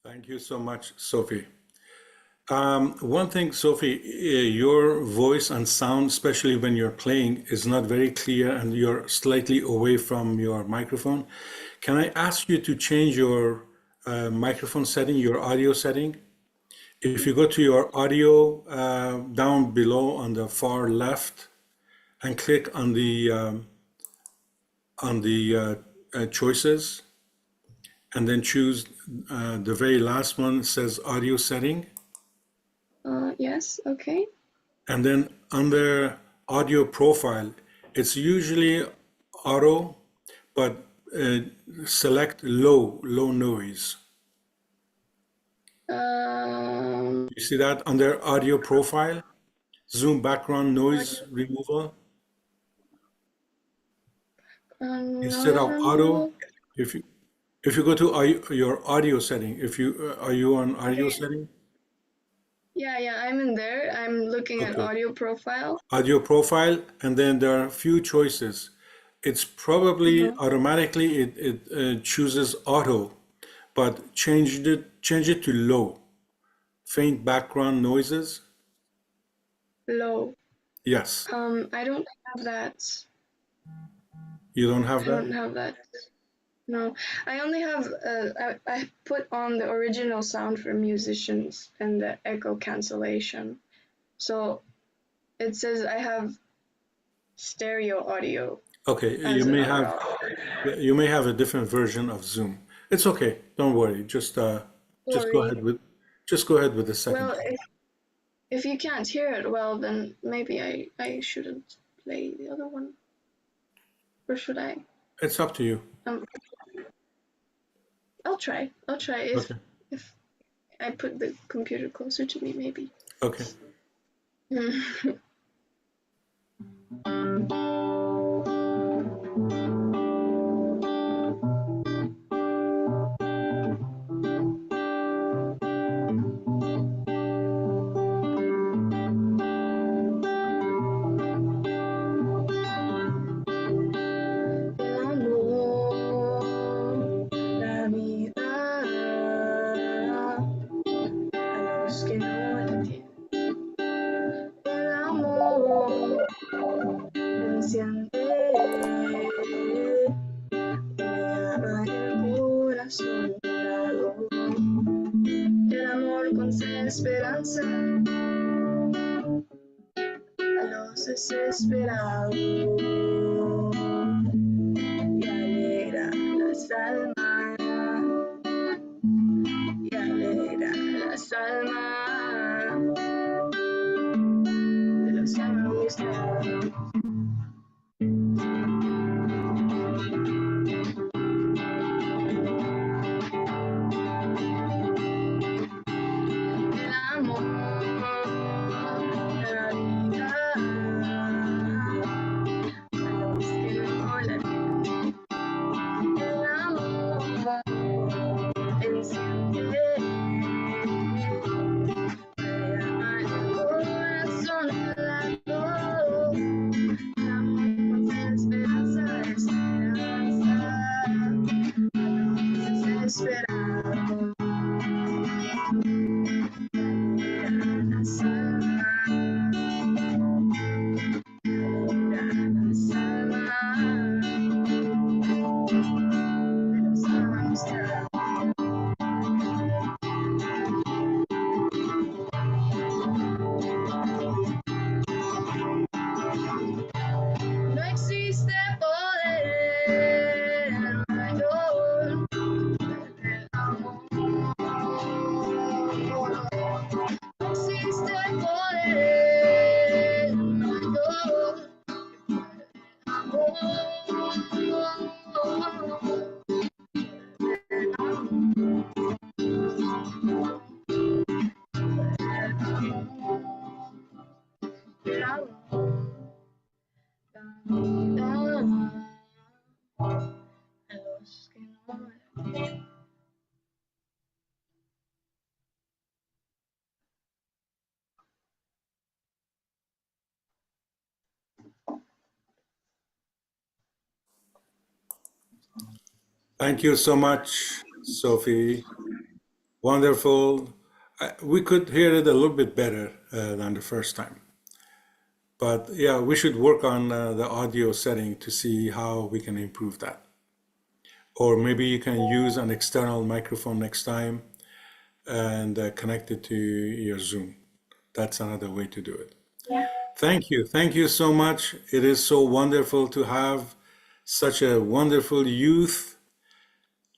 Thank you so much, Sophie. One thing, Sophie, your voice and sound, especially when you're playing, is not very clear and you're slightly away from your microphone. Can I ask you to change your microphone setting, your audio setting? If you go to your audio down below on the far left and click on the choices, and then choose the very last one says audio setting, Yes, okay. and then under audio profile, it's usually auto, but uh, select low noise. You see that under audio profile, zoom background noise removal. Instead Noise of auto, removal. if you go to your audio setting, if you are you on audio Okay. setting? Yeah, I'm in there. I'm looking at Okay. audio profile. Audio profile, and then there are a few choices. It's probably Uh-huh. automatically it chooses auto, but change it to low. Faint background noises. Low. Yes, I don't have that. you don't have I that. don't have that. No, I only have I put on the original sound for musicians and the echo cancellation. So it says I have stereo audio Okay, as another option. you may have a different version of Zoom. It's okay. Don't worry. Just go Sorry. ahead with just go ahead with the second Well, one. if you can't hear it well, then maybe I shouldn't play the other one, or should I? It's up to you. Um, I'll try. I'll try Okay. if I put the computer closer to me, maybe. Okay. El amor, la vida, a los que no la tienen. El amor enciende, me llama el corazón dorado. El amor concede esperanza a los desesperados y alegra las almas, y alegra las almas de los que me gustan. El amor, la vida, a los que no la tienen. El amor enciende, me llama el corazón helado. El amor concede esperanza, esperanza a los desesperados. Las almas, las almas de los que me gustan. No existe poder mayor que el amor. No existe poder mayor que el amor. A los que no la tienen. Thank you so much, Sophie. Wonderful. We could hear it a little bit better than the first time. But yeah, we should work on the audio setting to see how we can improve that. Or maybe you can use an external microphone next time and connect it to your Zoom. That's another way to do it. Yeah. Thank you. Thank you so much. It is so wonderful to have such a wonderful youth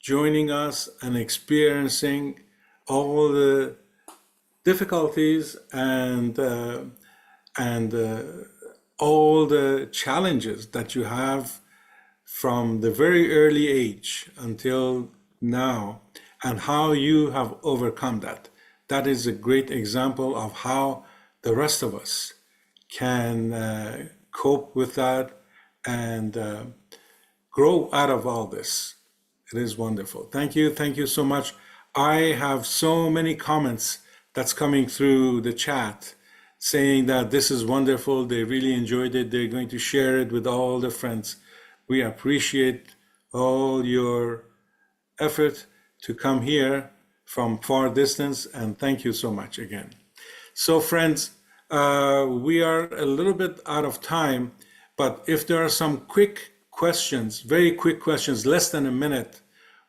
joining us and experiencing all the difficulties and all the challenges that you have from the very early age until now, and how you have overcome that. That is a great example of how the rest of us can cope with that and grow out of all this. It is wonderful. Thank you. Thank you so much. I have so many comments that's coming through the chat saying that this is wonderful. They really enjoyed it. They're going to share it with all their friends. We appreciate all your effort to come here from far distance, and thank you so much again. So friends, we are a little bit out of time, but if there are some quick questions, very quick questions, less than a minute,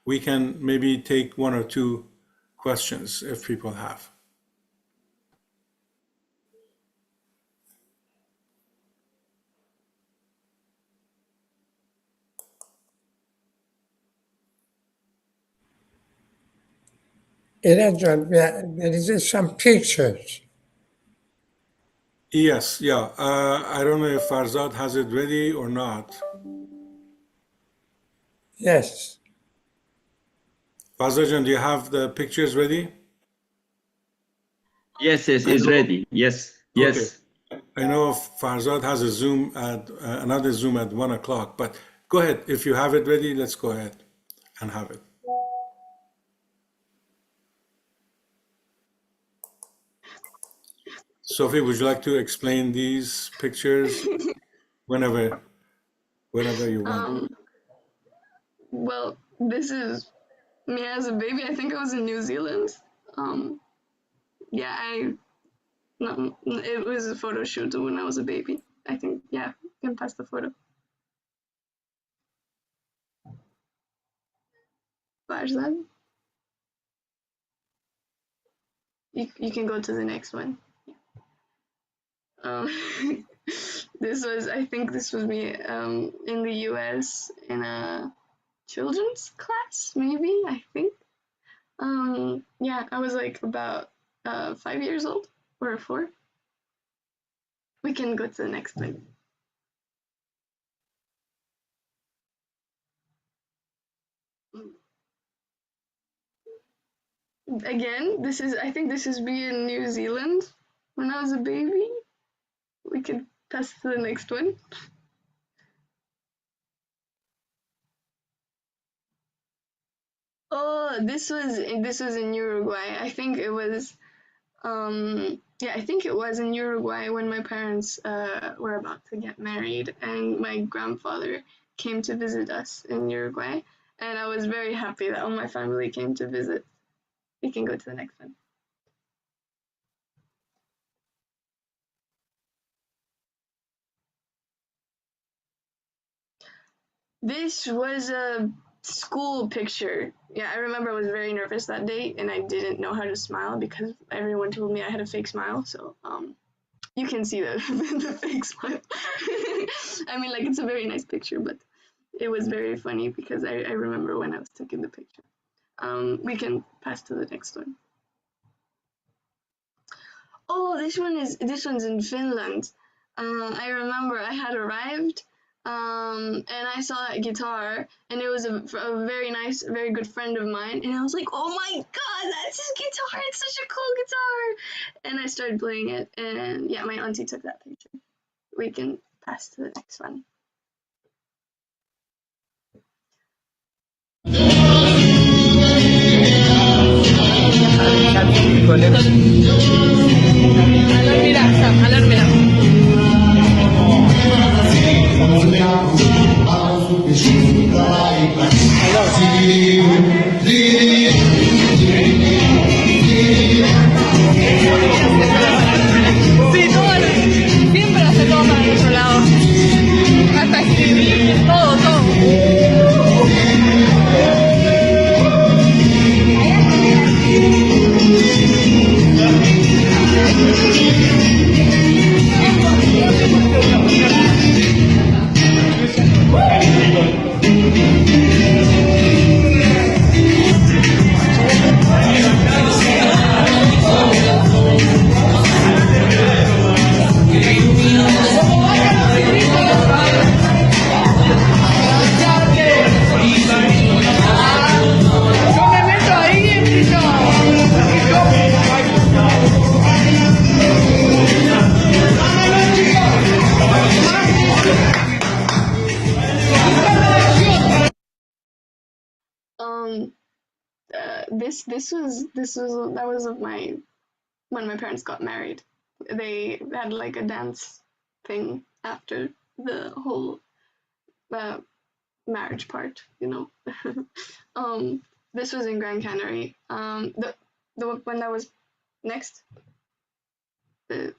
we can maybe take one or two questions if people have. Elijah, there is some pictures. Yes, yeah. I don't know if Farzad has it ready or not. Yes. Farzad, do you have the pictures ready? Yes, it's ready. Yes, yes. Okay. I know Farzad has a Zoom at another Zoom at 1 o'clock, but go ahead. If you have it ready, let's go ahead and have it. Sophie, would you like to explain these pictures whenever you want? Well, this is me as a baby. I think I was in New Zealand. Yeah, no, it was a photo shoot when I was a baby. I think, yeah, you can pass the photo. Farzad? You can go to the next one. I think this was me in the US in a children's class, maybe, I think. Yeah, I was like about 5 years old or 4. We can go to the next one. Again, I think this is me in New Zealand when I was a baby. We can pass to the next one. Oh, this was in Uruguay. I think it was yeah, I think it was in Uruguay when my parents were about to get married, and my grandfather came to visit us in Uruguay, and I was very happy that all my family came to visit. We can go to the next one. This was a school picture. Yeah, I remember I was very nervous that day, and I didn't know how to smile because everyone told me I had a fake smile. So you can see the the fake smile. I mean, like, it's a very nice picture, but it was very funny because I remember when I was taking the picture. We can pass to the next one. Oh, this one's in Finland. I remember I had arrived. And I saw that guitar, and it was a very nice, very good friend of mine, and I was like, oh my god, that's his guitar, it's such a cool guitar, and I started playing it, and yeah, my auntie took that picture. We can pass to the next one. Siempre hace todo para el otro lado. Hasta escribir, todo. that was when my parents got married. They had like a dance thing after the whole marriage part, you know. This was in Grand Canary. The one that was next, the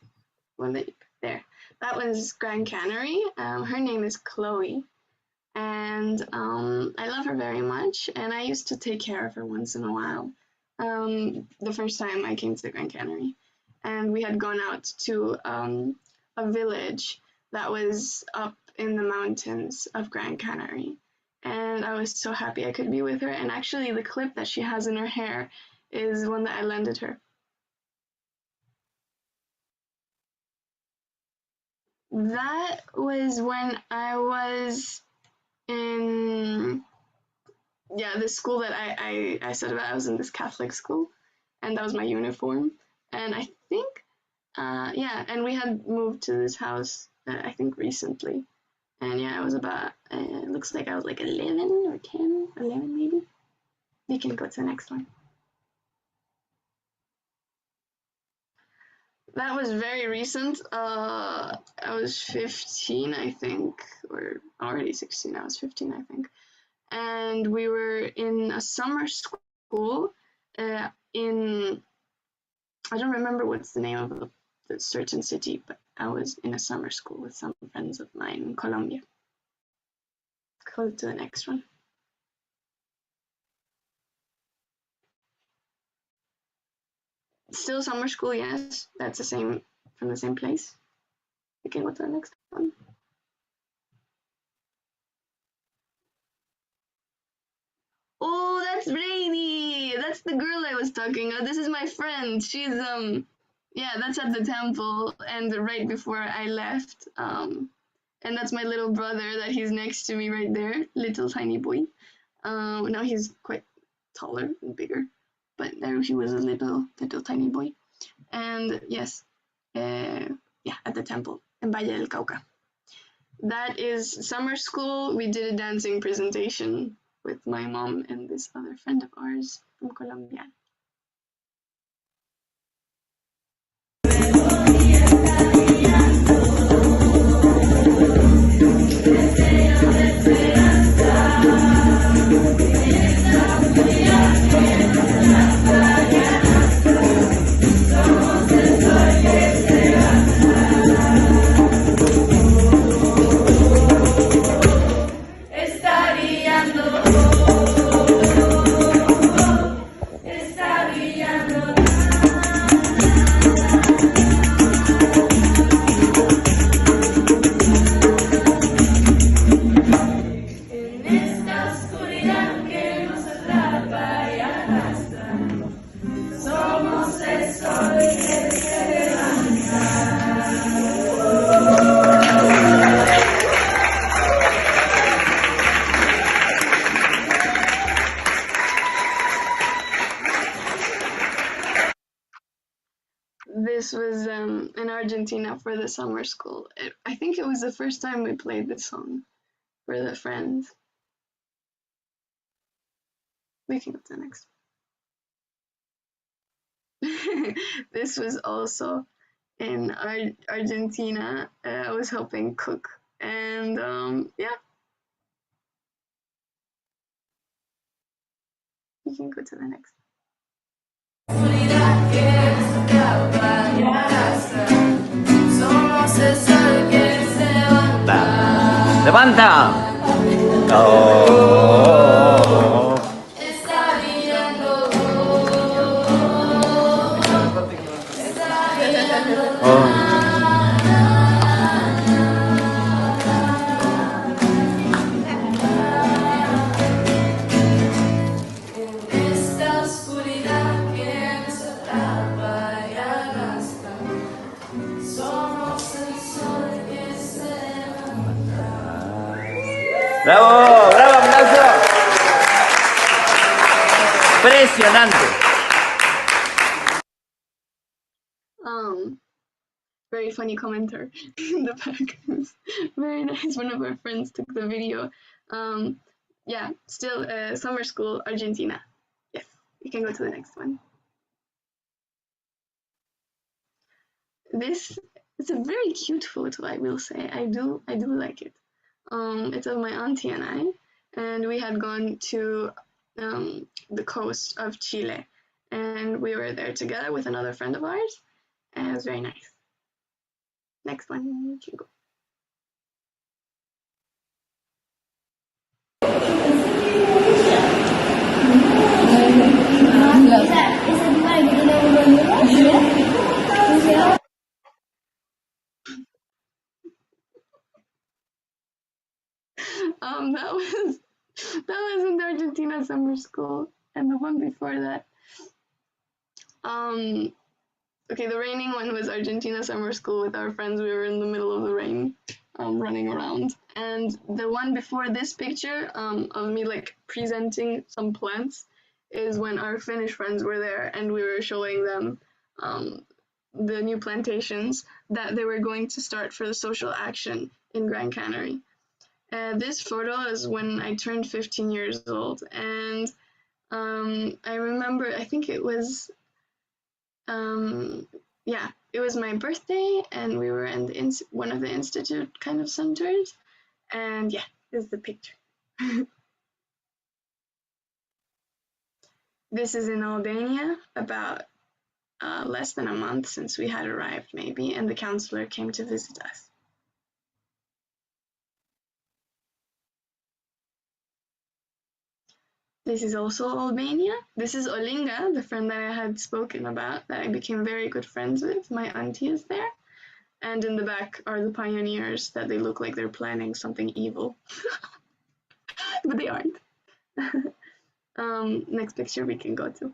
one there, that was Grand Canary. Her name is Chloe, and I love her very much. And I used to take care of her once in a while. The first time I came to Grand Canary, and we had gone out to a village that was up in the mountains of Grand Canary. And I was so happy I could be with her. And actually, the clip that she has in her hair is one that I lended her. That was when I was in, the school that I said about. I was in this Catholic school, and that was my uniform. And I think, and we had moved to this house, I think recently. And yeah, I was about, it looks like I was like 11 or 10, 11 maybe. We can go to the next one. That was very recent. I was 15, I think, or already 16. I was 15, I think. And we were in a summer school in, I don't remember what's the name of the certain city, but I was in a summer school with some friends of mine in Colombia. Go to the next one. Still summer school, yes. That's the same, from the same place. We can go to the next one. Oh, that's Brady. That's the girl I was talking about. This is my friend. She's that's at the temple, and right before I left. And that's my little brother that he's next to me right there, little tiny boy. Now he's quite taller and bigger, but there he was a little tiny boy. And yes, at the temple in Valle del Cauca. That is summer school. We did a dancing presentation with my mom and this other friend of ours from Colombia. This was in Argentina for the summer school. I think it was the first time we played this song for the friends. We can go to the next one. This was also in Argentina. I was helping cook, and we can go to the next. ¡Levanta! Oh. ¡Bravo! ¡Bravo, aplauso! ¡Impresionante! Very funny commenter in the back. Very nice. One of our friends took the video. Still summer school, Argentina. Yes, You can go to the next one. This is a very cute photo, I will say. I do like it. It's of my auntie and I, and we had gone to the coast of Chile, and we were there together with another friend of ours, and it was very nice. Next one, you can go. That was in the Argentina summer school, and the one before that. Okay, the raining one was Argentina summer school with our friends. We were in the middle of the rain, running around. And the one before this picture, of me like presenting some plants, is when our Finnish friends were there, and we were showing them the new plantations that they were going to start for the social action in Gran Canary. This photo is when I turned 15 years old, and I remember, I think it was, it was my birthday, and we were in one of the institute kind of centers, and yeah, this is the picture. This is in Albania, about less than a month since we had arrived, maybe, and the counselor came to visit us. This is also Albania. This is Olinga, the friend that I had spoken about, that I became very good friends with. My auntie is there. And in the back are the pioneers that they look like they're planning something evil. But they aren't. Next picture we can go to.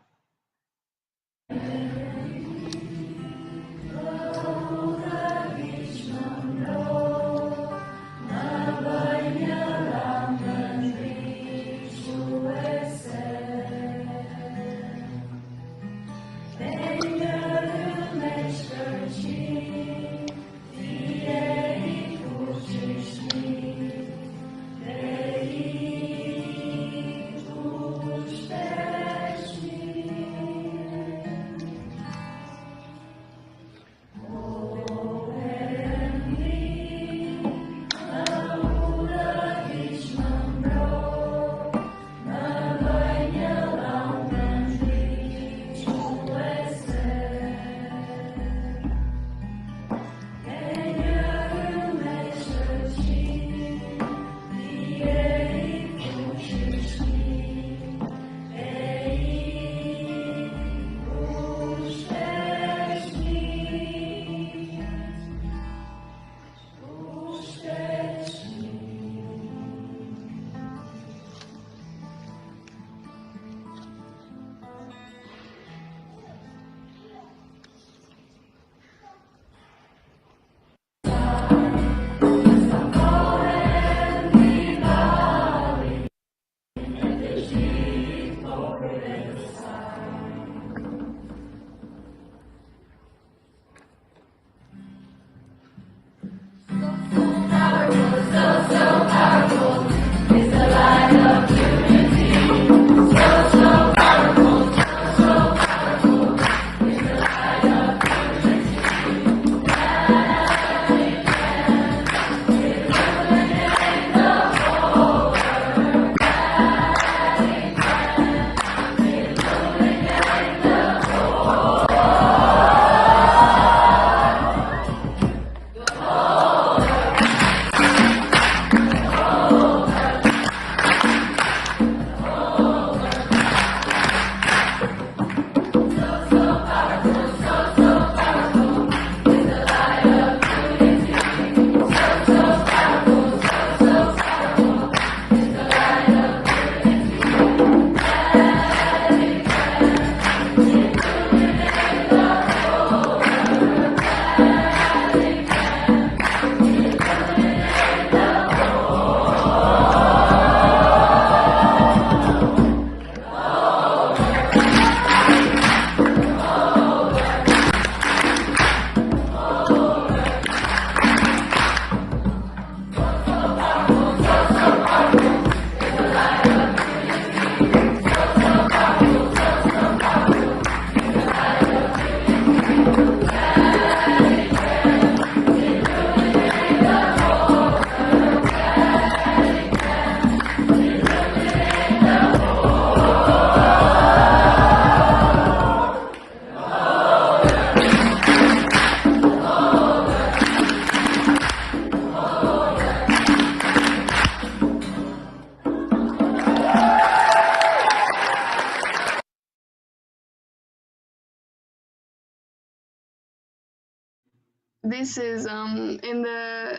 this is in the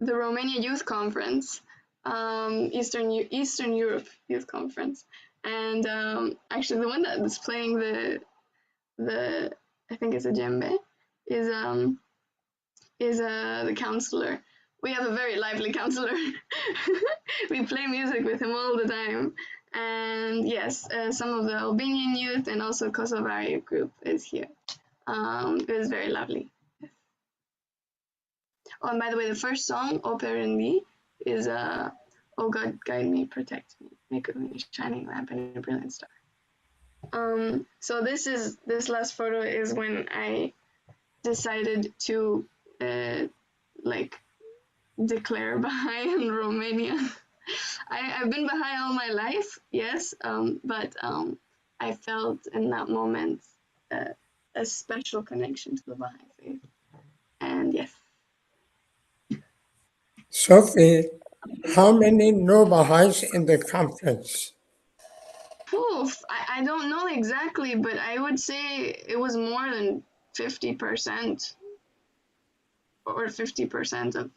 Romania Youth Conference, Eastern Europe Youth Conference, and actually the one that is playing the I think it's a djembe is the counselor. We have a very lively counselor. We play music with him all the time. And yes, some of the Albanian youth and also Kosovari group is here. It was very lovely. Oh, and by the way, the first song, O Perendi, is Oh God, guide me, protect me, make of me a shining lamp and a brilliant star. So this last photo is when I decided to like declare Baha'i in Romania. I've been Baha'i all my life, yes, but I felt in that moment a special connection to the Baha'i faith, and yes. Sophie, how many no Baha'is in the conference? Oof, I don't know exactly, but I would say it was more than 50% or 50% of,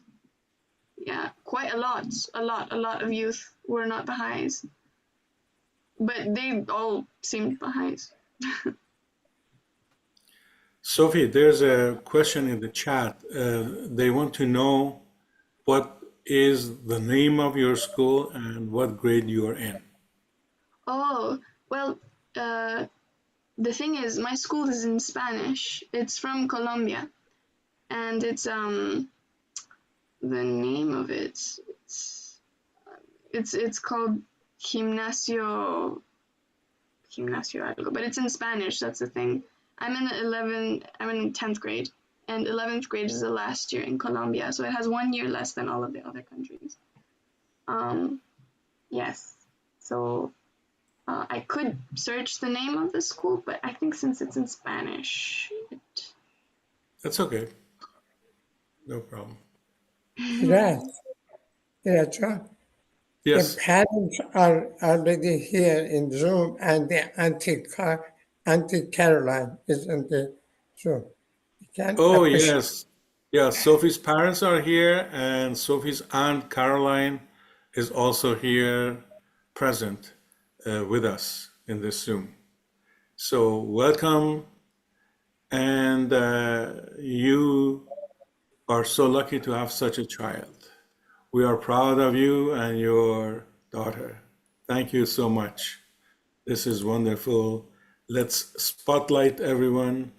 yeah, quite a lot of youth were not Baha'is, but they all seemed Baha'is. Sophie, there's a question in the chat. They want to know what is the name of your school and what grade you are in. Oh, well, the thing is, my school is in Spanish. It's from Colombia, and it's the name of it's called Gimnasio algo, but it's in Spanish. That's the thing. I'm in 10th grade, and 11th grade is the last year in Colombia, so it has 1 year less than all of the other countries. Yes, so I could search the name of the school, but I think since it's in Spanish, That's okay. No problem. Yes. Yeah, John. Yes. The parents are already here in Zoom, and the Auntie Caroline is in the Zoom. You can Oh, appreciate. yes. Yeah, Sophie's parents are here, and Sophie's aunt Caroline is also here present with us in this Zoom. So welcome, and you are so lucky to have such a child. We are proud of you and your daughter. Thank you so much. This is wonderful. Let's spotlight everyone.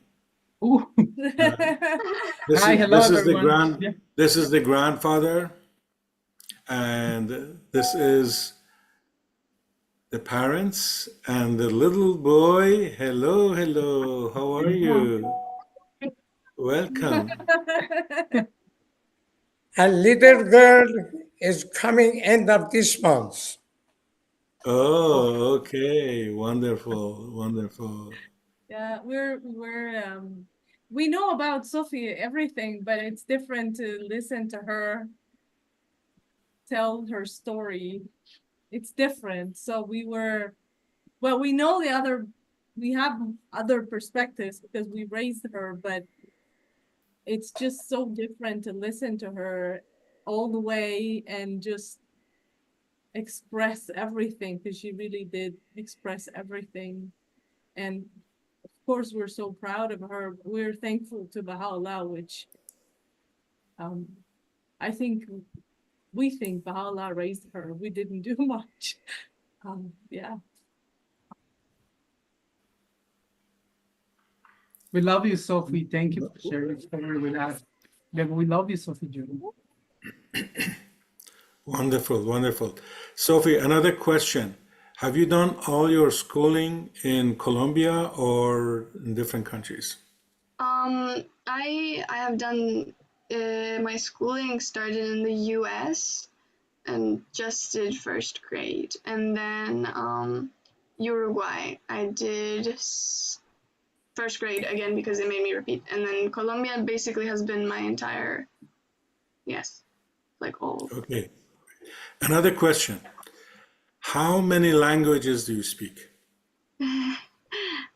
Ooh. This Hi, is hello, this is the everyone. Yeah. this is the grandfather, and this is the parents and the little boy. Hello, hello. How are you? Welcome. A little girl is coming end of this month. Oh, okay. Wonderful, wonderful. Yeah, we know about Sophie everything, but it's different to listen to her tell her story. It's different. So we know we have other perspectives because we raised her, but it's just so different to listen to her all the way and just express everything, because she really did express everything. And of course, we're so proud of her. We're thankful to Baha'u'llah, which I think we think Baha'u'llah raised her. We didn't do much. Yeah. We love you, Sophie. Thank you for sharing your story with us. Yeah, we love you, Sophie June. Wonderful, wonderful. Sophie, another question. Have you done all your schooling in Colombia or in different countries? I have done my schooling started in the U.S. and just did first grade, and then Uruguay I did first grade again because they made me repeat, and then Colombia basically has been my entire, yes, like all. Okay. Another question. How many languages do you speak?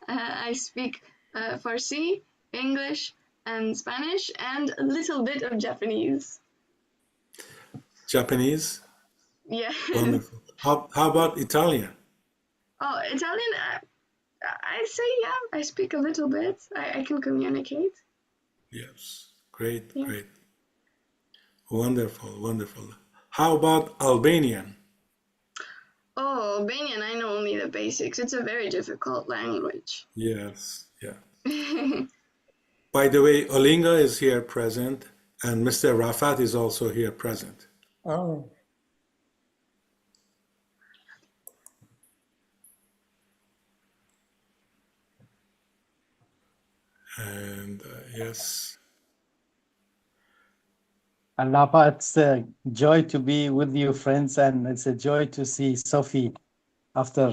I speak Farsi, English, and Spanish, and a little bit of Japanese. Japanese? Yeah. Wonderful. How about Italian? Oh, Italian, I say, yeah, I speak a little bit. I can communicate. Yes. Great, Yeah. great. Wonderful, wonderful. How about Albanian? Oh, Albanian, I know only the basics. It's a very difficult language. Yes, yeah. By the way, Olinga is here present, and Mr. Rafat is also here present. Oh, And yes, Alapa, it's a joy to be with you, friends, and it's a joy to see Sophie after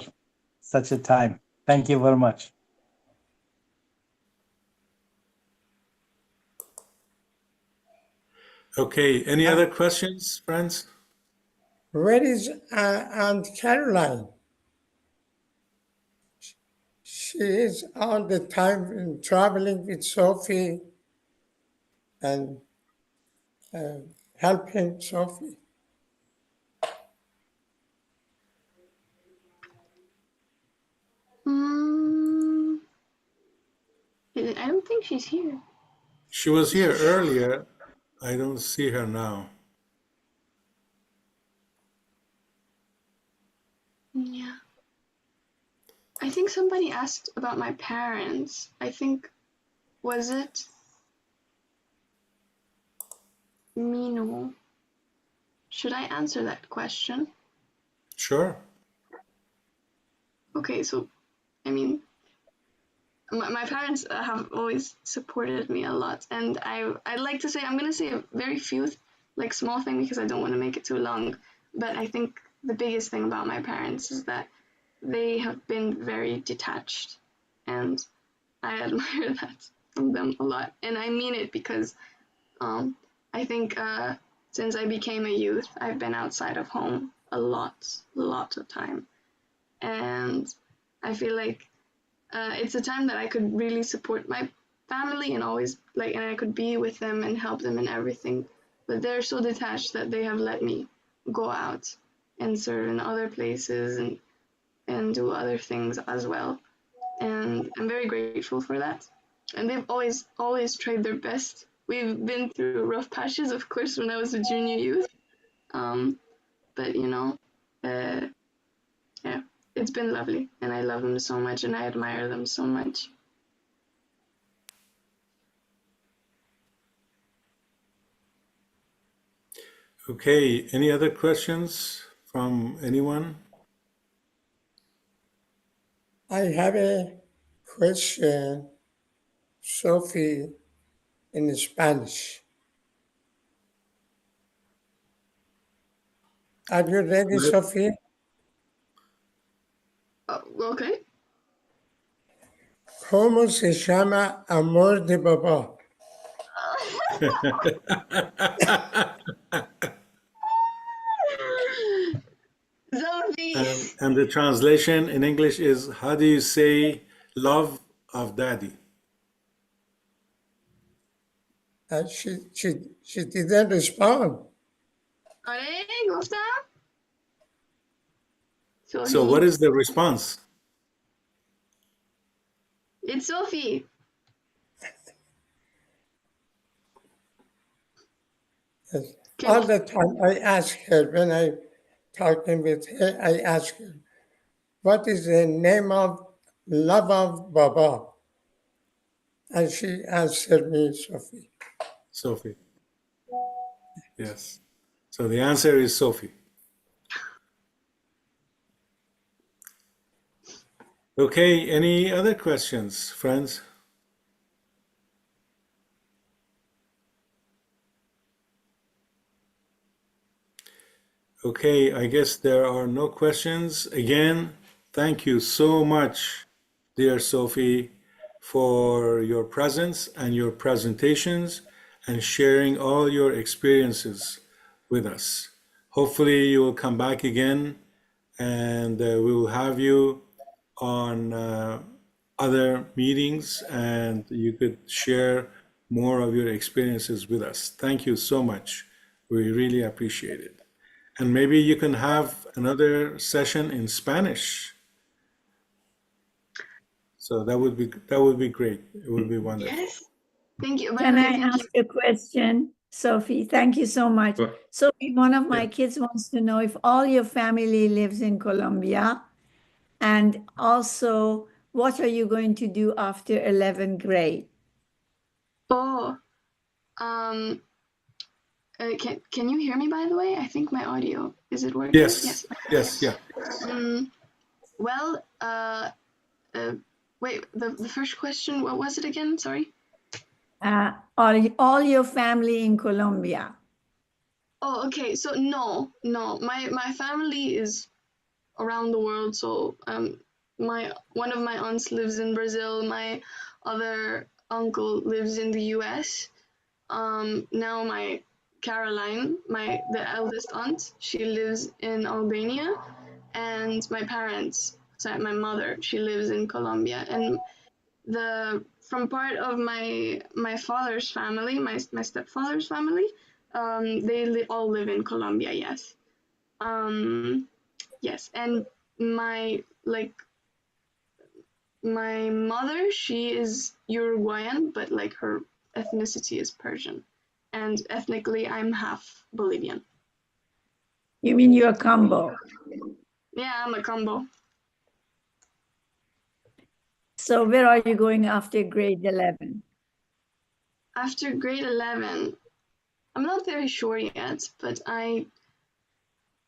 such a time. Thank you very much. okay. Any other questions, friends? where is Aunt Caroline? She is all the time traveling with Sophie and helping Sophie. I don't think she's here. She was here earlier. I don't see her now. Yeah. I think somebody asked about my parents. I think, was it Mino? Should I answer that question? Sure. Okay, so, I mean, my parents have always supported me a lot, and I'd like to say, I'm gonna say a very few, like, small thing because I don't want to make it too long, but I think the biggest thing about my parents is that they have been very detached, and I admire that from them a lot, and I mean it because I think since I became a youth, I've been outside of home a lot of time, and I feel like it's a time that I could really support my family and always and I could be with them and help them in everything, but they're so detached that they have let me go out and serve in other places and do other things as well, and I'm very grateful for that. And they've always tried their best. We've been through rough patches, of course, when I was a junior youth, but yeah, it's been lovely, and I love them so much, and I admire them so much. Okay. Any other questions from anyone? I have a question, Sophie, in Spanish. Are you ready, Right. Sophie? Oh, okay. ¿Cómo se llama amor de papá? Sophie! And the translation in English is, how do you say love of daddy? She didn't respond. Allez, Gustav? So what is the response? It's Sophie. Yes. All the time I ask her, when I talking with her, I ask her, what is the name of love of Baba? And she answered me, Sophie. Sophie. Yes. So the answer is Sophie. Okay, any other questions, friends? Okay, I guess there are no questions. Again, thank you so much, dear Sophie, for your presence and your presentations and sharing all your experiences with us. Hopefully, you will come back again and we will have you on other meetings and you could share more of your experiences with us. Thank you so much. We really appreciate it. And maybe you can have another session in Spanish. So that would be great. It would be wonderful. Yes. Thank you. Can I Thank ask a question, Sophie? Thank you so much. Go- Sophie, one of my Yeah. kids wants to know if all your family lives in Colombia, and also what are you going to do after 11th grade? Oh, can you hear me, by the way? I think my audio, is it working? Yes. Yes. Yeah. Well, wait, the first question, what was it again? Sorry. Are all your family in Colombia? Oh, okay. So no, my family is around the world. So one of my aunts lives in Brazil. My other uncle lives in the US. Now my Caroline, the eldest aunt, she lives in Albania, and my parents, so my mother, she lives in Colombia. And from part of my father's family, my stepfather's family, they all live in Colombia. Yes. Yes, and my mother, she is Uruguayan, but like her ethnicity is Persian, and ethnically I'm half Bolivian. You mean you're a combo? Yeah, I'm a combo. So where are you going after grade 11? After grade 11, I'm not very sure yet, but I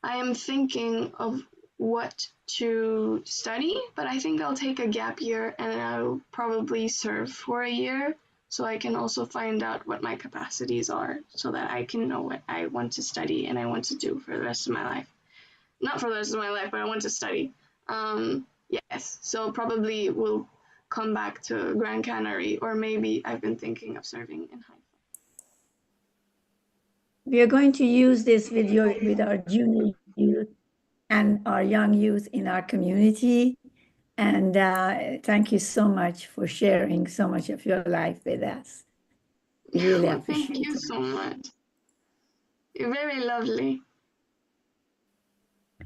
am thinking of what to study, but I think I'll take a gap year and I'll probably serve for a year so I can also find out what my capacities are so that I can know what I want to study and I want to do for the rest of my life. Not for the rest of my life, but I want to study. Yes, so probably we'll come back to Grand Canary, or maybe I've been thinking of serving in Haifa. We are going to use this video with our junior youth and our young youth in our community. And thank you so much for sharing so much of your life with us. We really appreciate it. Thank you so much. You're very lovely.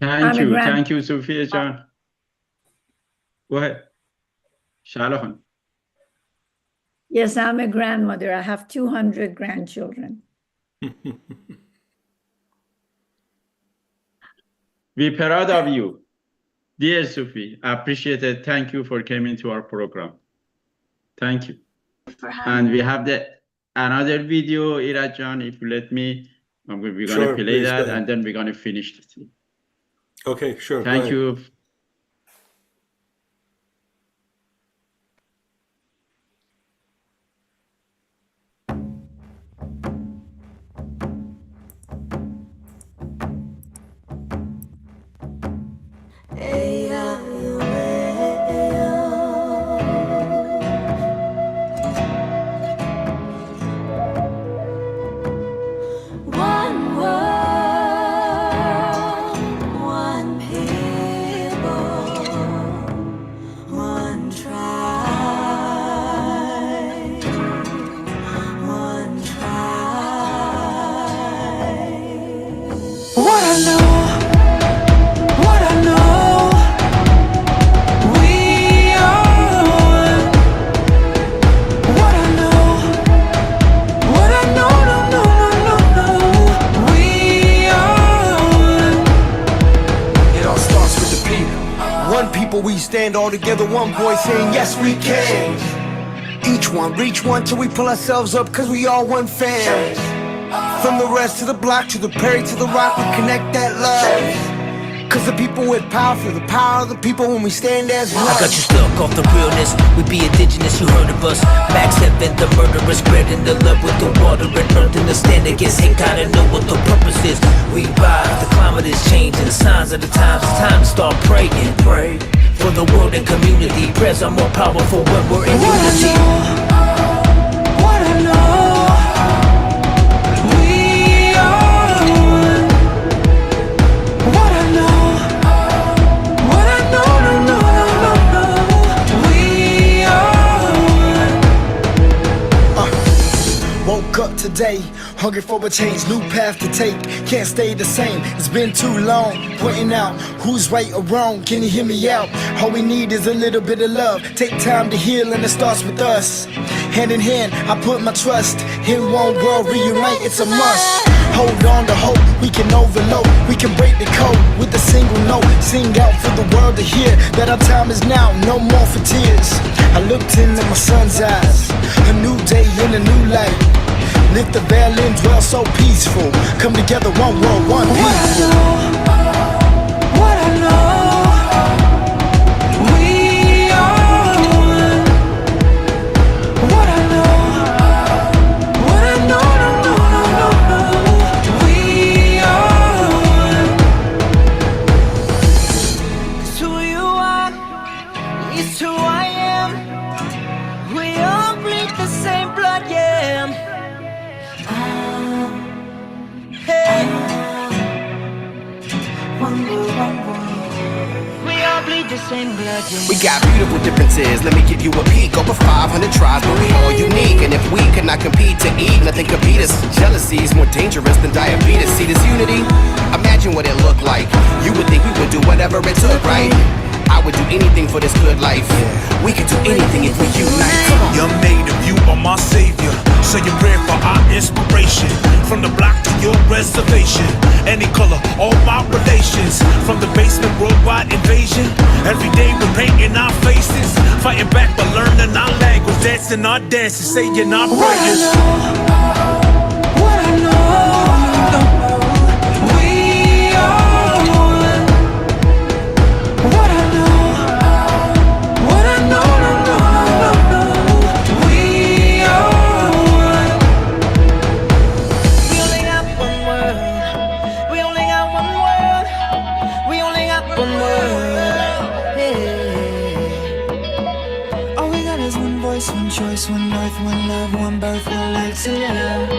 Thank you, Sophia John. Go ahead. Shalom. Yes, I'm a grandmother. I have 200 grandchildren. We're proud of you. Dear Sophie, I appreciate it. Thank you for coming to our program. Thank you. And we have another video, Ira John, if you let me. We're going to play that, and then we're going to finish the thing. Okay, sure. Thank you. We stand all together, one voice saying yes we can. Each one, reach one till we pull ourselves up, cause we all one fam. From the rest to the block, to the Perry, to the rock, we connect that love. Cause the people with power feel the power of the people when we stand as one. I got you stuck off the realness. We be indigenous, you heard of us. Max Heaven, the murderer, spreading the love with the water and earth. And the stand against hate, gotta know what the purpose is. We rise, the climate is changing. Signs of the times, it's time to start praying. Pray for the world and community. Prayers are more powerful when we're in unity. What I know, we are one. What I know, no, we are one. day, hungry for a change, new path to take. Can't stay the same, it's been too long. Pointing out who's right or wrong, can you hear me out? All we need is a little bit of love. Take time to heal and it starts with us. Hand in hand, I put my trust. In one world, reunite, it's a must. Hold on to hope, we can overload. We can break the code with a single note. Sing out for the world to hear that our time is now, no more for tears. I looked into my son's eyes, a new day in a new light. Lift the veil and dwell so peaceful. Come together, one world, one people. What I know, we are one. What I know, what I know, no, no, no, no, no. We are one. 'Cause who you are is who I am. We all bleed the same blood, yeah. Hey. We all bleed the same blood, yeah. We got beautiful differences, let me give you a peek. Over 500 tribes, but we all unique. And if we could not compete to eat, nothing could beat us. Jealousy is more dangerous than diabetes. See this unity? Imagine what it looked like. You would think we would do whatever it took, right? I would do anything for this good life. We could do anything if we unite. Young native, you are my savior. Say your prayer for our inspiration. From the block to your reservation. Any color, all my relations. From the basement, worldwide invasion. Every day we're painting our faces. Fighting back but learning our language. Dancing our dances, saying our prayers. What I know, we are one. What I know, what I know, no, no, no, no, we are one. We only got one world. We only got one world. We only got one world. Yeah. All we got is one voice, one choice, one earth, one love, one birth, one life to live.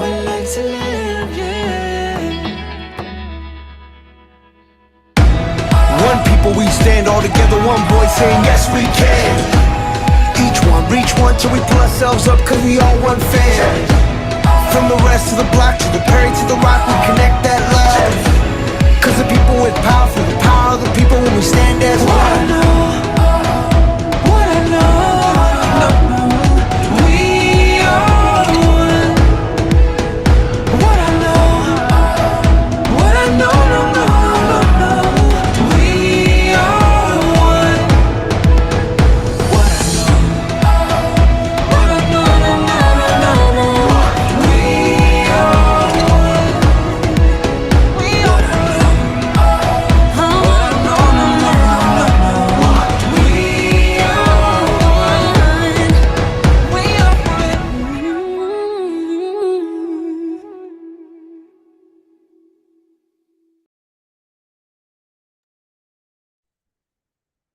One life to live, yeah. One people, we stand all together, one voice saying yes we can. Each one, reach one till we pull ourselves up, cause we all one fam. From the rest of the block to the Perry to the Rock, we connect that love. Cause the people with power, for the power of the people when we stand as one. What I know, no, no, we are one. What I know, no, no, no, no, we are one. What I know, no, no, no, no, we are one. We are one. What I know, no, no, no, no, we are one. We are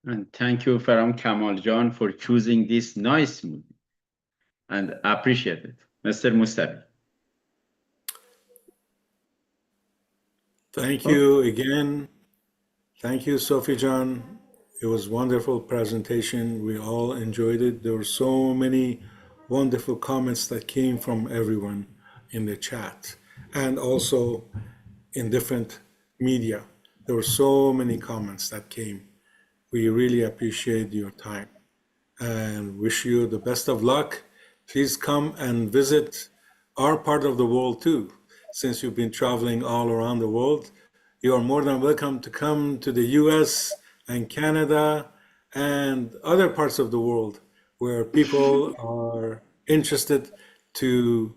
And thank you, Faram Kamal John, for choosing this nice movie. And I appreciate it. Mr. Mustafi. Thank you again. Thank you, Sophie John. It was a wonderful presentation. We all enjoyed it. There were so many wonderful comments that came from everyone in the chat and also in different media. There were so many comments that came. We really appreciate your time and wish you the best of luck. Please come and visit our part of the world too. Since you've been traveling all around the world, you are more than welcome to come to the US and Canada and other parts of the world where people are interested to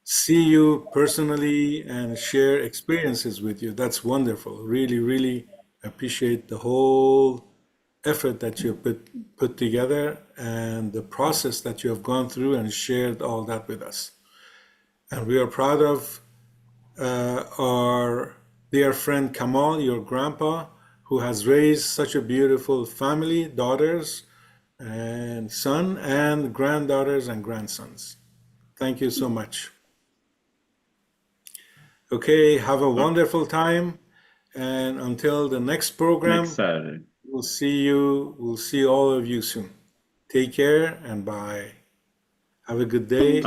see you personally and share experiences with you. That's wonderful. Really, really appreciate the whole effort that you put together and the process that you have gone through and shared all that with us. And we are proud of our dear friend Kamal, your grandpa, who has raised such a beautiful family, daughters and son and granddaughters and grandsons. Thank you so much. Okay, have a wonderful time. And until the next program, Next Saturday. we'll see all of you soon. Take care and bye. Have a good day.